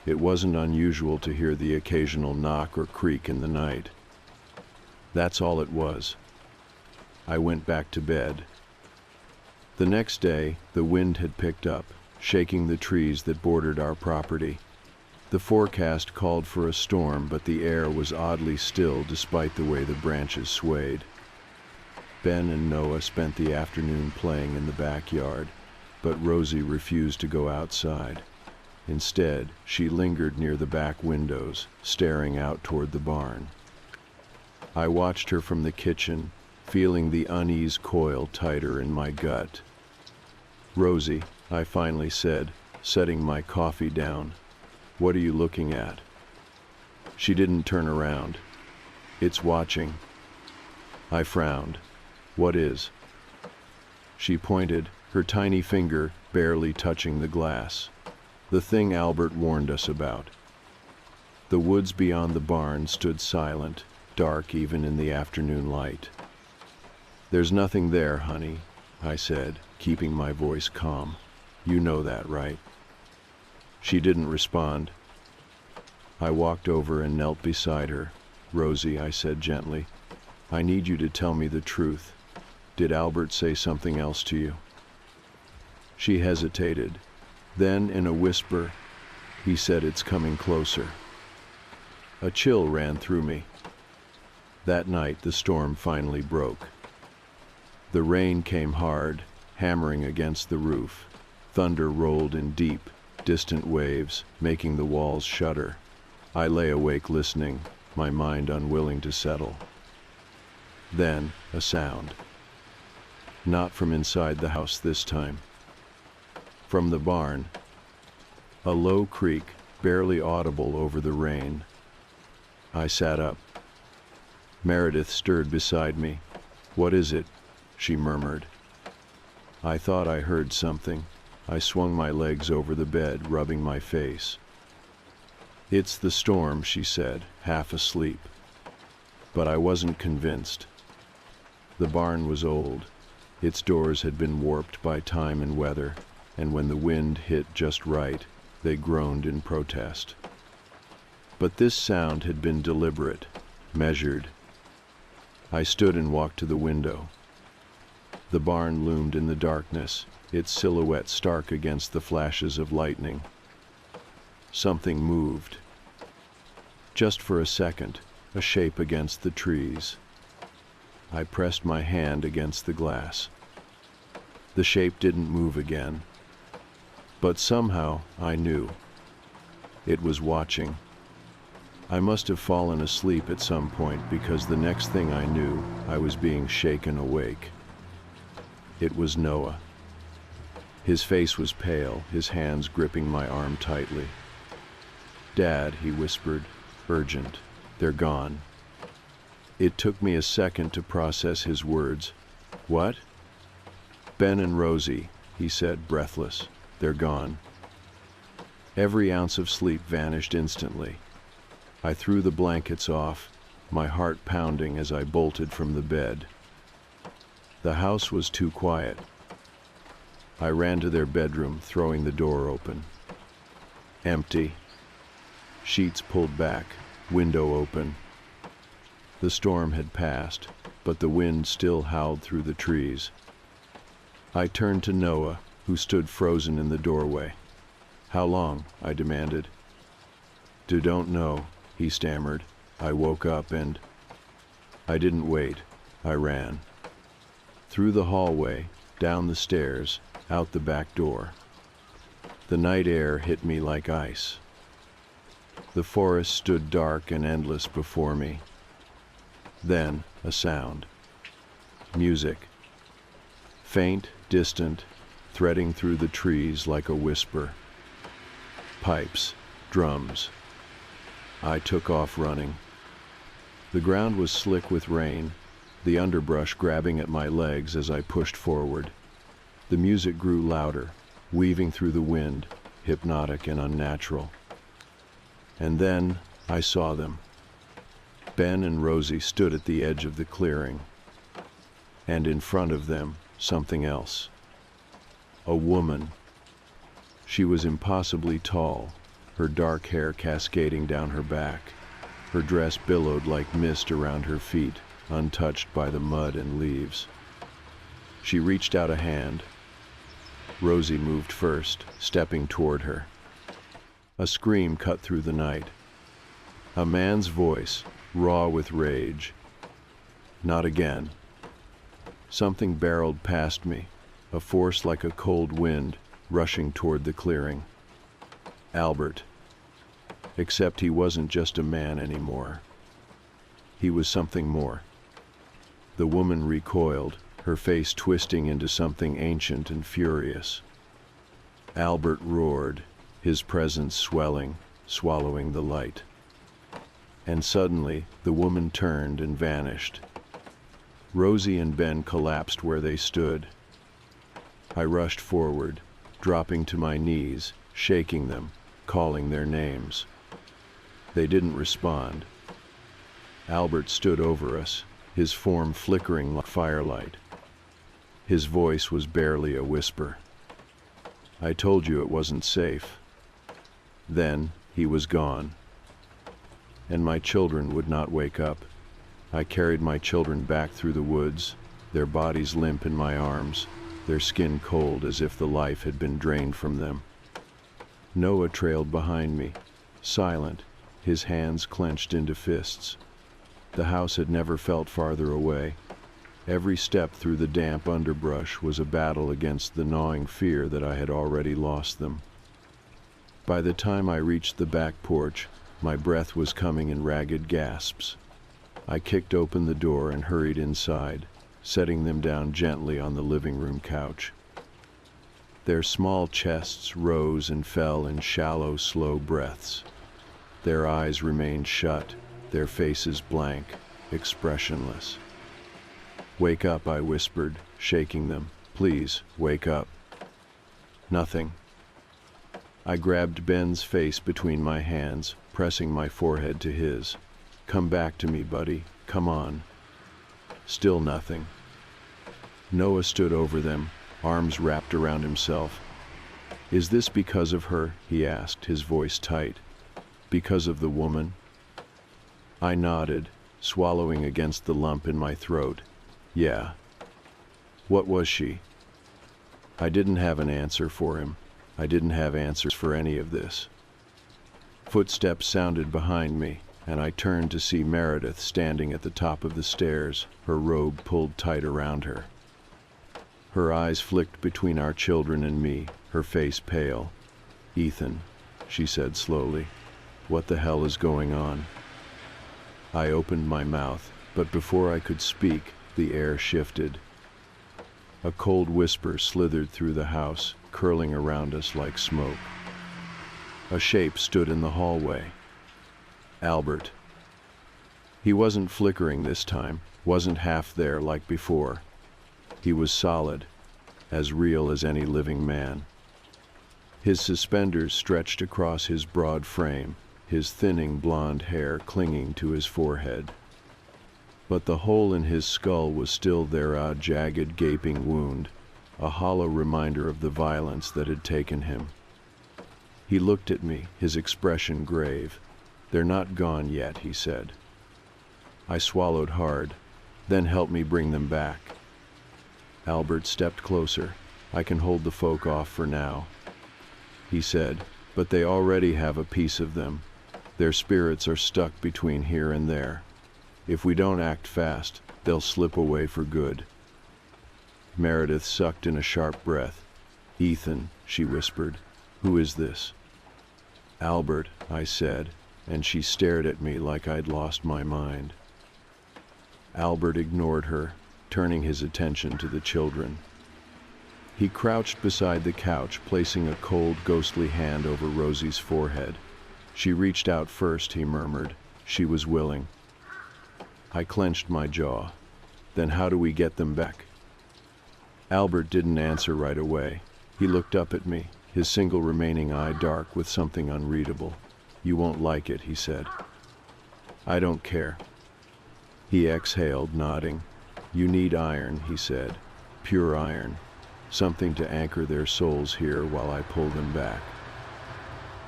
S1: It wasn't unusual to hear the occasional knock or creak in the night. That's all it was. I went back to bed. The next day, the wind had picked up, shaking the trees that bordered our property. The forecast called for a storm, but the air was oddly still despite the way the branches swayed. Ben and Noah spent the afternoon playing in the backyard, but Rosie refused to go outside. Instead, she lingered near the back windows, staring out toward the barn. I watched her from the kitchen, feeling the unease coil tighter in my gut. "Rosie," I finally said, setting my coffee down, "what are you looking at?" She didn't turn around. "It's watching." I frowned. "What is?" She pointed, her tiny finger barely touching the glass. "The thing Albert warned us about." The woods beyond the barn stood silent, dark even in the afternoon light. "There's nothing there, honey," I said, keeping my voice calm. "You know that, right?" She didn't respond. I walked over and knelt beside her. "Rosie," I said gently, "I need you to tell me the truth. Did Albert say something else to you?" She hesitated. Then, in a whisper, "He said it's coming closer." A chill ran through me. That night, the storm finally broke. The rain came hard, hammering against the roof. Thunder rolled in deep, distant waves, making the walls shudder. I lay awake listening, my mind unwilling to settle. Then, a sound. Not from inside the house this time. From the barn. A low creak, barely audible over the rain. I sat up. Meredith stirred beside me. "What is it?" she murmured. I thought I heard something. I swung my legs over the bed, rubbing my face. "It's the storm," she said, half asleep. But I wasn't convinced. The barn was old. Its doors had been warped by time and weather. and when the wind hit just right, they groaned in protest. But this sound had been deliberate, measured. I stood and walked to the window. The barn loomed in the darkness, its silhouette stark against the flashes of lightning. Something moved. Just for a second, a shape against the trees. I pressed my hand against the glass. The shape didn't move again. But somehow I knew. It was watching. I must have fallen asleep at some point because the next thing I knew, I was being shaken awake. It was Noah. His face was pale, his hands gripping my arm tightly. "Dad," he whispered, urgent, "they're gone." It took me a second to process his words. "What?" "Ben and Rosie," he said, breathless. "They're gone." Every ounce of sleep vanished instantly. I threw the blankets off, my heart pounding as I bolted from the bed. The house was too quiet. I ran to their bedroom, throwing the door open. Empty. Sheets pulled back, window open. The storm had passed, but the wind still howled through the trees. I turned to Noah, who stood frozen in the doorway. "How long?" I demanded. Don't know," he stammered. "I woke up and—" I didn't wait. I ran. Through the hallway, down the stairs, out the back door. The night air hit me like ice. The forest stood dark and endless before me. Then a sound. Music. Faint, distant, threading through the trees like a whisper. Pipes, drums. I took off running. The ground was slick with rain, the underbrush grabbing at my legs as I pushed forward. The music grew louder, weaving through the wind, hypnotic and unnatural. And then I saw them. Ben and Rosie stood at the edge of the clearing. And in front of them, something else. A woman. She was impossibly tall, her dark hair cascading down her back. Her dress billowed like mist around her feet, untouched by the mud and leaves. She reached out a hand. Rosie moved first, stepping toward her. A scream cut through the night. A man's voice, raw with rage. Not again. Something barreled past me, a force like a cold wind, rushing toward the clearing. Albert. Except he wasn't just a man anymore. He was something more. The woman recoiled, her face twisting into something ancient and furious. Albert roared, his presence swelling, swallowing the light. And suddenly, the woman turned and vanished. Rosie and Ben collapsed where they stood. I rushed forward, dropping to my knees, shaking them, calling their names. They didn't respond. Albert stood over us, his form flickering like firelight. His voice was barely a whisper. "I told you it wasn't safe." Then he was gone. And my children would not wake up. I carried my children back through the woods, their bodies limp in my arms, their skin cold as if the life had been drained from them. Noah trailed behind me, silent, his hands clenched into fists. The house had never felt farther away. Every step through the damp underbrush was a battle against the gnawing fear that I had already lost them. By the time I reached the back porch, my breath was coming in ragged gasps. I kicked open the door and hurried inside, setting them down gently on the living room couch. Their small chests rose and fell in shallow, slow breaths. Their eyes remained shut, their faces blank, expressionless. "Wake up," I whispered, shaking them. "Please, wake up." Nothing. I grabbed Ben's face between my hands, pressing my forehead to his. "Come back to me, buddy. Come on." Still nothing. Noah stood over them, arms wrapped around himself. "Is this because of her?" he asked, his voice tight. "Because of the woman?" I nodded, swallowing against the lump in my throat. "Yeah." "What was she?" I didn't have an answer for him. I didn't have answers for any of this. Footsteps sounded behind me, and I turned to see Meredith standing at the top of the stairs, her robe pulled tight around her. Her eyes flicked between our children and me, her face pale. "Ethan," she said slowly, "what the hell is going on?" I opened my mouth, but before I could speak, the air shifted. A cold whisper slithered through the house, curling around us like smoke. A shape stood in the hallway. Albert. He wasn't flickering this time, wasn't half there like before. He was solid, as real as any living man. His suspenders stretched across his broad frame, his thinning blonde hair clinging to his forehead. But the hole in his skull was still there, a jagged, gaping wound, a hollow reminder of the violence that had taken him. He looked at me, his expression grave. "They're not gone yet," he said. I swallowed hard. "Then help me bring them back." Albert stepped closer. "I can hold the folk off for now," he said, "but they already have a piece of them. Their spirits are stuck between here and there. If we don't act fast, they'll slip away for good." Meredith sucked in a sharp breath. "Ethan," she whispered, "who is this?" "Albert," I said, and she stared at me like I'd lost my mind. Albert ignored her, turning his attention to the children. He crouched beside the couch, placing a cold, ghostly hand over Rosie's forehead. "She reached out first," he murmured. "She was willing." I clenched my jaw. "Then how do we get them back?" Albert didn't answer right away. He looked up at me, his single remaining eye dark with something unreadable. "You won't like it," he said. "I don't care." He exhaled, nodding. "You need iron," he said. "Pure iron. Something to anchor their souls here while I pull them back."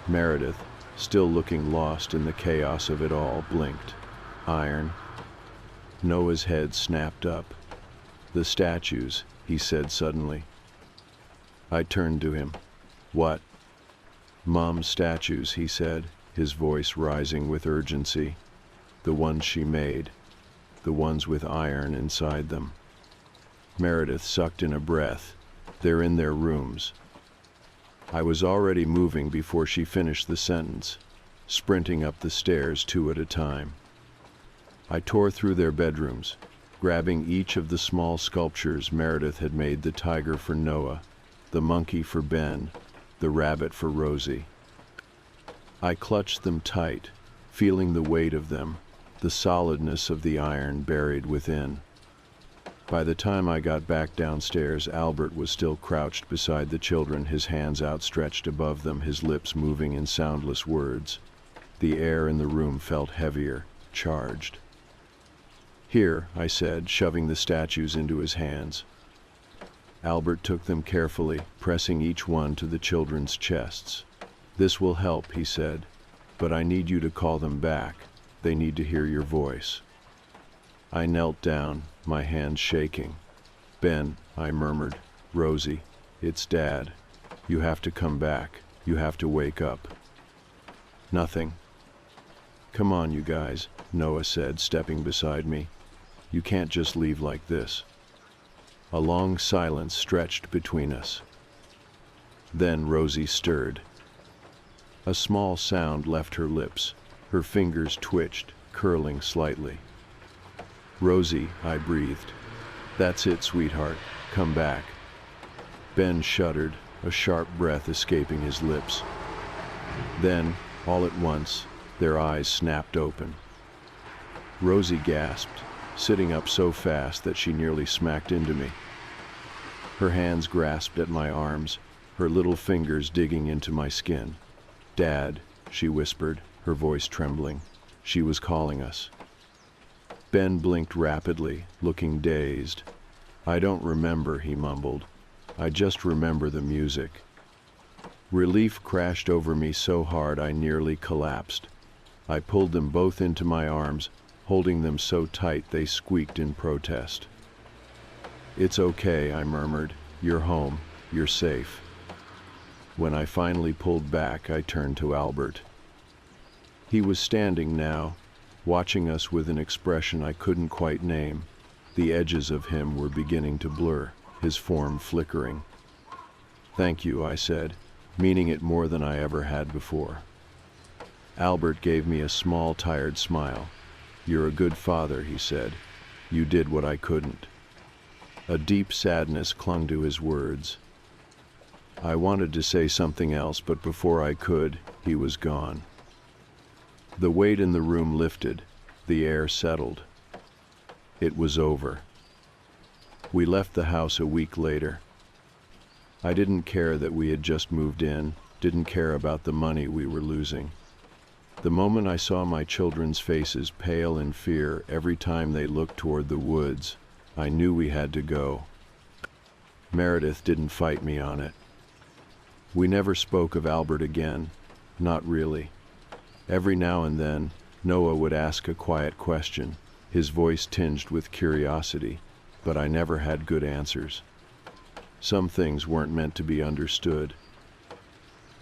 S1: Meredith, still looking lost in the chaos of it all, blinked. "Iron?" Noah's head snapped up. "The statues," he said suddenly. I turned to him. "What?" "Mom's statues," he said, his voice rising with urgency. "The ones she made. The ones with iron inside them." Meredith sucked in a breath. "They're in their rooms." I was already moving before she finished the sentence, sprinting up the stairs 2 at a time. I tore through their bedrooms, grabbing each of the small sculptures Meredith had made: the tiger for Noah, the monkey for Ben, the rabbit for Rosie. I clutched them tight, feeling the weight of them, the solidness of the iron buried within. By the time I got back downstairs, Albert was still crouched beside the children, his hands outstretched above them, his lips moving in soundless words. The air in the room felt heavier, charged. "Here," I said, shoving the statues into his hands. Albert took them carefully, pressing each one to the children's chests. "This will help," he said, "but I need you to call them back. They need to hear your voice." I knelt down, my hands shaking. "Ben," I murmured. "Rosie, it's Dad. You have to come back. You have to wake up." "Nothing." "Come on, you guys," Noah said, stepping beside me. "You can't just leave like this." A long silence stretched between us. Then Rosie stirred. A small sound left her lips. Her fingers twitched, curling slightly. "Rosie," I breathed. "That's it, sweetheart. Come back." Ben shuddered, a sharp breath escaping his lips. Then, all at once, their eyes snapped open. Rosie gasped, sitting up so fast that she nearly smacked into me. Her hands grasped at my arms, her little fingers digging into my skin. "Dad," she whispered, her voice trembling. She was calling us. Ben blinked rapidly, looking dazed. "I don't remember," he mumbled. "I just remember the music." Relief crashed over me so hard I nearly collapsed. I pulled them both into my arms, holding them so tight they squeaked in protest. "It's okay," I murmured. "You're home. You're safe." When I finally pulled back, I turned to Albert. He was standing now, watching us with an expression I couldn't quite name. The edges of him were beginning to blur, his form flickering. "Thank you," I said, meaning it more than I ever had before. Albert gave me a small, tired smile. "You're a good father," he said. "You did what I couldn't." A deep sadness clung to his words. I wanted to say something else, but before I could, he was gone. The weight in the room lifted, the air settled. It was over. We left the house a week later. I didn't care that we had just moved in, didn't care about the money we were losing. The moment I saw my children's faces pale in fear every time they looked toward the woods, I knew we had to go. Meredith didn't fight me on it. We never spoke of Albert again, not really. Every now and then, Noah would ask a quiet question, his voice tinged with curiosity, but I never had good answers. Some things weren't meant to be understood.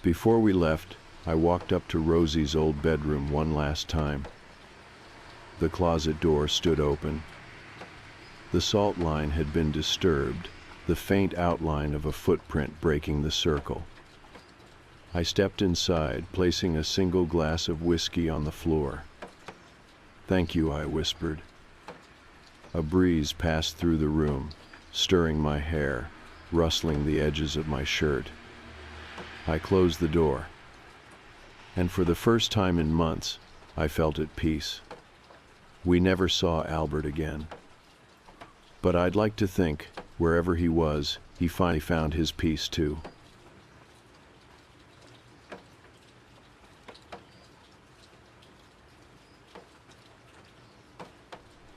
S1: Before we left, I walked up to Rosie's old bedroom one last time. The closet door stood open. The salt line had been disturbed, the faint outline of a footprint breaking the circle. I stepped inside, placing a single glass of whiskey on the floor. "Thank you," I whispered. A breeze passed through the room, stirring my hair, rustling the edges of my shirt. I closed the door, and for the first time in months, I felt at peace. We never saw Albert again. But I'd like to think, wherever he was, he finally found his peace too.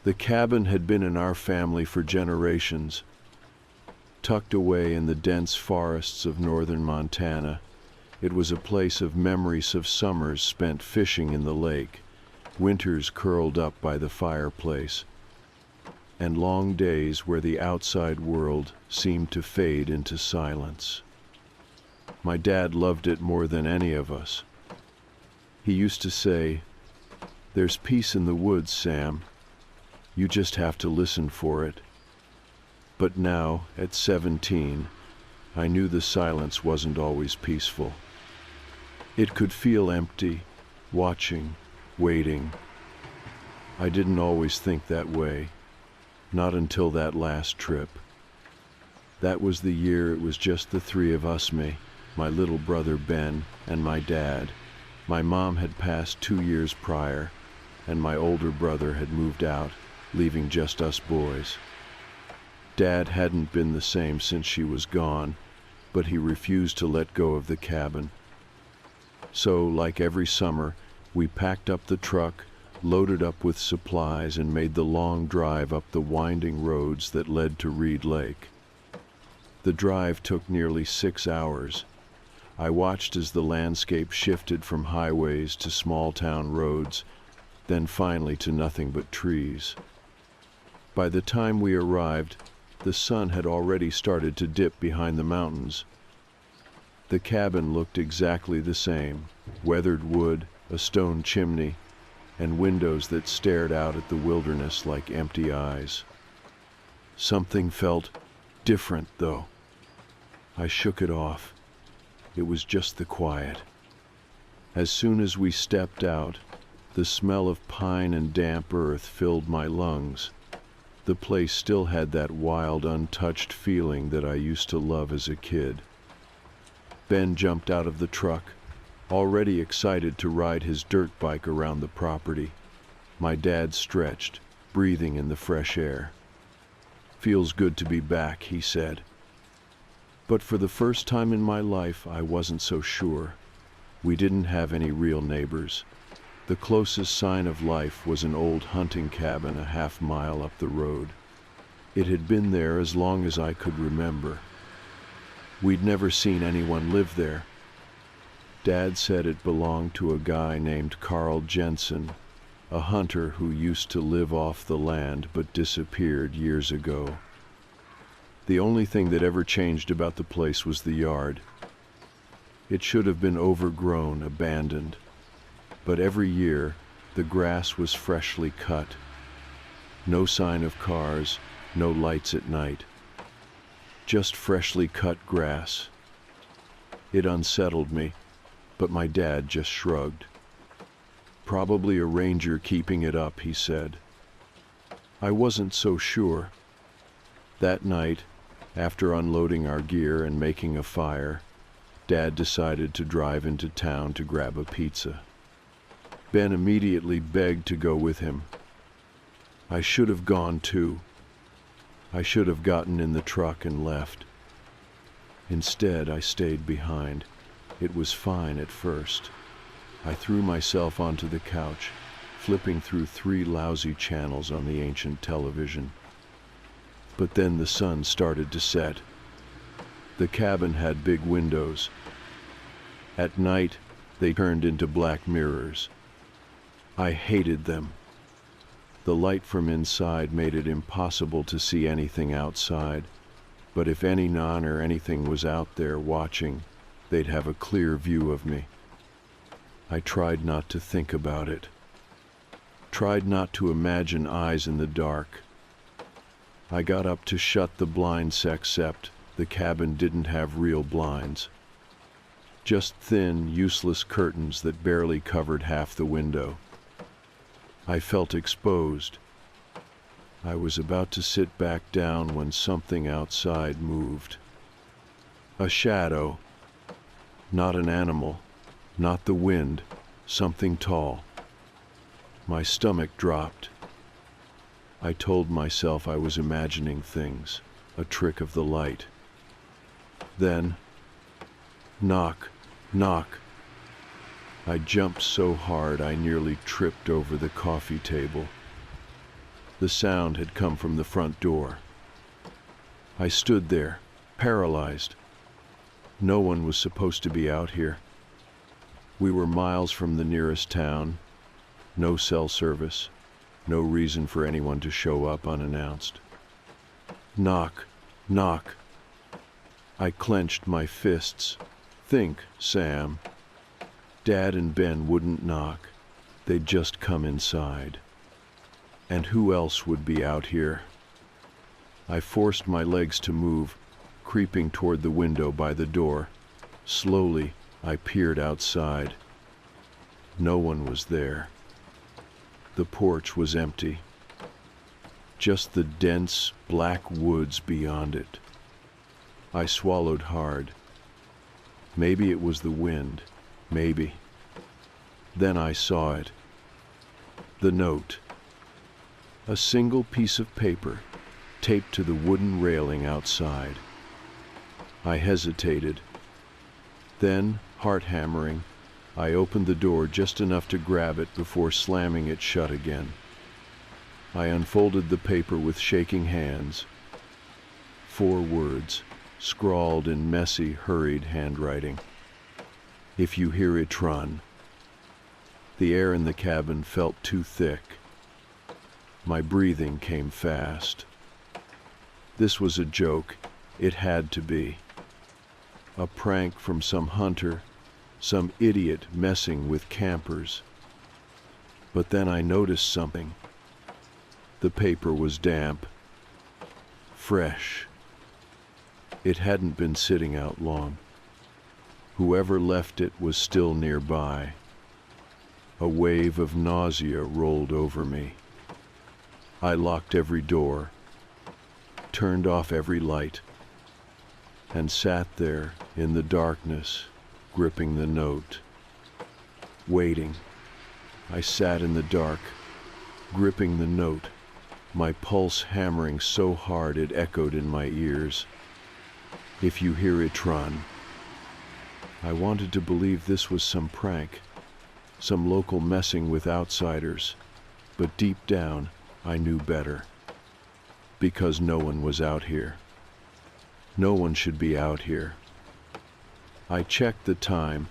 S1: The cabin had been in our family for generations. Tucked away in the dense forests of northern Montana, it was a place of memories of summers spent fishing in the lake, winters curled up by the fireplace, and long days where the outside world seemed to fade into silence. My dad loved it more than any of us. He used to say, "There's peace in the woods, Sam. You just have to listen for it." But now, at 17, I knew the silence wasn't always peaceful. It could feel empty, watching, waiting. I didn't always think that way, not until that last trip. That was the year it was just the three of us, my little brother Ben, and my dad. My mom had passed 2 years prior, and my older brother had moved out, leaving just us boys. Dad hadn't been the same since she was gone, but he refused to let go of the cabin. So, like every summer, we packed up the truck, loaded up with supplies, and made the long drive up the winding roads that led to Reed Lake. The drive took nearly 6 hours. I watched as the landscape shifted from highways to small-town roads, then finally to nothing but trees. By the time we arrived, the sun had already started to dip behind the mountains. The cabin looked exactly the same, weathered wood, a stone chimney, and windows that stared out at the wilderness like empty eyes. Something felt different, though. I shook it off. It was just the quiet. As soon as we stepped out, the smell of pine and damp earth filled my lungs. The place still had that wild, untouched feeling that I used to love as a kid. Ben jumped out of the truck, already excited to ride his dirt bike around the property. My dad stretched, breathing in the fresh air. "Feels good to be back," he said. But for the first time in my life, I wasn't so sure. We didn't have any real neighbors. The closest sign of life was an old hunting cabin a half-mile up the road. It had been there as long as I could remember. We'd never seen anyone live there, Dad said it belonged to a guy named Carl Jensen, a hunter who used to live off the land but disappeared years ago. The only thing that ever changed about the place was the yard. It should have been overgrown, abandoned, but every year the grass was freshly cut. No sign of cars, no lights at night. Just freshly cut grass. It unsettled me, but my dad just shrugged. Probably a ranger keeping it up, he said. I wasn't so sure. That night, after unloading our gear and making a fire, Dad decided to drive into town to grab a pizza. Ben immediately begged to go with him. I should have gone too. I should have gotten in the truck and left. Instead, I stayed behind. It was fine at first. I threw myself onto the couch, flipping through 3 lousy channels on the ancient television. But then the sun started to set. The cabin had big windows. At night, they turned into black mirrors. I hated them. The light from inside made it impossible to see anything outside, but if any non or anything was out there watching, they'd have a clear view of me. I tried not to think about it. Tried not to imagine eyes in the dark. I got up to shut the blinds, except the cabin didn't have real blinds. Just thin, useless curtains that barely covered half the window. I felt exposed. I was about to sit back down when something outside moved. A shadow. Not an animal, not the wind, something tall. My stomach dropped. I told myself I was imagining things, a trick of the light. Then, knock, knock. I jumped so hard I nearly tripped over the coffee table. The sound had come from the front door. I stood there, paralyzed. No one was supposed to be out here. We were miles from the nearest town. No cell service. No reason for anyone to show up unannounced. Knock, knock. I clenched my fists. Think, Sam. Dad and Ben wouldn't knock. They'd just come inside. And who else would be out here? I forced my legs to move, creeping toward the window by the door. Slowly, I peered outside. No one was there. The porch was empty. Just the dense, black woods beyond it. I swallowed hard. Maybe it was the wind. Maybe. Then I saw it. The note. A single piece of paper taped to the wooden railing outside. I hesitated. Then, heart hammering, I opened the door just enough to grab it before slamming it shut again. I unfolded the paper with shaking hands. 4 words, scrawled in messy, hurried handwriting. If you hear it, run. The air in the cabin felt too thick. My breathing came fast. This was a joke. It had to be. A prank from some hunter, some idiot messing with campers. But then I noticed something. The paper was damp. Fresh. It hadn't been sitting out long. Whoever left it was still nearby. A wave of nausea rolled over me. I locked every door, turned off every light, and sat there in the darkness, gripping the note. Waiting. I sat in the dark, gripping the note, my pulse hammering so hard it echoed in my ears. If you hear it, run. I wanted to believe this was some prank, some local messing with outsiders, but deep down, I knew better. Because no one was out here. No one should be out here. I checked the time.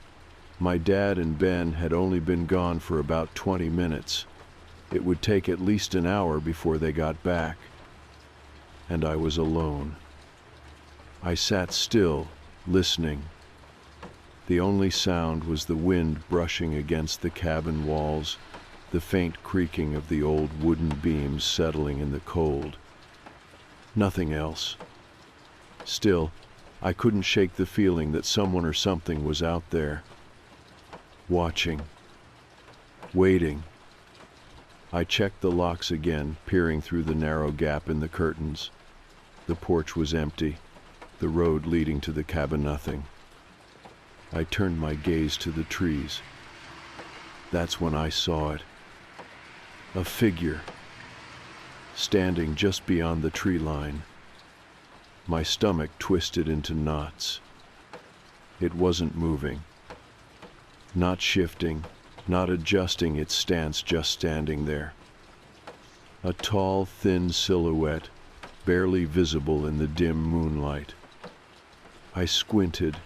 S1: My dad and Ben had only been gone for about 20 minutes. It would take at least an hour before they got back. And I was alone. I sat still, listening. The only sound was the wind brushing against the cabin walls, the faint creaking of the old wooden beams settling in the cold. Nothing else. Still, I couldn't shake the feeling that someone or something was out there, watching, waiting. I checked the locks again, peering through the narrow gap in the curtains. The porch was empty, the road leading to the cabin nothing. I turned my gaze to the trees. That's when I saw it. A figure, standing just beyond the tree line. My stomach twisted into knots. It wasn't moving, not shifting, not adjusting its stance, just standing there. A tall, thin silhouette, barely visible in the dim moonlight. I squinted,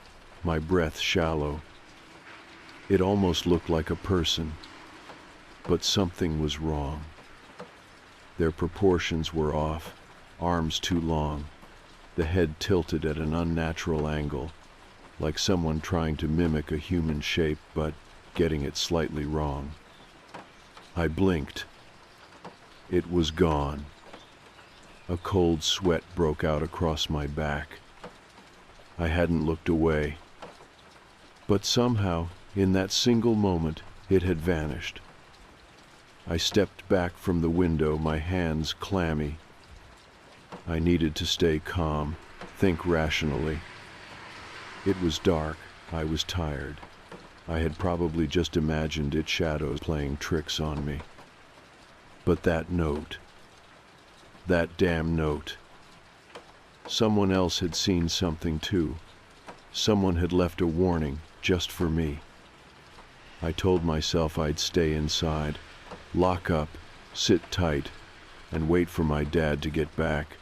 S1: my breath shallow. It almost looked like a person, but something was wrong. Their proportions were off, arms too long, the head tilted at an unnatural angle, like someone trying to mimic a human shape but getting it slightly wrong. I blinked. It was gone. A cold sweat broke out across my back. I hadn't looked away. But somehow, in that single moment, it had vanished. I stepped back from the window, my hands clammy. I needed to stay calm, think rationally. It was dark. I was tired. I had probably just imagined its shadows playing tricks on me. But that note, that damn note. Someone else had seen something too. Someone had left a warning just for me. I told myself I'd stay inside, lock up, sit tight, and wait for my dad to get back.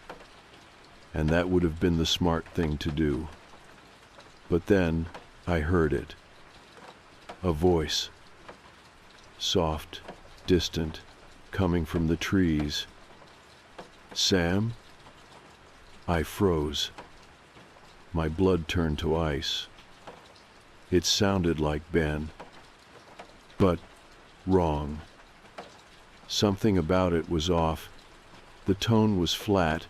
S1: And that would have been the smart thing to do. But then I heard it. A voice. Soft, distant, coming from the trees. Sam? I froze. My blood turned to ice. It sounded like Ben. But wrong. Something about it was off. The tone was flat,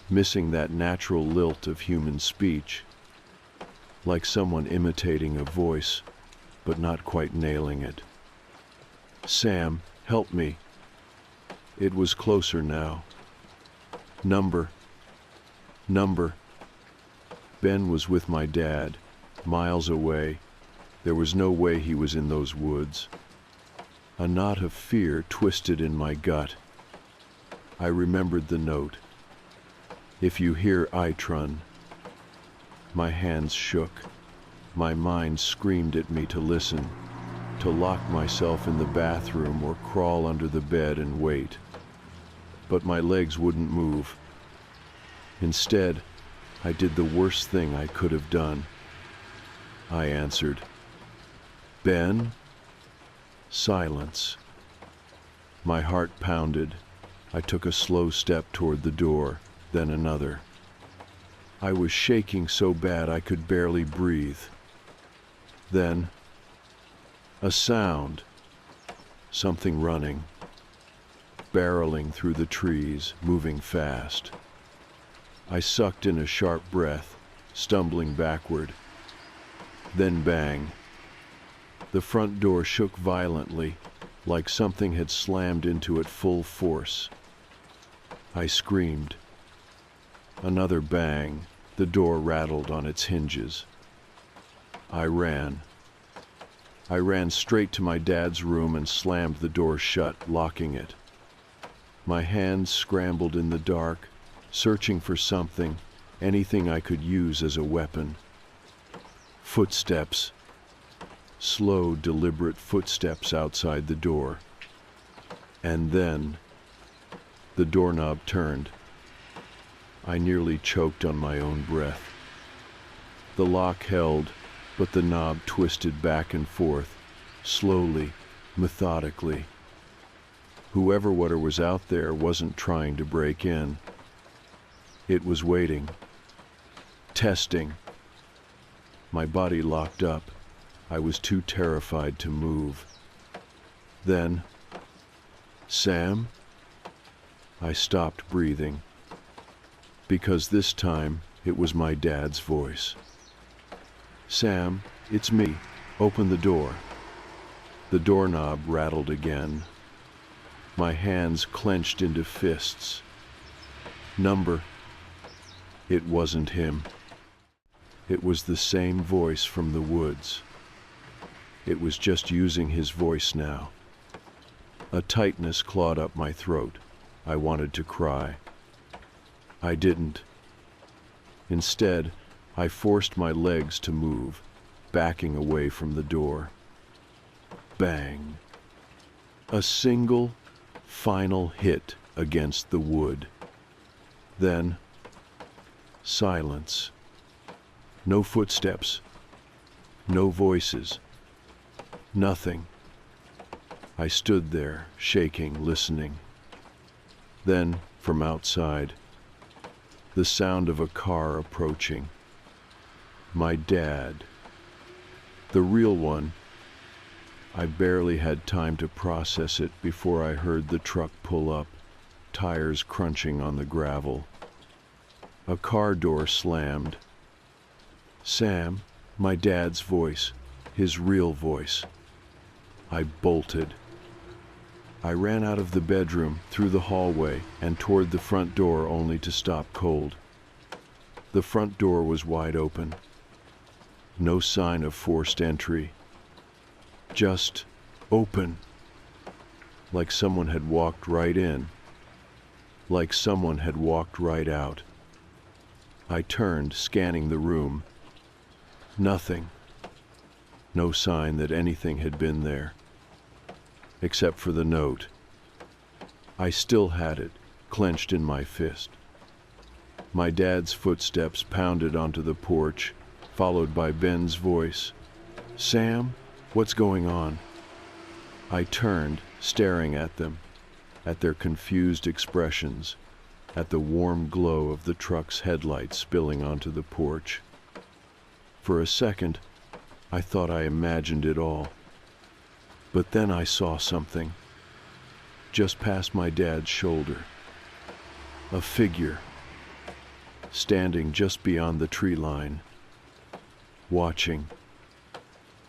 S1: missing that natural lilt of human speech. Like someone imitating a voice, but not quite nailing it. Sam, help me. It was closer now. Number. Ben was with my dad, miles away. There was no way he was in those woods. A knot of fear twisted in my gut. I remembered the note. If you hear Itron. My hands shook. My mind screamed at me to listen, to lock myself in the bathroom or crawl under the bed and wait. But my legs wouldn't move. Instead, I did the worst thing I could have done. I answered. Ben? Silence. My heart pounded. I took a slow step toward the door, then another. I was shaking so bad I could barely breathe. Then, a sound. Something running. Barreling through the trees, moving fast. I sucked in a sharp breath, stumbling backward. Then bang. The front door shook violently, like something had slammed into it full force. I screamed. Another bang. The door rattled on its hinges. I ran. I ran straight to my dad's room and slammed the door shut, locking it. My hands scrambled in the dark, searching for something, anything I could use as a weapon. Footsteps. Slow, deliberate footsteps outside the door. And then, the doorknob turned. I nearly choked on my own breath. The lock held, but the knob twisted back and forth, slowly, methodically. Whoever was out there wasn't trying to break in. It was waiting, testing. My body locked up. I was too terrified to move. Then, "Sam?" I stopped breathing, because this time it was my dad's voice. "Sam, it's me. Open the door." The doorknob rattled again. My hands clenched into fists. "Number." It wasn't him. It was the same voice from the woods. It was just using his voice now. A tightness clawed up my throat. I wanted to cry. I didn't. Instead, I forced my legs to move, backing away from the door. Bang. A single, final hit against the wood. Then, silence. No footsteps. No voices. Nothing. I stood there, shaking, listening. Then, from outside, the sound of a car approaching. My dad. The real one. I barely had time to process it before I heard the truck pull up, tires crunching on the gravel. A car door slammed. "Sam," my dad's voice, his real voice. I bolted. I ran out of the bedroom, through the hallway, and toward the front door only to stop cold. The front door was wide open. No sign of forced entry. Just open. Like someone had walked right in. Like someone had walked right out. I turned, scanning the room. Nothing. No sign that anything had been there. Except for the note. I still had it, clenched in my fist. My dad's footsteps pounded onto the porch, followed by Ben's voice. "Sam, what's going on?" I turned, staring at them, at their confused expressions, at the warm glow of the truck's headlights spilling onto the porch. For a second, I thought I imagined it all. But then I saw something, just past my dad's shoulder. A figure, standing just beyond the tree line, watching.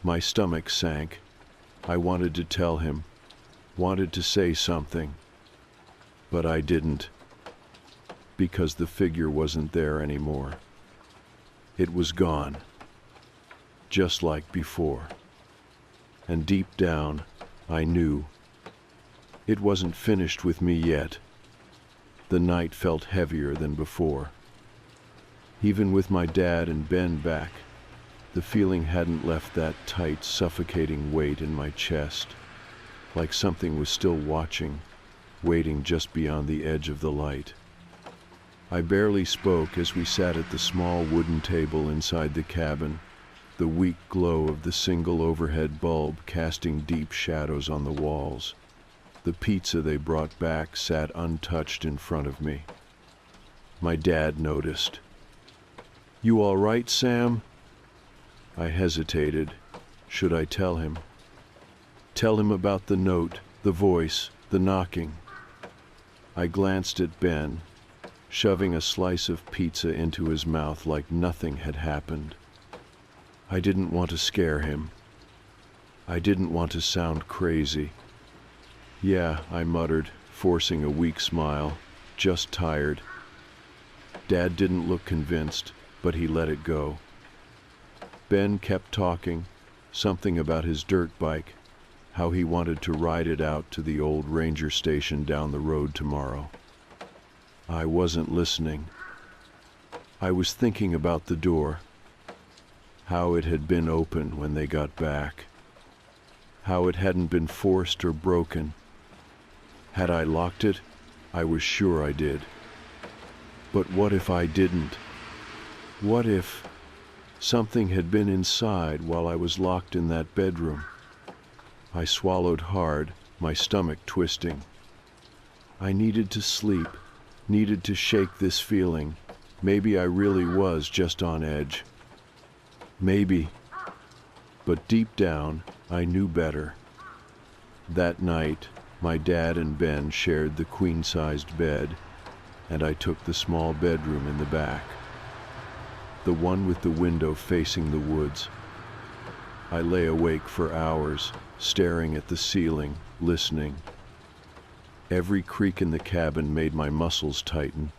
S1: My stomach sank. I wanted to tell him, wanted to say something, but I didn't, because the figure wasn't there anymore. It was gone, just like before. And deep down, I knew it wasn't finished with me yet. The night felt heavier than before. Even with my dad and Ben back, the feeling hadn't left that tight, suffocating weight in my chest, like something was still watching, waiting just beyond the edge of the light. I barely spoke as we sat at the small wooden table inside the cabin, the weak glow of the single overhead bulb casting deep shadows on the walls. The pizza they brought back sat untouched in front of me. My dad noticed. "You all right, Sam?" I hesitated. Should I tell him? Tell him about the note, the voice, the knocking. I glanced at Ben, shoving a slice of pizza into his mouth like nothing had happened. I didn't want to scare him. I didn't want to sound crazy. "Yeah," I muttered, forcing a weak smile, "just tired." Dad didn't look convinced, but he let it go. Ben kept talking, something about his dirt bike, how he wanted to ride it out to the old ranger station down the road tomorrow. I wasn't listening. I was thinking about the door, how it had been open when they got back, how it hadn't been forced or broken. Had I locked it? I was sure I did. But what if I didn't? What if... Something had been inside while I was locked in that bedroom. I swallowed hard, my stomach twisting. I needed to sleep, needed to shake this feeling. Maybe I really was just on edge. Maybe. But deep down, I knew better. That night, my dad and Ben shared the queen-sized bed, and I took the small bedroom in the back, the one with the window facing the woods. I lay awake for hours, staring at the ceiling, listening. Every creak in the cabin made my muscles tighten.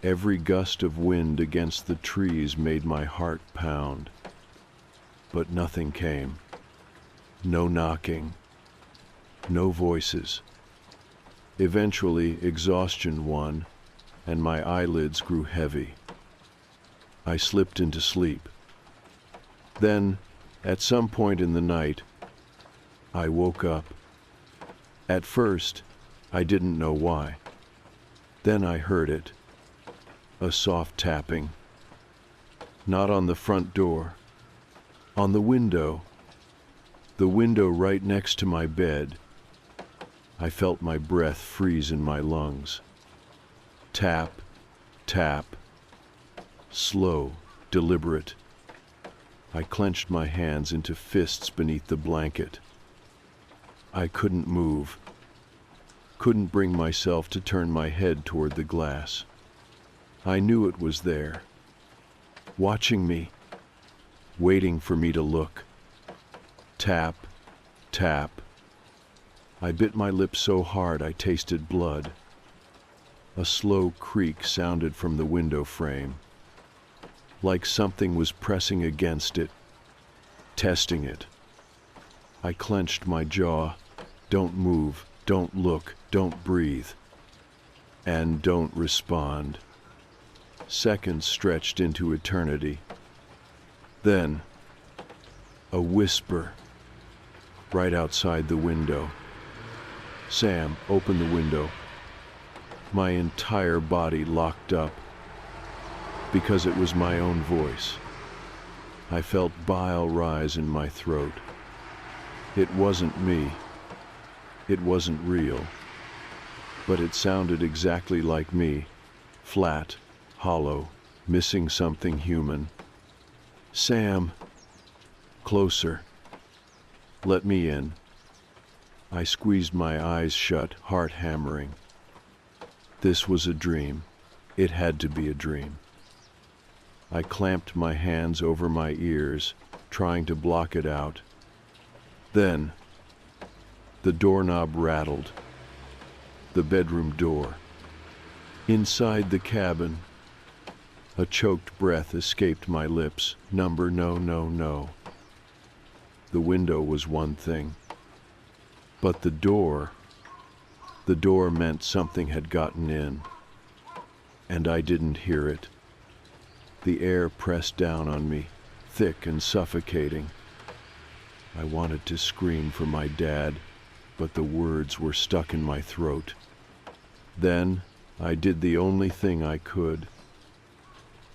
S1: Every gust of wind against the trees made my heart pound. But nothing came. No knocking. No voices. Eventually, exhaustion won, and my eyelids grew heavy. I slipped into sleep. Then, at some point in the night, I woke up. At first, I didn't know why. Then I heard it. A soft tapping. Not on the front door. On the window. The window right next to my bed. I felt my breath freeze in my lungs. Tap, tap. Slow, deliberate. I clenched my hands into fists beneath the blanket. I couldn't move. Couldn't bring myself to turn my head toward the glass. I knew it was there, watching me, waiting for me to look. Tap, tap. I bit my lip so hard I tasted blood. A slow creak sounded from the window frame, like something was pressing against it, testing it. I clenched my jaw. Don't move, don't look, don't breathe, and don't respond. Seconds stretched into eternity. Then, a whisper right outside the window. Sam, open the window. My entire body locked up because it was my own voice. I felt bile rise in my throat. It wasn't me. It wasn't real. But it sounded exactly like me, flat, hollow, missing something human. Sam, closer. Let me in. I squeezed my eyes shut, heart hammering. This was a dream. It had to be a dream. I clamped my hands over my ears, trying to block it out. Then, the doorknob rattled. The bedroom door. Inside the cabin, a choked breath escaped my lips. Number, no, no, no. The window was one thing. But the door meant something had gotten in. And I didn't hear it. The air pressed down on me, thick and suffocating. I wanted to scream for my dad, but the words were stuck in my throat. Then I did the only thing I could.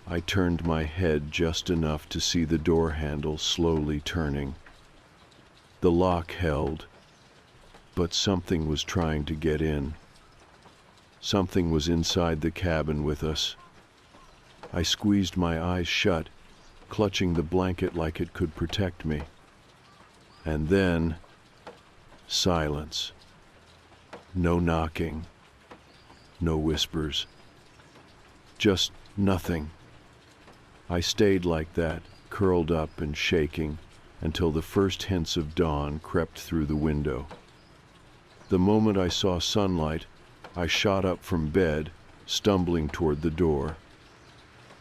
S1: I turned my head just enough to see the door handle slowly turning. The lock held, but something was trying to get in. Something was inside the cabin with us. I squeezed my eyes shut, clutching the blanket like it could protect me. And then, silence. No knocking. No whispers. Just nothing. I stayed like that, curled up and shaking, until the first hints of dawn crept through the window. The moment I saw sunlight, I shot up from bed, stumbling toward the door.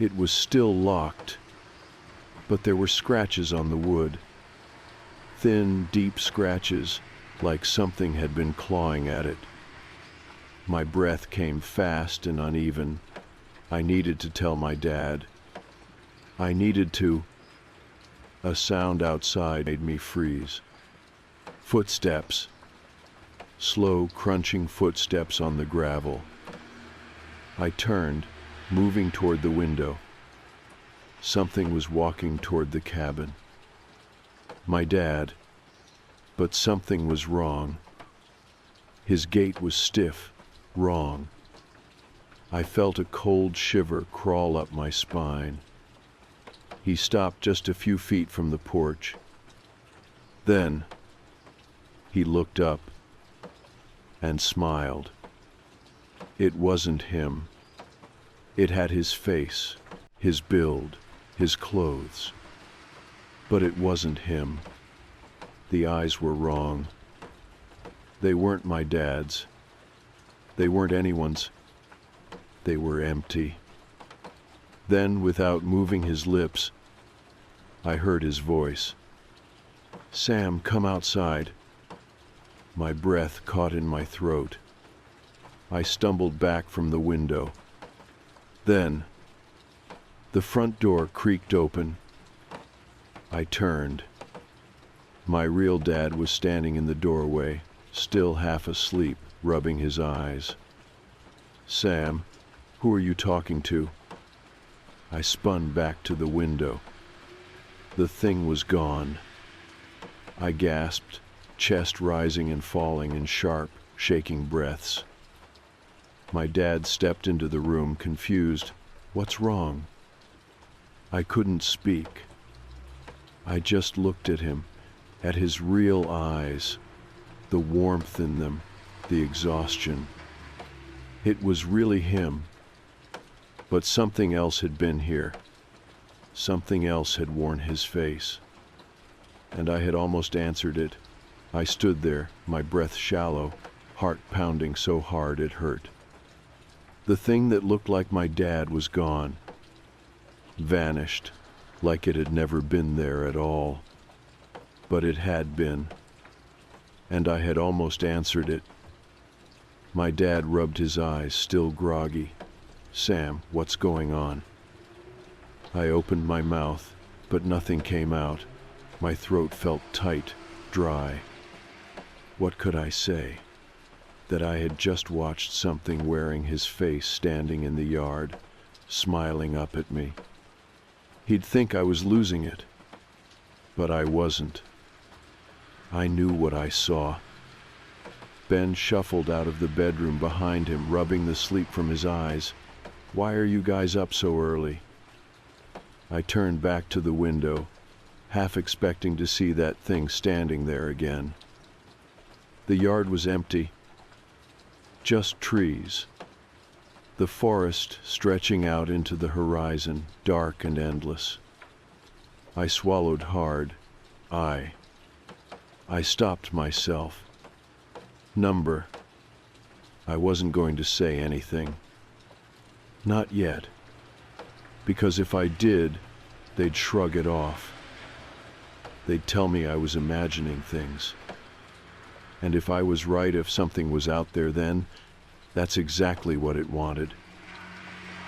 S1: It was still locked, but there were scratches on the wood. Thin, deep scratches, like something had been clawing at it. My breath came fast and uneven. I needed to tell my dad. I needed to. A sound outside made me freeze. Footsteps. Slow, crunching footsteps on the gravel. I turned, moving toward the window. Something was walking toward the cabin. My dad. But something was wrong. His gait was stiff, wrong. I felt a cold shiver crawl up my spine. He stopped just a few feet from the porch. Then he looked up and smiled. It wasn't him. It had his face, his build, his clothes. But it wasn't him. The eyes were wrong. They weren't my dad's. They weren't anyone's. They were empty. Then, without moving his lips, I heard his voice. "Sam, come outside." My breath caught in my throat. I stumbled back from the window. Then, the front door creaked open. I turned. My real dad was standing in the doorway, still half asleep, rubbing his eyes. "Sam, who are you talking to?" I spun back to the window. The thing was gone. I gasped, chest rising and falling in sharp, shaking breaths. My dad stepped into the room, confused. "What's wrong?" I couldn't speak. I just looked at him, at his real eyes, the warmth in them, the exhaustion. It was really him. But something else had been here. Something else had worn his face. And I had almost answered it. I stood there, my breath shallow, heart pounding so hard it hurt. The thing that looked like my dad was gone. Vanished, like it had never been there at all. But it had been. And I had almost answered it. My dad rubbed his eyes, still groggy. "Sam, what's going on?" I opened my mouth, but nothing came out. My throat felt tight, dry. What could I say? That I had just watched something wearing his face standing in the yard, smiling up at me. He'd think I was losing it. But I wasn't. I knew what I saw. Ben shuffled out of the bedroom behind him, rubbing the sleep from his eyes. "Why are you guys up so early?" I turned back to the window, half expecting to see that thing standing there again. The yard was empty. Just trees. The forest stretching out into the horizon, dark and endless. I swallowed hard. I stopped myself. Number. I wasn't going to say anything. Not yet. Because if I did, they'd shrug it off. They'd tell me I was imagining things. And if I was right, if something was out there then, that's exactly what it wanted.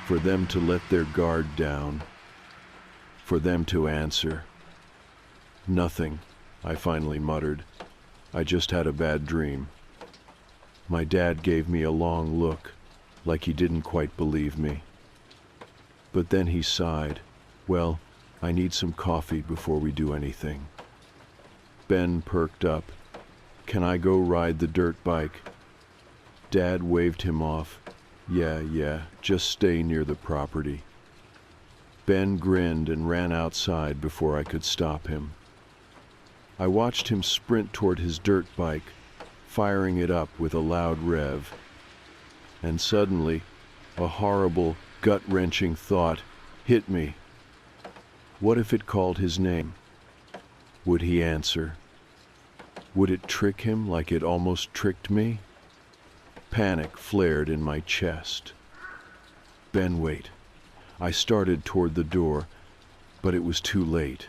S1: For them to let their guard down. For them to answer. "Nothing," I finally muttered. "I just had a bad dream." My dad gave me a long look, like he didn't quite believe me. But then he sighed. "Well, I need some coffee before we do anything." Ben perked up. "Can I go ride the dirt bike?" Dad waved him off. Yeah, just stay near the property." Ben grinned and ran outside before I could stop him. I watched him sprint toward his dirt bike, firing it up with a loud rev. And suddenly, a horrible, gut-wrenching thought hit me. What if it called his name? Would he answer? Would it trick him like it almost tricked me? Panic flared in my chest. "Ben, wait." I started toward the door, but it was too late.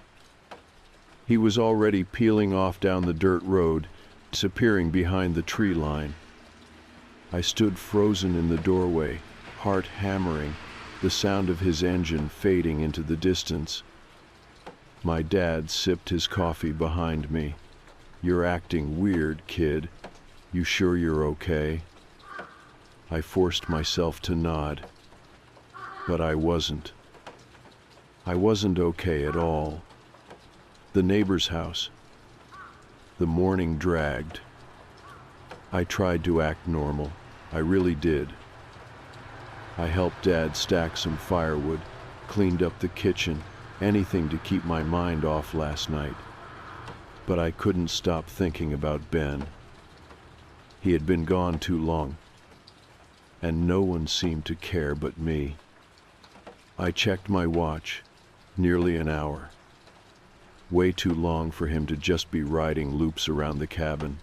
S1: He was already peeling off down the dirt road, disappearing behind the tree line. I stood frozen in the doorway, heart hammering, the sound of his engine fading into the distance. My dad sipped his coffee behind me. "You're acting weird, kid. You sure you're okay?" I forced myself to nod, but I wasn't. I wasn't okay at all. The neighbor's house. The morning dragged. I tried to act normal. I really did. I helped Dad stack some firewood, cleaned up the kitchen, anything to keep my mind off last night. But I couldn't stop thinking about Ben. He had been gone too long, and no one seemed to care but me. I checked my watch. Nearly an hour. Way too long for him to just be riding loops around the cabin.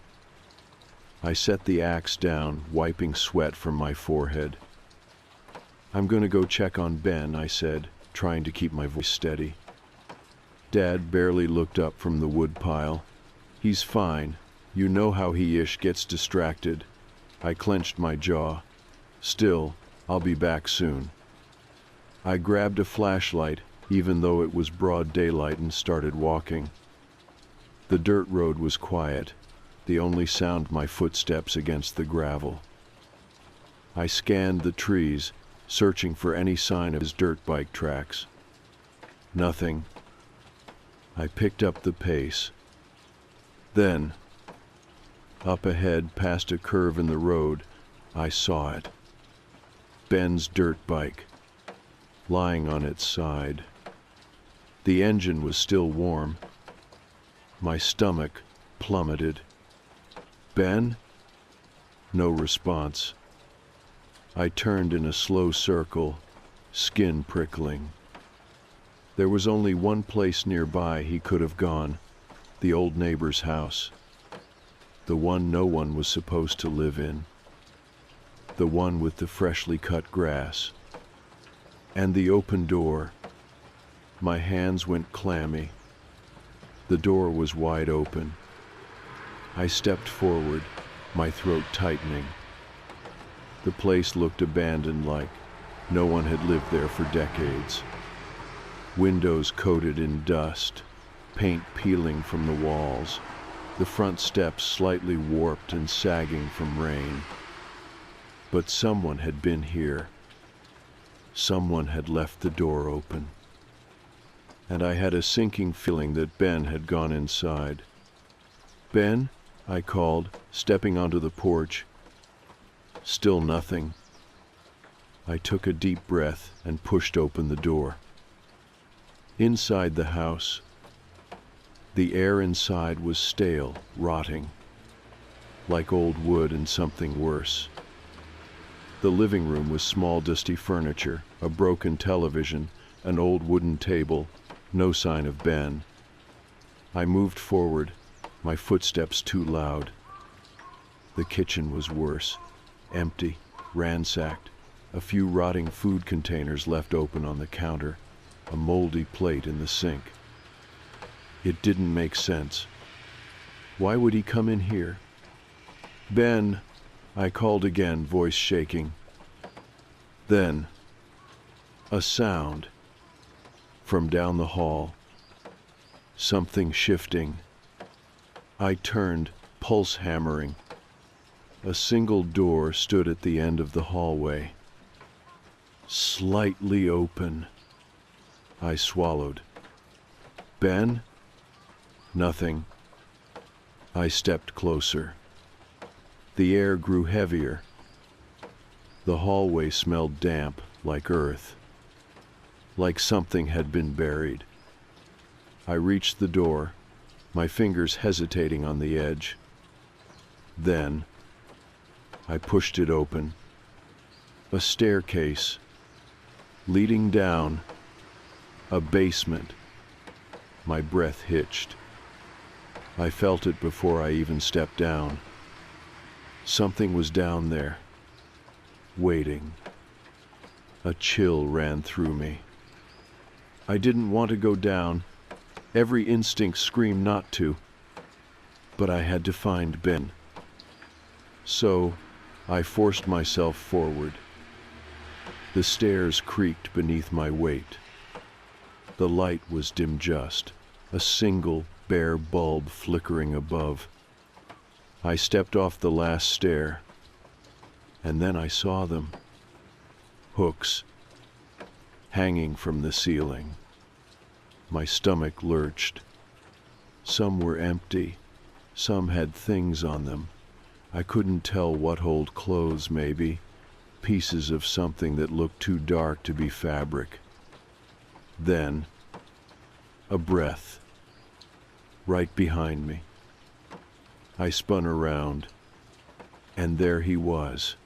S1: I set the axe down, wiping sweat from my forehead. "I'm going to go check on Ben," I said, trying to keep my voice steady. Dad barely looked up from the wood pile. "He's fine. You know how he-ish gets distracted." I clenched my jaw. "Still, I'll be back soon." I grabbed a flashlight, even though it was broad daylight, and started walking. The dirt road was quiet, the only sound my footsteps against the gravel. I scanned the trees, searching for any sign of his dirt bike tracks. Nothing. I picked up the pace. Then, up ahead, past a curve in the road, I saw it. Ben's dirt bike, lying on its side. The engine was still warm. My stomach plummeted. "Ben?" No response. I turned in a slow circle, skin prickling. There was only one place nearby he could have gone, the old neighbor's house. The one no one was supposed to live in. The one with the freshly cut grass. And the open door. My hands went clammy. The door was wide open. I stepped forward, my throat tightening. The place looked abandoned, like no one had lived there for decades. Windows coated in dust, paint peeling from the walls, the front steps slightly warped and sagging from rain. But someone had been here. Someone had left the door open. And I had a sinking feeling that Ben had gone inside. "Ben?" I called, stepping onto the porch. Still nothing. I took a deep breath and pushed open the door. Inside the house, the air inside was stale, rotting, like old wood and something worse. The living room was small, dusty furniture, a broken television, an old wooden table, no sign of Ben. I moved forward, my footsteps too loud. The kitchen was worse, empty, ransacked, a few rotting food containers left open on the counter, a moldy plate in the sink. It didn't make sense. Why would he come in here? "Ben," I called again, voice shaking. Then, a sound. From down the hall. Something shifting. I turned, pulse hammering. A single door stood at the end of the hallway. Slightly open. I swallowed. "Ben?" Nothing. I stepped closer. The air grew heavier. The hallway smelled damp, like earth. Like something had been buried. I reached the door, my fingers hesitating on the edge. Then, I pushed it open. A staircase, leading down, a basement. My breath hitched. I felt it before I even stepped down. Something was down there, waiting. A chill ran through me. I didn't want to go down. Every instinct screamed not to. But I had to find Ben. So, I forced myself forward. The stairs creaked beneath my weight. The light was dim, just a single bare bulb flickering above. I stepped off the last stair, and then I saw them. Hooks hanging from the ceiling. My stomach lurched. Some were empty. Some had things on them. I couldn't tell what old clothes, maybe. Pieces of something that looked too dark to be fabric. Then, a breath. Right behind me. I spun around, and there he was.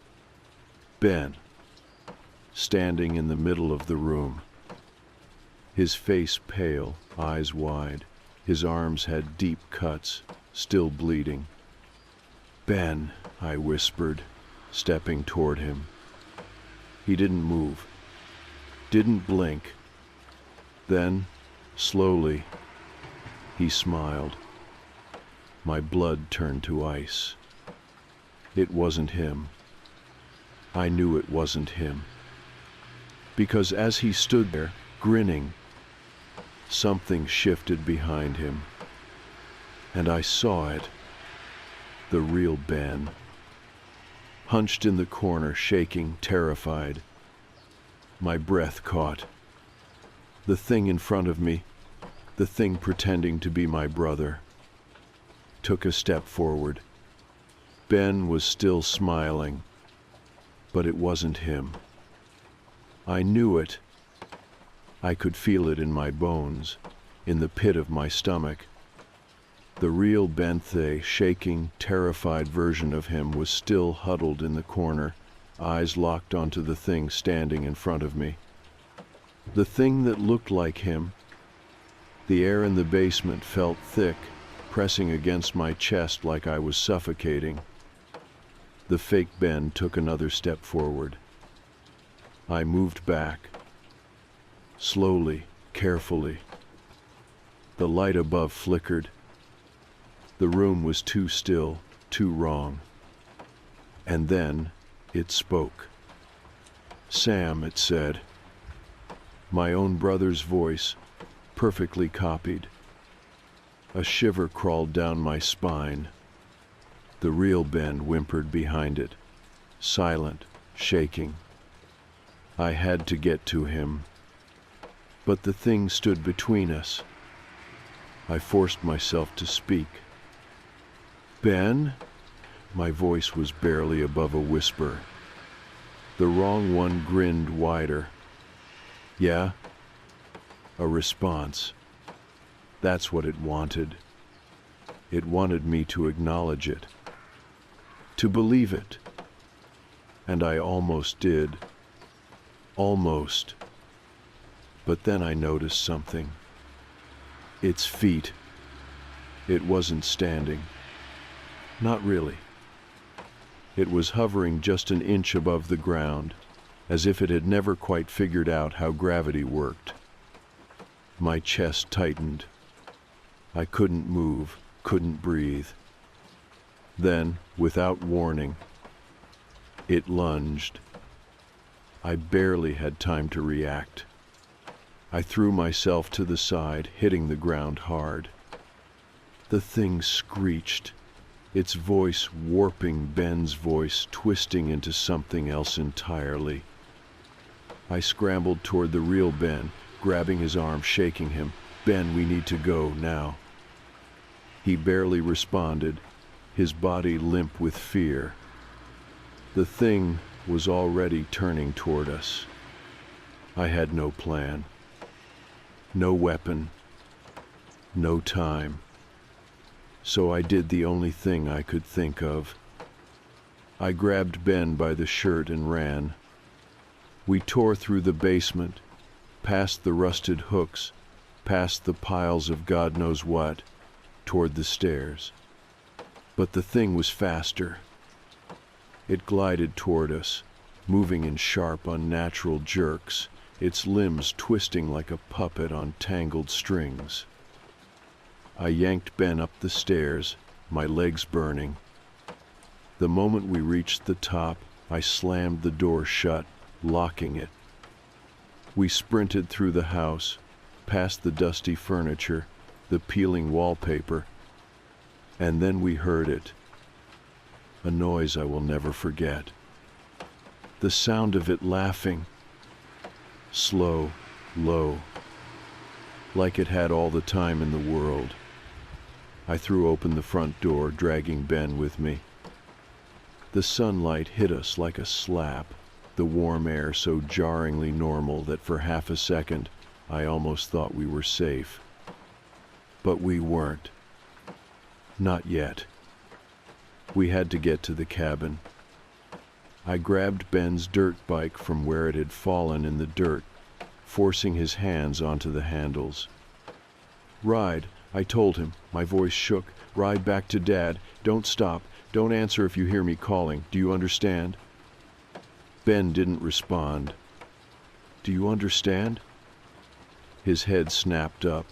S1: Ben, standing in the middle of the room. His face pale, eyes wide. His arms had deep cuts, still bleeding. "Ben," I whispered, stepping toward him. He didn't move, didn't blink. Then, slowly, he smiled. My blood turned to ice. It wasn't him. I knew it wasn't him. Because as he stood there, grinning, something shifted behind him. And I saw it. The real Ben. Hunched in the corner, shaking, terrified. My breath caught. The thing in front of me, the thing pretending to be my brother, took a step forward. Ben was still smiling, but it wasn't him. I knew it. I could feel it in my bones, in the pit of my stomach. The real Benthay, shaking, terrified version of him was still huddled in the corner, eyes locked onto the thing standing in front of me. The thing that looked like him. The air in the basement felt thick, pressing against my chest like I was suffocating. The fake Ben took another step forward. I moved back. Slowly, carefully. The light above flickered. The room was too still, too wrong. And then it spoke. "Sam," it said. My own brother's voice, perfectly copied. A shiver crawled down my spine. The real Ben whimpered behind it, silent, shaking. I had to get to him. But the thing stood between us. I forced myself to speak. "Ben?" My voice was barely above a whisper. The wrong one grinned wider. "Yeah?" A response. That's what it wanted. It wanted me to acknowledge it, to believe it. And I almost did. Almost. But then I noticed something. Its feet. It wasn't standing. Not really. It was hovering just an inch above the ground, as if it had never quite figured out how gravity worked. My chest tightened. I couldn't move, couldn't breathe. Then, without warning, it lunged. I barely had time to react. I threw myself to the side, hitting the ground hard. The thing screeched, its voice warping Ben's voice, twisting into something else entirely. I scrambled toward the real Ben, grabbing his arm, shaking him. "Ben, we need to go now." He barely responded, his body limp with fear. The thing was already turning toward us. I had no plan, no weapon, no time. So I did the only thing I could think of. I grabbed Ben by the shirt and ran. We tore through the basement, past the rusted hooks, past the piles of God knows what, toward the stairs. But the thing was faster. It glided toward us, moving in sharp, unnatural jerks, its limbs twisting like a puppet on tangled strings. I yanked Ben up the stairs, my legs burning. The moment we reached the top, I slammed the door shut, locking it. We sprinted through the house, past the dusty furniture, the peeling wallpaper, and then we heard it. A noise I will never forget. The sound of it laughing. Slow, low. like it had all the time in the world. I threw open the front door, dragging Ben with me. The sunlight hit us like a slap, the warm air so jarringly normal that for half a second I almost thought we were safe. But we weren't. Not yet. We had to get to the cabin. I grabbed Ben's dirt bike from where it had fallen in the dirt, forcing his hands onto the handles. "Ride," I told him, my voice shook. "Ride back to Dad. Don't stop. Don't answer if you hear me calling. Do you understand?" Ben didn't respond. "Do you understand?" His head snapped up,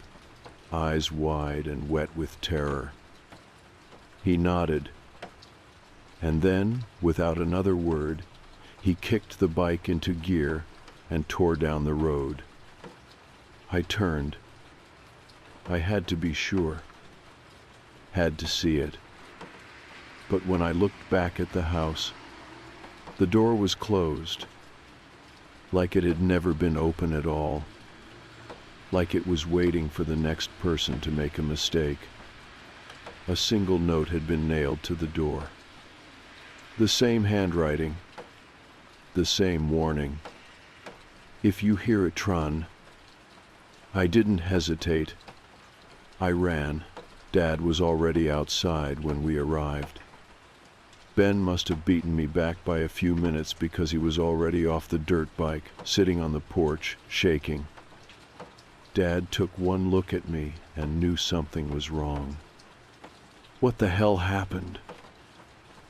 S1: eyes wide and wet with terror. He nodded, and then, without another word, he kicked the bike into gear and tore down the road. I turned. I had to be sure. Had to see it. But when I looked back at the house, the door was closed, like it had never been open at all, like it was waiting for the next person to make a mistake. A single note had been nailed to the door. The same handwriting, the same warning. "If you hear it, run." I didn't hesitate. I ran. Dad was already outside when we arrived. Ben must have beaten me back by a few minutes because he was already off the dirt bike, sitting on the porch, shaking. Dad took one look at me and knew something was wrong. What the hell happened?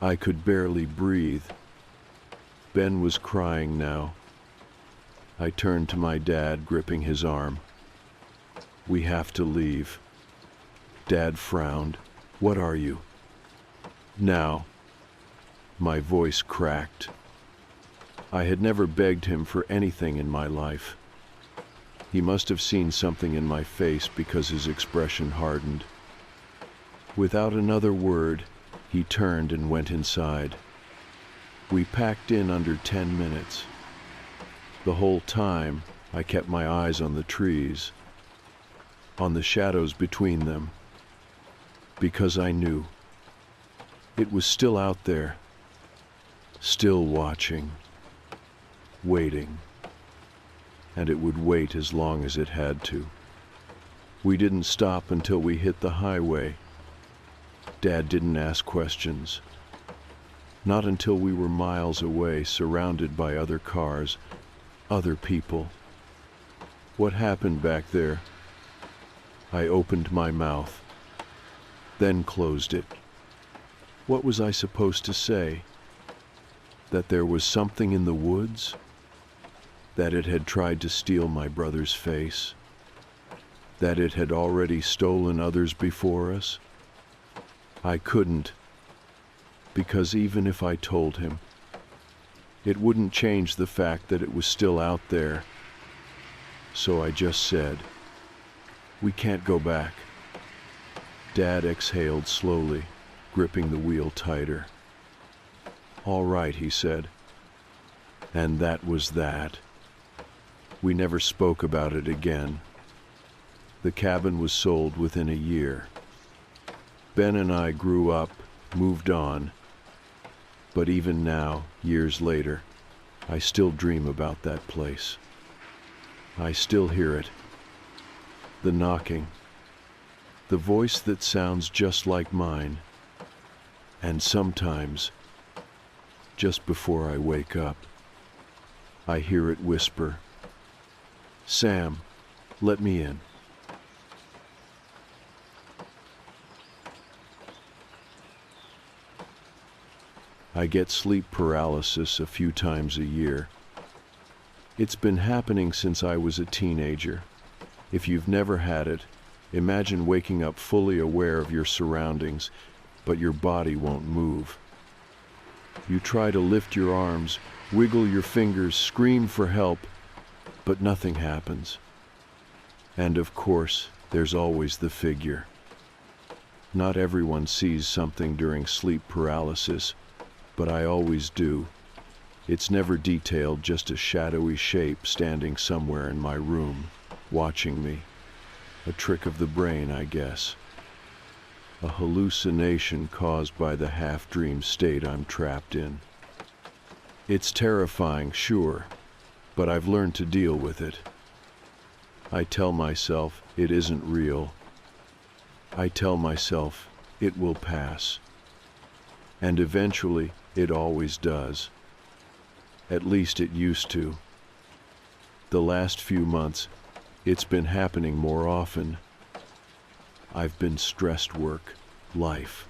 S1: I could barely breathe. Ben was crying now. I turned to my dad, gripping his arm. "We have to leave." Dad frowned. "What are you?" "Now." My voice cracked. I had never begged him for anything in my life. He must have seen something in my face because his expression hardened. Without another word, he turned and went inside. We packed in under 10 minutes. The whole time, I kept my eyes on the trees, on the shadows between them, because I knew it was still out there, still watching, waiting, and it would wait as long as it had to. We didn't stop until we hit the highway. Dad didn't ask questions. Not until we were miles away, surrounded by other cars, other people. What happened back there? I opened my mouth, then closed it. What was I supposed to say? That there was something in the woods? That it had tried to steal my brother's face? That it had already stolen others before us? I couldn't, because even if I told him, it wouldn't change the fact that it was still out there. So I just said, "We can't go back." Dad exhaled slowly, gripping the wheel tighter. "All right," he said. And that was that. We never spoke about it again. The cabin was sold within a year. Ben and I grew up, moved on. But even now, years later, I still dream about that place. I still hear it. The knocking. The voice that sounds just like mine. And sometimes, just before I wake up, I hear it whisper, "Sam, let me in." I get sleep paralysis a few times a year. It's been happening since I was a teenager. If you've never had it, imagine waking up fully aware of your surroundings, but your body won't move. You try to lift your arms, wiggle your fingers, scream for help, but nothing happens. And of course, there's always the figure. Not everyone sees something during sleep paralysis, but I always do. It's never detailed, just a shadowy shape standing somewhere in my room, watching me. A trick of the brain, I guess. A hallucination caused by the half-dream state I'm trapped in. It's terrifying, sure, but I've learned to deal with it. I tell myself it isn't real. I tell myself it will pass. And eventually, it always does. At least it used to. The last few months, it's been happening more often. I've been stressed work, life,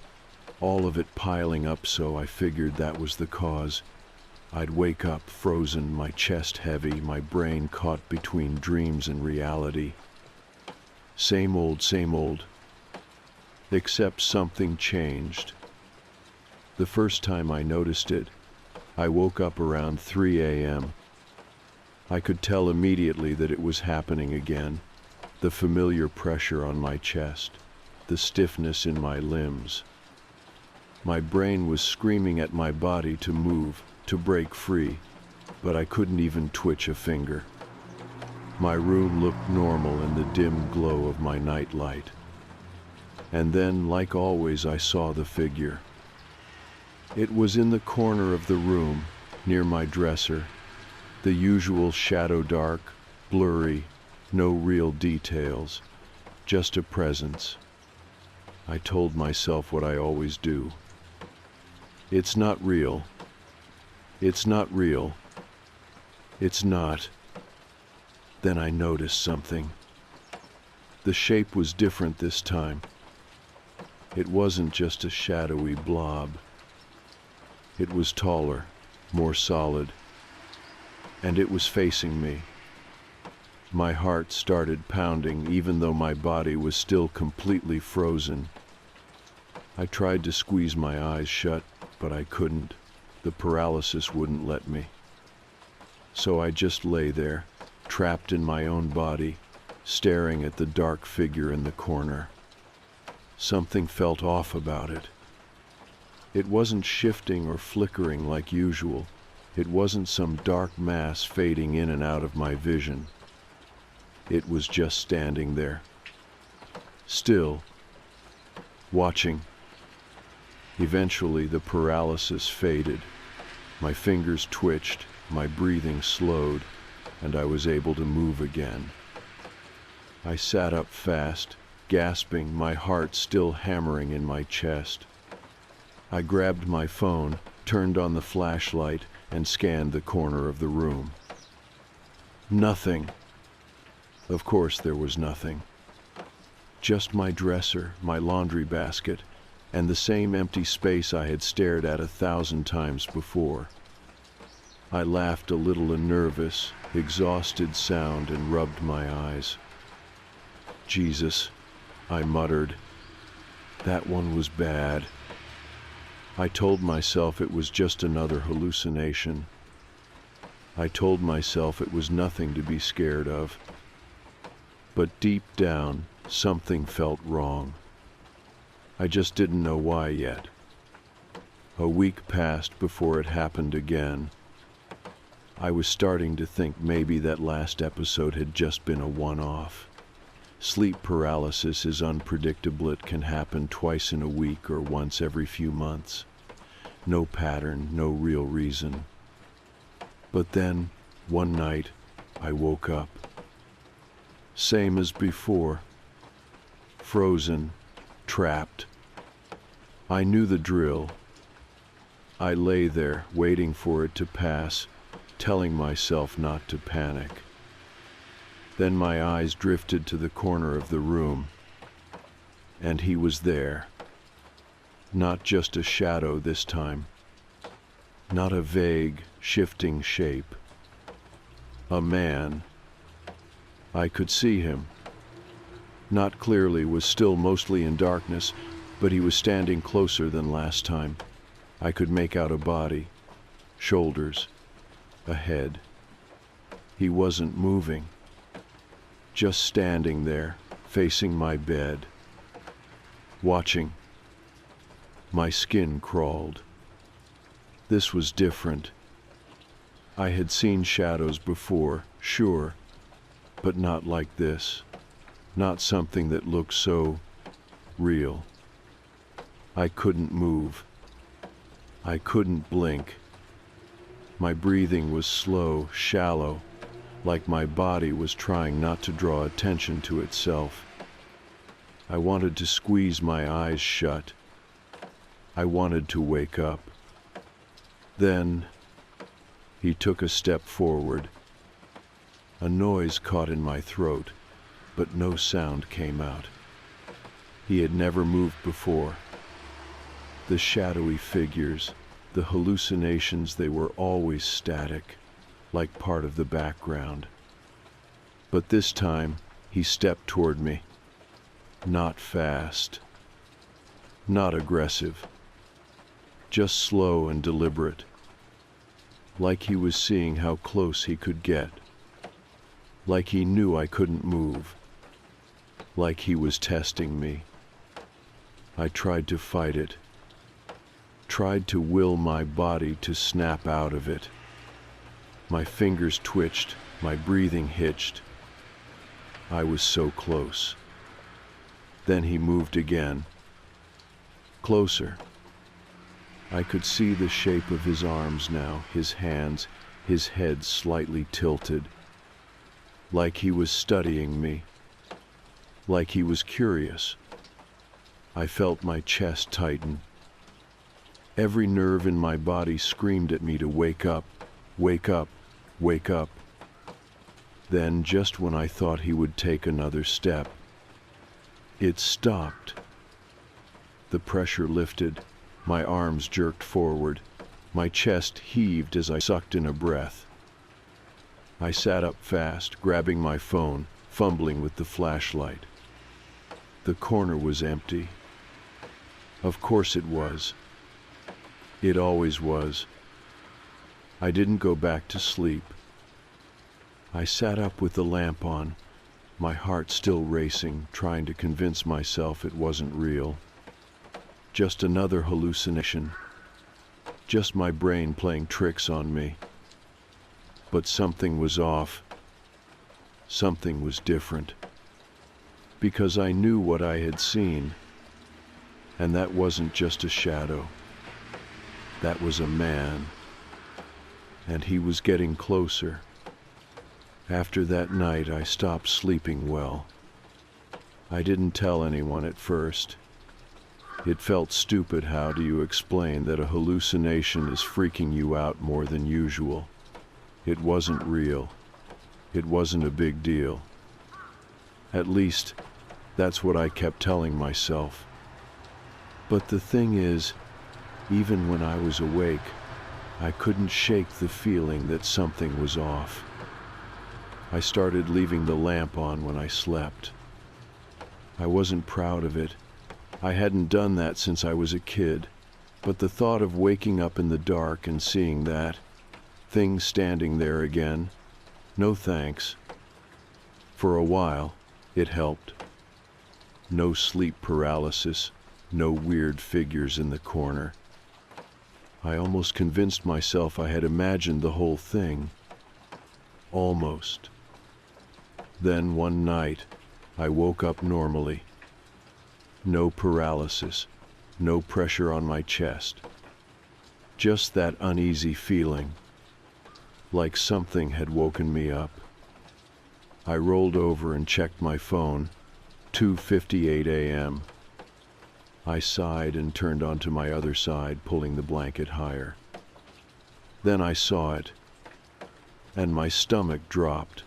S1: all of it piling up, so I figured that was the cause. I'd wake up frozen, my chest heavy, my brain caught between dreams and reality. Same old, except something changed. The first time I noticed it, I woke up around 3 a.m. I could tell immediately that it was happening again. The familiar pressure on my chest, the stiffness in my limbs. My brain was screaming at my body to move, to break free, but I couldn't even twitch a finger. My room looked normal in the dim glow of my night light. And then, like always, I saw the figure. It was in the corner of the room, near my dresser, the usual shadow dark, blurry, no real details, just a presence. I told myself what I always do. It's not real. It's not real. It's not. Then I noticed something. The shape was different this time. It wasn't just a shadowy blob. It was taller, more solid, and it was facing me. My heart started pounding even though my body was still completely frozen. I tried to squeeze my eyes shut, but I couldn't. The paralysis wouldn't let me. So I just lay there, trapped in my own body, staring at the dark figure in the corner. Something felt off about it. It wasn't shifting or flickering like usual. It wasn't some dark mass fading in and out of my vision. It was just standing there, still, watching. Eventually, the paralysis faded. My fingers twitched, my breathing slowed, and I was able to move again. I sat up fast, gasping, my heart still hammering in my chest. I grabbed my phone, turned on the flashlight, and scanned the corner of the room. Nothing. Of course there was nothing. Just my dresser, my laundry basket, and the same empty space I had stared at 1,000 times before. I laughed a little, a nervous, exhausted sound, and rubbed my eyes. Jesus, I muttered. That one was bad. I told myself it was just another hallucination. I told myself it was nothing to be scared of. But deep down, something felt wrong. I just didn't know why yet. A week passed before it happened again. I was starting to think maybe that last episode had just been a one-off. Sleep paralysis is unpredictable. It can happen twice in a week or once every few months. No pattern, no real reason. But then, one night, I woke up. Same as before. Frozen, trapped. I knew the drill. I lay there, waiting for it to pass, telling myself not to panic. Then my eyes drifted to the corner of the room, and he was there. Not just a shadow this time. Not a vague, shifting shape. A man. I could see him. Not clearly, was still mostly in darkness, but he was standing closer than last time. I could make out a body, shoulders, a head. He wasn't moving. Just standing there, facing my bed. Watching. My skin crawled. This was different. I had seen shadows before, sure, but not like this. not something that looked so real. I couldn't move. I couldn't blink. My breathing was slow, shallow, like my body was trying not to draw attention to itself. I wanted to squeeze my eyes shut. I wanted to wake up. Then he took a step forward. A noise caught in my throat, but no sound came out. He had never moved before. The shadowy figures, the hallucinations, they were always static, like part of the background. But this time, he stepped toward me. Not fast, not aggressive, just slow and deliberate, like he was seeing how close he could get, like he knew I couldn't move, like he was testing me. I tried to fight it, tried to will my body to snap out of it. My fingers twitched, my breathing hitched. I was so close. Then he moved again. Closer. I could see the shape of his arms now, his hands, his head slightly tilted. Like he was studying me. Like he was curious. I felt my chest tighten. Every nerve in my body screamed at me to wake up, wake up, wake up. Then, just when I thought he would take another step, it stopped. The pressure lifted, my arms jerked forward, my chest heaved as I sucked in a breath. I sat up fast, grabbing my phone, fumbling with the flashlight. The corner was empty. Of course it was. It always was. I didn't go back to sleep. I sat up with the lamp on, my heart still racing, trying to convince myself it wasn't real. Just another hallucination. Just my brain playing tricks on me. But something was off. Something was different. Because I knew what I had seen. And that wasn't just a shadow. That was a man. And he was getting closer. After that night, I stopped sleeping well. I didn't tell anyone at first. It felt stupid. How do you explain that a hallucination is freaking you out more than usual? It wasn't real. It wasn't a big deal. At least, that's what I kept telling myself. But the thing is, even when I was awake, I couldn't shake the feeling that something was off. I started leaving the lamp on when I slept. I wasn't proud of it. I hadn't done that since I was a kid. But the thought of waking up in the dark and seeing that thing standing there again, no thanks. For a while, it helped. No sleep paralysis, no weird figures in the corner. I almost convinced myself I had imagined the whole thing. Almost. Then one night, I woke up normally. No paralysis, no pressure on my chest. Just that uneasy feeling, like something had woken me up. I rolled over and checked my phone, 2:58 a.m. I sighed and turned onto my other side, pulling the blanket higher. Then I saw it, and my stomach dropped.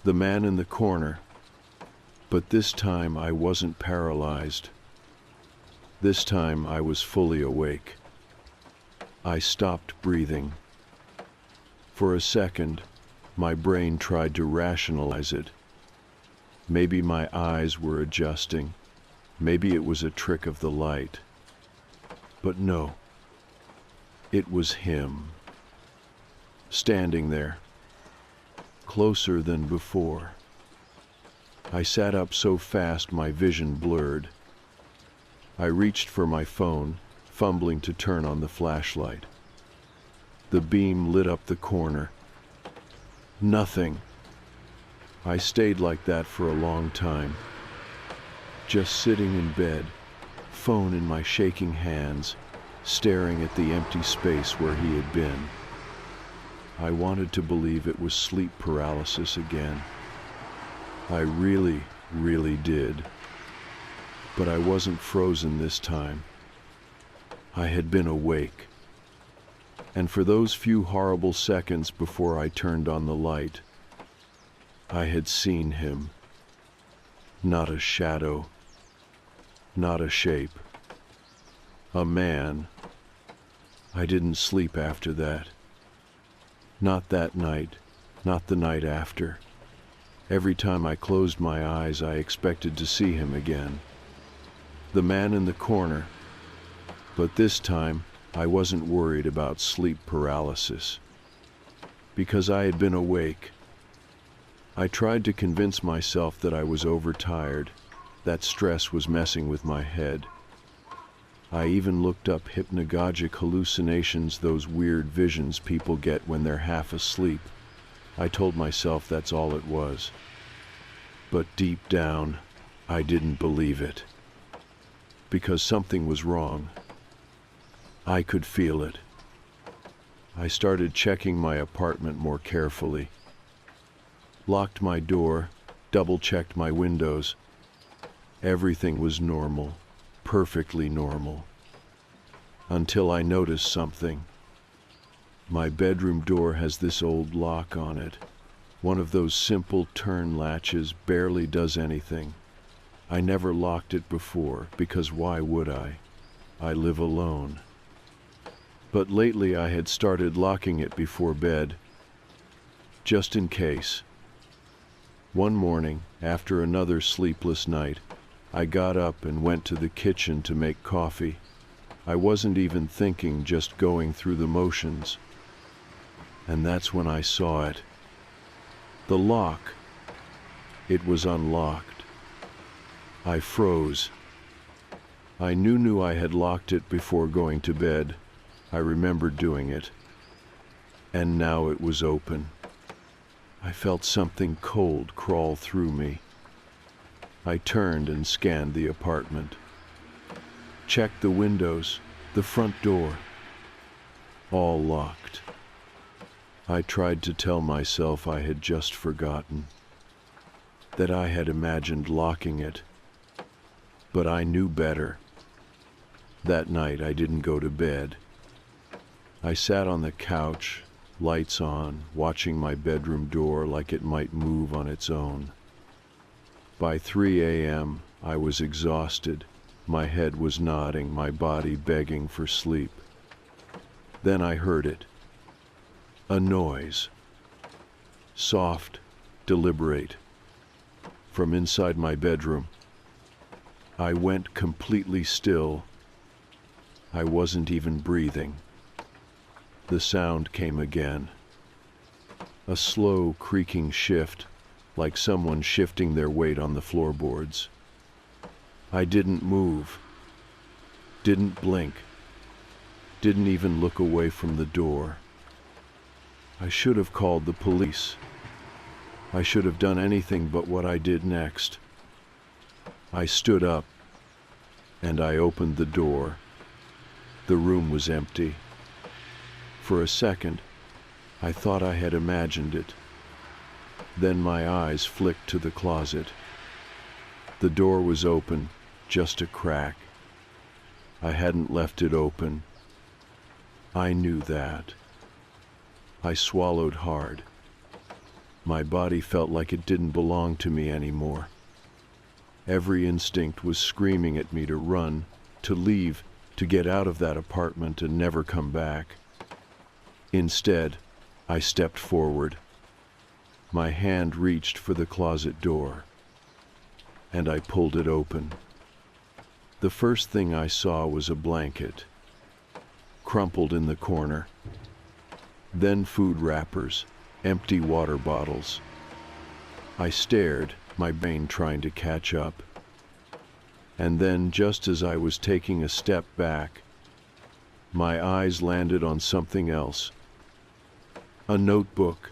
S1: The man in the corner, but this time I wasn't paralyzed. This time I was fully awake. I stopped breathing. For a second, my brain tried to rationalize it. Maybe my eyes were adjusting. Maybe it was a trick of the light. But no, it was him. Standing there, closer than before. I sat up so fast my vision blurred. I reached for my phone, fumbling to turn on the flashlight. The beam lit up the corner. Nothing. I stayed like that for a long time, just sitting in bed, phone in my shaking hands, staring at the empty space where he had been. I wanted to believe it was sleep paralysis again. I really, really did. But I wasn't frozen this time. I had been awake. And for those few horrible seconds before I turned on the light, I had seen him. Not a shadow, not a shape. A man. I didn't sleep after that. Not that night, not the night after. Every time I closed my eyes, I expected to see him again. The man in the corner. But this time, I wasn't worried about sleep paralysis. Because I had been awake. I tried to convince myself that I was overtired, that stress was messing with my head. I even looked up hypnagogic hallucinations, those weird visions people get when they're half asleep. I told myself that's all it was. But deep down, I didn't believe it. Because something was wrong. I could feel it. I started checking my apartment more carefully. Locked my door, double-checked my windows. Everything was normal, perfectly normal. Until I noticed something. My bedroom door has this old lock on it. One of those simple turn latches, barely does anything. I never locked it before, because why would I? I live alone. But lately I had started locking it before bed, just in case. One morning, after another sleepless night, I got up and went to the kitchen to make coffee. I wasn't even thinking, just going through the motions. And that's when I saw it. The lock. It was unlocked. I froze. I knew I had locked it before going to bed. I remembered doing it. And now it was open. I felt something cold crawl through me. I turned and scanned the apartment. Checked the windows, the front door. All locked. I tried to tell myself I had just forgotten, that I had imagined locking it. But I knew better. That night I didn't go to bed. I sat on the couch, lights on, watching my bedroom door like it might move on its own. By 3 a.m., I was exhausted. My head was nodding, my body begging for sleep. Then I heard it. A noise. Soft, deliberate. From inside my bedroom. I went completely still. I wasn't even breathing. The sound came again. A slow, creaking shift, like someone shifting their weight on the floorboards. I didn't move. Didn't blink. Didn't even look away from the door. I should have called the police. I should have done anything but what I did next. I stood up, and I opened the door. The room was empty. For a second, I thought I had imagined it. Then my eyes flicked to the closet. The door was open, just a crack. I hadn't left it open. I knew that. I swallowed hard. My body felt like it didn't belong to me anymore. Every instinct was screaming at me to run, to leave, to get out of that apartment and never come back. Instead, I stepped forward. My hand reached for the closet door, and I pulled it open. The first thing I saw was a blanket, crumpled in the corner. Then food wrappers, empty water bottles. I stared, my brain trying to catch up. And then, just as I was taking a step back, my eyes landed on something else. A notebook.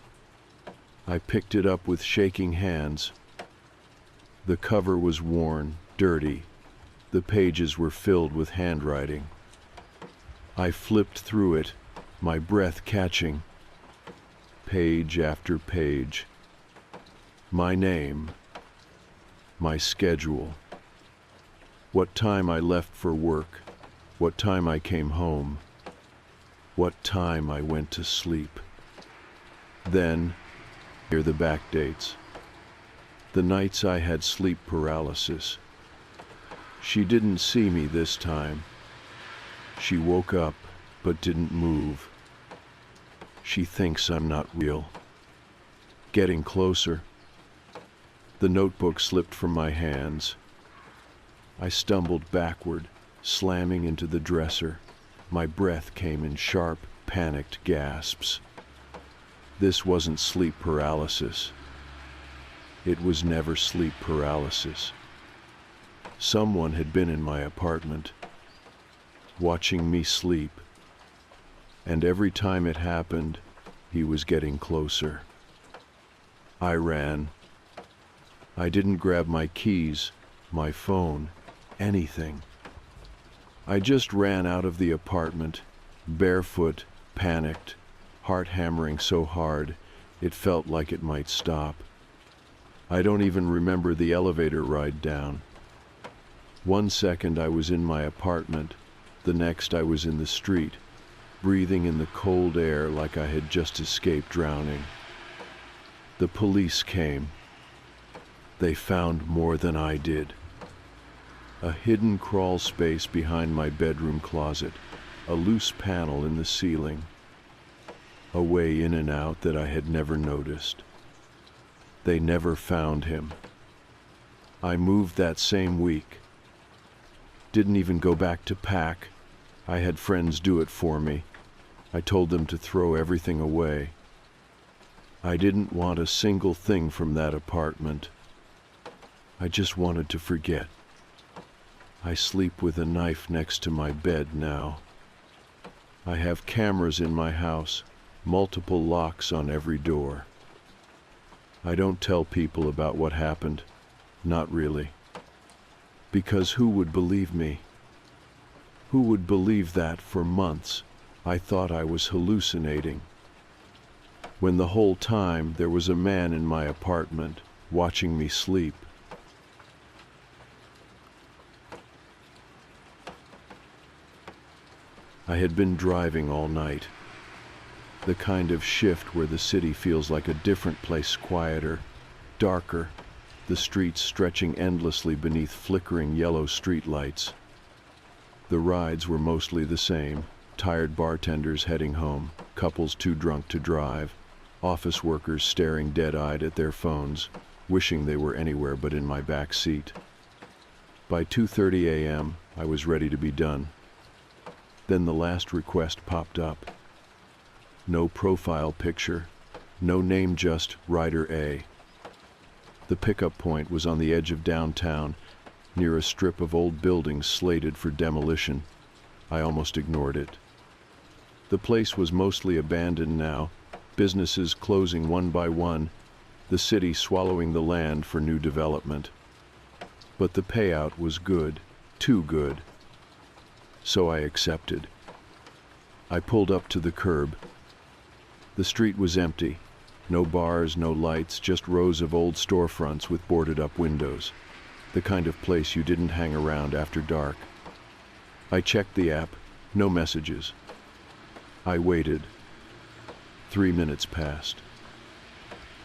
S1: I picked it up with shaking hands. The cover was worn, dirty. The pages were filled with handwriting. I flipped through it, my breath catching. Page after page. My name. My schedule. What time I left for work. What time I came home. What time I went to sleep. Then, here the back dates. The nights I had sleep paralysis. She didn't see me this time. She woke up, but didn't move. She thinks I'm not real. Getting closer. The notebook slipped from my hands. I stumbled backward, slamming into the dresser. My breath came in sharp, panicked gasps. This wasn't sleep paralysis. It was never sleep paralysis. Someone had been in my apartment, watching me sleep, and every time it happened, he was getting closer. I ran. I didn't grab my keys, my phone, anything. I just ran out of the apartment, barefoot, panicked, heart hammering so hard it felt like it might stop. I don't even remember the elevator ride down. 1 second I was in my apartment, the next I was in the street, breathing in the cold air like I had just escaped drowning. The police came. They found more than I did. A hidden crawl space behind my bedroom closet, a loose panel in the ceiling, a way in and out that I had never noticed. They never found him. I moved that same week. Didn't even go back to pack. I had friends do it for me. I told them to throw everything away. I didn't want a single thing from that apartment. I just wanted to forget. I sleep with a knife next to my bed now. I have cameras in my house, multiple locks on every door. I don't tell people about what happened, not really. Because who would believe me? Who would believe that for months I thought I was hallucinating, when the whole time there was a man in my apartment watching me sleep? I had been driving all night. The kind of shift where the city feels like a different place, quieter, darker, the streets stretching endlessly beneath flickering yellow streetlights. The rides were mostly the same: tired bartenders heading home, couples too drunk to drive, office workers staring dead-eyed at their phones, wishing they were anywhere but in my back seat. By 2:30 a.m., I was ready to be done. Then the last request popped up. No profile picture, no name, just Rider A. The pickup point was on the edge of downtown, near a strip of old buildings slated for demolition. I almost ignored it. The place was mostly abandoned now, businesses closing one by one, the city swallowing the land for new development. But the payout was good, too good. So I accepted. I pulled up to the curb. The street was empty. No bars, no lights, just rows of old storefronts with boarded-up windows. The kind of place you didn't hang around after dark. I checked the app. No messages. I waited. 3 minutes passed.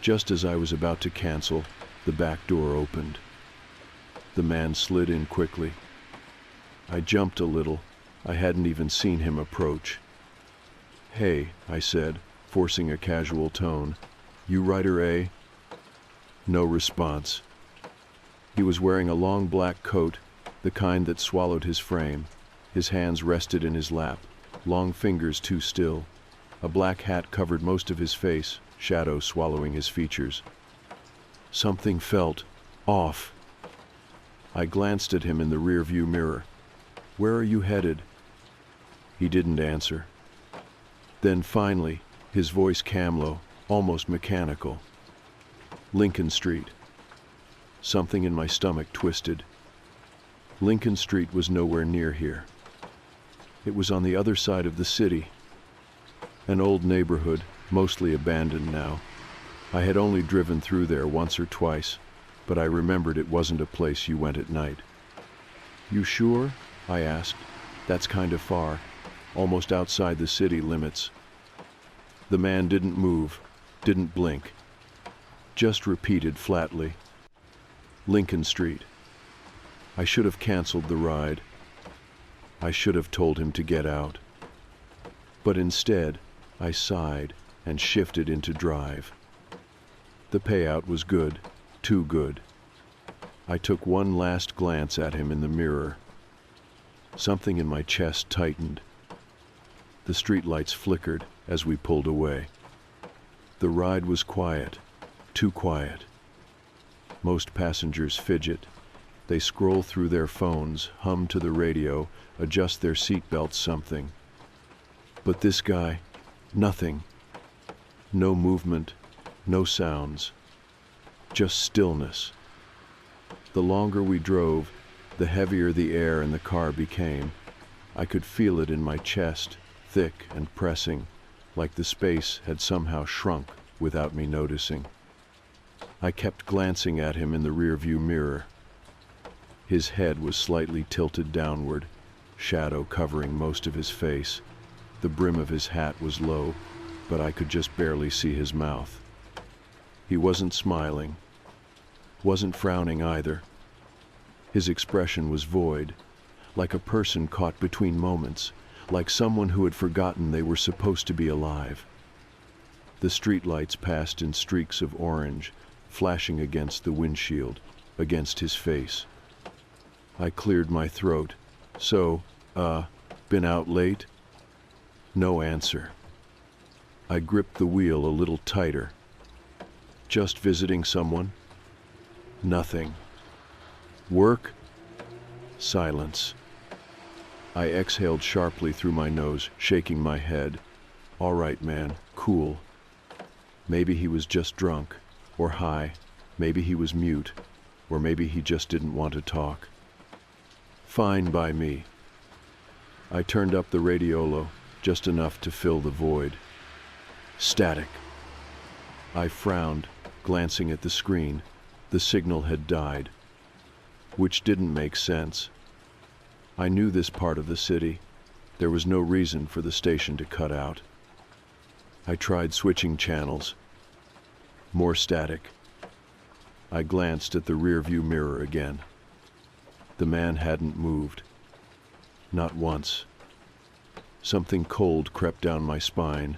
S1: Just as I was about to cancel, the back door opened. The man slid in quickly. I jumped a little. I hadn't even seen him approach. "Hey," I said, forcing a casual tone. "You Rider A?" No response. He was wearing a long black coat, the kind that swallowed his frame. His hands rested in his lap, long fingers too still. A black hat covered most of his face, shadow swallowing his features. Something felt off. I glanced at him in the rearview mirror. "Where are you headed?" He didn't answer. Then finally, his voice calm, low, almost mechanical. Lincoln Street. Something in my stomach twisted. Lincoln Street was nowhere near here. It was on the other side of the city. An old neighborhood, mostly abandoned now. I had only driven through there once or twice, but I remembered it wasn't a place you went at night. "You sure?" I asked. "That's kind of far, almost outside the city limits." The man didn't move, didn't blink, just repeated flatly, "Lincoln Street." I should have canceled the ride. I should have told him to get out. But instead, I sighed and shifted into drive. The payout was good, too good. I took one last glance at him in the mirror. Something in my chest tightened. The streetlights flickered as we pulled away. The ride was quiet, too quiet. Most passengers fidget. They scroll through their phones, hum to the radio, adjust their seatbelts, something. But this guy, nothing. No movement, no sounds. Just stillness. The longer we drove, the heavier the air in the car became. I could feel it in my chest, thick and pressing, like the space had somehow shrunk without me noticing. I kept glancing at him in the rearview mirror. His head was slightly tilted downward, shadow covering most of his face. The brim of his hat was low, but I could just barely see his mouth. He wasn't smiling, wasn't frowning either. His expression was void, like a person caught between moments, like someone who had forgotten they were supposed to be alive. The streetlights passed in streaks of orange, flashing against the windshield, against his face. I cleared my throat. "So, been out late?" No answer. I gripped the wheel a little tighter. "Just visiting someone?" Nothing. "Work?" Silence. I exhaled sharply through my nose, shaking my head. "All right, man, cool." Maybe he was just drunk, or high. Maybe he was mute, or maybe he just didn't want to talk. Fine by me. I turned up the radiolo, just enough to fill the void. Static. I frowned, glancing at the screen. The signal had died. Which didn't make sense. I knew this part of the city. There was no reason for the station to cut out. I tried switching channels. More static. I glanced at the rearview mirror again. The man hadn't moved. Not once. Something cold crept down my spine.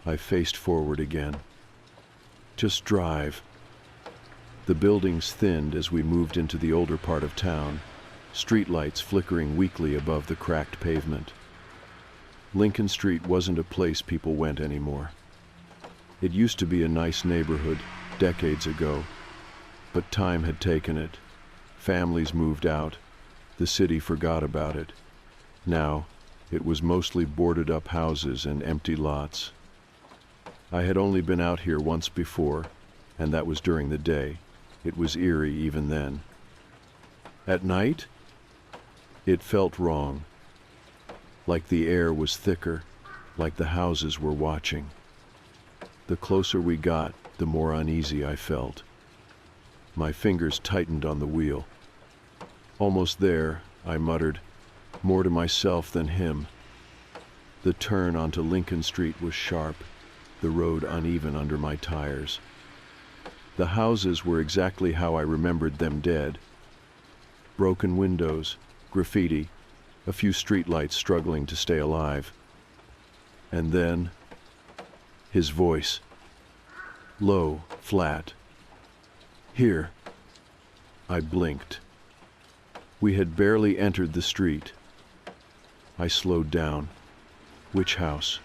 S1: I faced forward again. Just drive. The buildings thinned as we moved into the older part of town, streetlights flickering weakly above the cracked pavement. Lincoln Street wasn't a place people went anymore. It used to be a nice neighborhood, decades ago, but time had taken it. Families moved out. The city forgot about it. Now, it was mostly boarded up houses and empty lots. I had only been out here once before, and that was during the day. It was eerie even then. At night? It felt wrong. Like the air was thicker, like the houses were watching. The closer we got, the more uneasy I felt. My fingers tightened on the wheel. Almost there, I muttered, more to myself than him. The turn onto Lincoln Street was sharp, the road uneven under my tires. The houses were exactly how I remembered them dead. Broken windows, graffiti, a few streetlights struggling to stay alive. And then, his voice. Low, flat. "Here." I blinked. We had barely entered the street. I slowed down. Which house?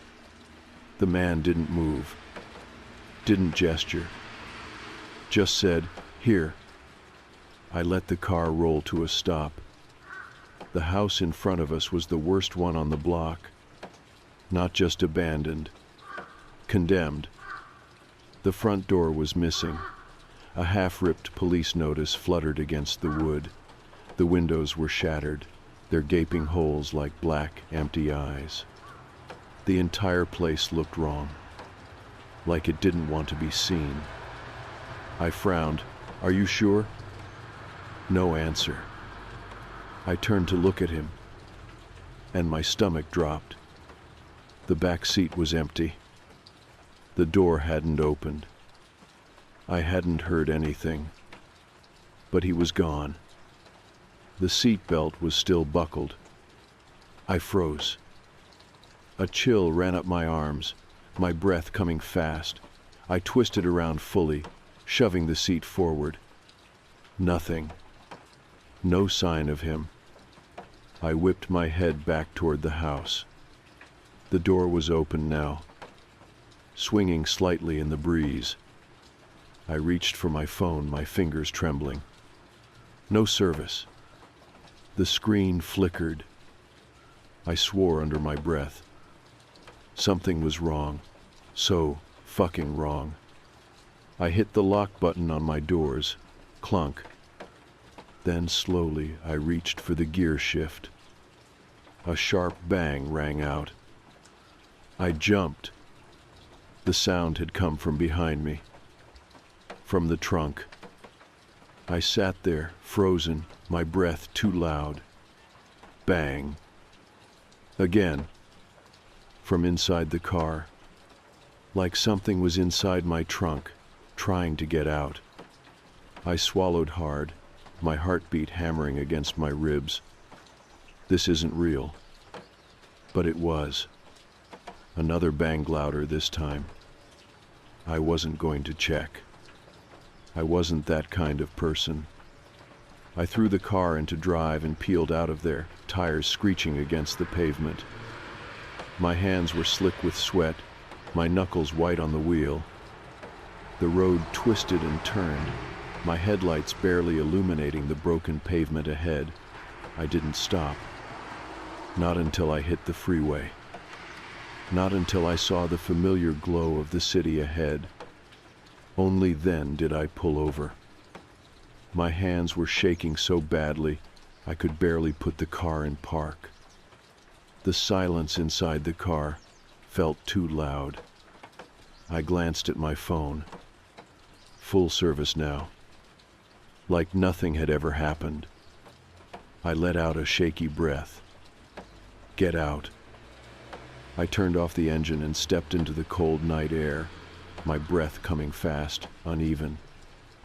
S1: The man didn't move, didn't gesture, just said, "Here." I let the car roll to a stop. The house in front of us was the worst one on the block. Not just abandoned, condemned. The front door was missing. A half-ripped police notice fluttered against the wood. The windows were shattered, their gaping holes like black, empty eyes. The entire place looked wrong, like it didn't want to be seen. I frowned. "Are you sure?" No answer. I turned to look at him, and my stomach dropped. The back seat was empty. The door hadn't opened. I hadn't heard anything, but he was gone. The seat belt was still buckled. I froze. A chill ran up my arms, my breath coming fast. I twisted around fully, shoving the seat forward. Nothing. No sign of him. I whipped my head back toward the house. The door was open now, swinging slightly in the breeze. I reached for my phone, my fingers trembling. No service. The screen flickered. I swore under my breath. Something was wrong. So fucking wrong. I hit the lock button on my doors. Clunk. Then slowly I reached for the gear shift. A sharp bang rang out. I jumped. The sound had come from behind me, from the trunk. I sat there, frozen, my breath too loud. Bang. Again. From inside the car. Like something was inside my trunk, trying to get out. I swallowed hard, my heartbeat hammering against my ribs. This isn't real. But it was. Another bang louder this time. I wasn't going to check. I wasn't that kind of person. I threw the car into drive and peeled out of there, tires screeching against the pavement. My hands were slick with sweat, my knuckles white on the wheel. The road twisted and turned, my headlights barely illuminating the broken pavement ahead. I didn't stop. Not until I hit the freeway. Not until I saw the familiar glow of the city ahead. Only then did I pull over. My hands were shaking so badly, I could barely put the car in park. The silence inside the car felt too loud. I glanced at my phone. Full service now. Like nothing had ever happened. I let out a shaky breath. Get out. I turned off the engine and stepped into the cold night air, my breath coming fast, uneven.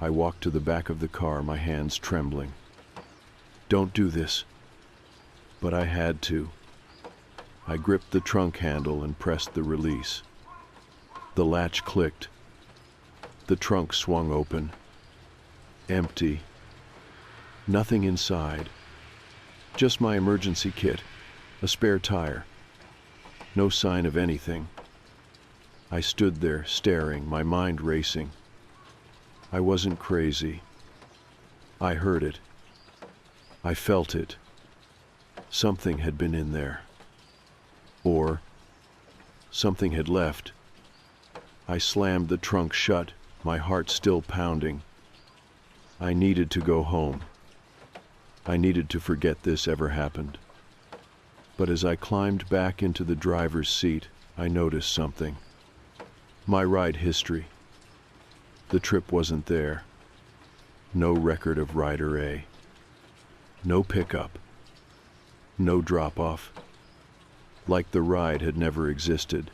S1: I walked to the back of the car, my hands trembling. Don't do this. But I had to. I gripped the trunk handle and pressed the release. The latch clicked. The trunk swung open. Empty. Nothing inside. Just my emergency kit, a spare tire. No sign of anything. I stood there, staring, my mind racing. I wasn't crazy. I heard it. I felt it. Something had been in there. Or something had left. I slammed the trunk shut, my heart still pounding. I needed to go home. I needed to forget this ever happened. But as I climbed back into the driver's seat, I noticed something. My ride history. The trip wasn't there. No record of Rider A. No pickup. No drop-off. Like the ride had never existed.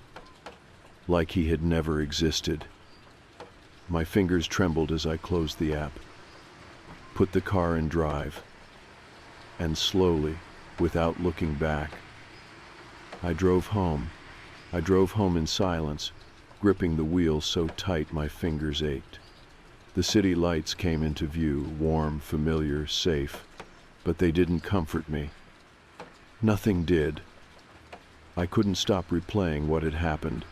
S1: Like he had never existed. My fingers trembled as I closed the app. Put the car in drive. And slowly, without looking back, I drove home. I drove home in silence, gripping the wheel so tight my fingers ached. The city lights came into view, warm, familiar, safe, but they didn't comfort me. Nothing did. I couldn't stop replaying what had happened.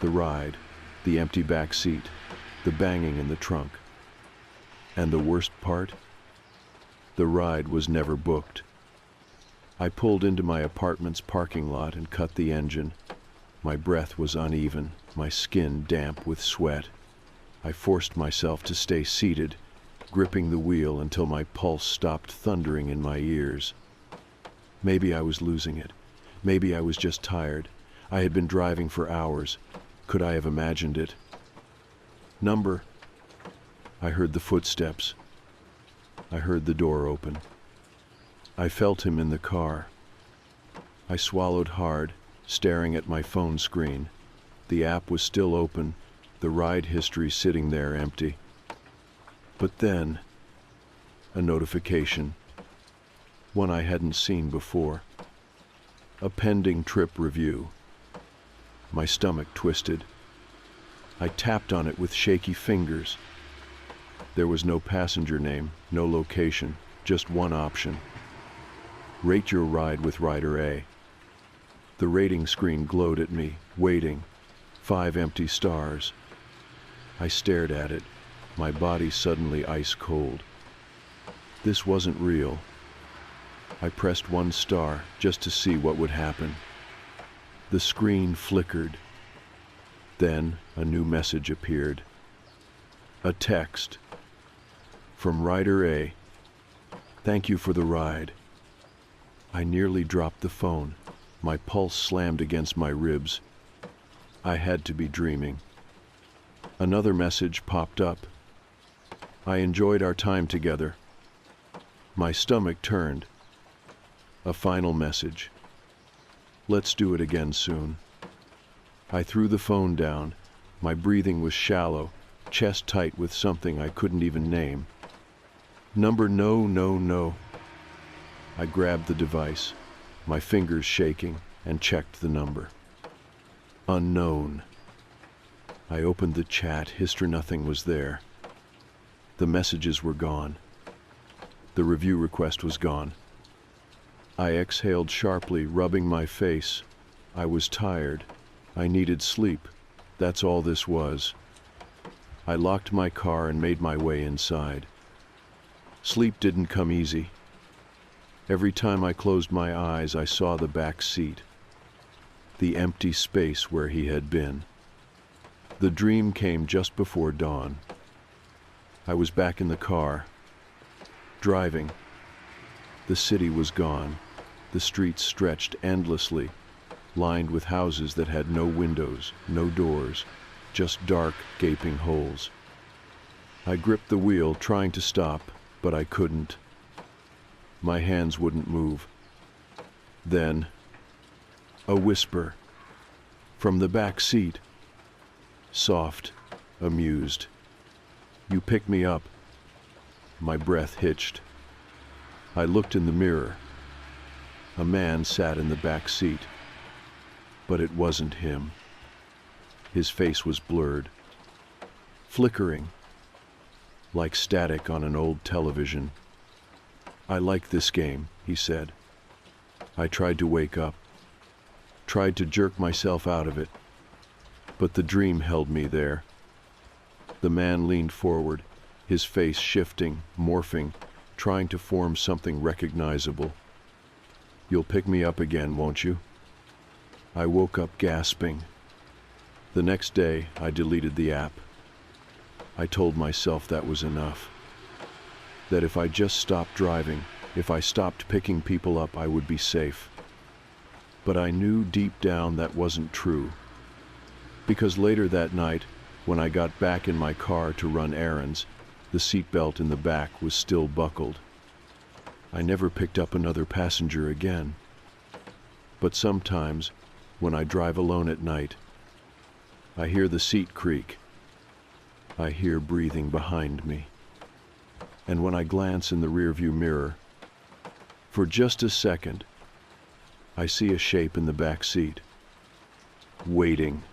S1: The ride, the empty back seat, the banging in the trunk. And the worst part? The ride was never booked. I pulled into my apartment's parking lot and cut the engine. My breath was uneven, my skin damp with sweat. I forced myself to stay seated, gripping the wheel until my pulse stopped thundering in my ears. Maybe I was losing it. Maybe I was just tired. I had been driving for hours. Could I have imagined it? Number. I heard the footsteps. I heard the door open. I felt him in the car. I swallowed hard, staring at my phone screen. The app was still open, the ride history sitting there empty. But then, a notification. One I hadn't seen before. A pending trip review. My stomach twisted. I tapped on it with shaky fingers. There was no passenger name, no location, just one option. Rate your ride with Rider A. The rating screen glowed at me, waiting. 5 empty stars. I stared at it, my body suddenly ice cold. This wasn't real. I pressed 1 star just to see what would happen. The screen flickered. Then a new message appeared. A text. From Rider A. Thank you for the ride. I nearly dropped the phone. My pulse slammed against my ribs. I had to be dreaming. Another message popped up. I enjoyed our time together. My stomach turned. A final message. Let's do it again soon. I threw the phone down. My breathing was shallow, chest tight with something I couldn't even name. Number no, no, no. I grabbed the device, my fingers shaking, and checked the number. Unknown. I opened the chat, nothing was there. The messages were gone. The review request was gone. I exhaled sharply, rubbing my face. I was tired. I needed sleep. That's all this was. I locked my car and made my way inside. Sleep didn't come easy. Every time I closed my eyes, I saw the back seat, the empty space where he had been. The dream came just before dawn. I was back in the car, driving. The city was gone. The streets stretched endlessly, lined with houses that had no windows, no doors, just dark, gaping holes. I gripped the wheel, trying to stop, but I couldn't. My hands wouldn't move. Then, a whisper from the back seat, soft, amused. You pick me up. My breath hitched. I looked in the mirror. A man sat in the back seat, but it wasn't him. His face was blurred, flickering, like static on an old television. I like this game, he said. I tried to wake up, tried to jerk myself out of it, but the dream held me there. The man leaned forward, his face shifting, morphing, trying to form something recognizable. You'll pick me up again, won't you? I woke up gasping. The next day, I deleted the app. I told myself that was enough. That if I just stopped driving, if I stopped picking people up, I would be safe. But I knew deep down that wasn't true. Because later that night, when I got back in my car to run errands, the seatbelt in the back was still buckled. I never picked up another passenger again. But sometimes, when I drive alone at night, I hear the seat creak. I hear breathing behind me. And when I glance in the rearview mirror, for just a second, I see a shape in the back seat, waiting.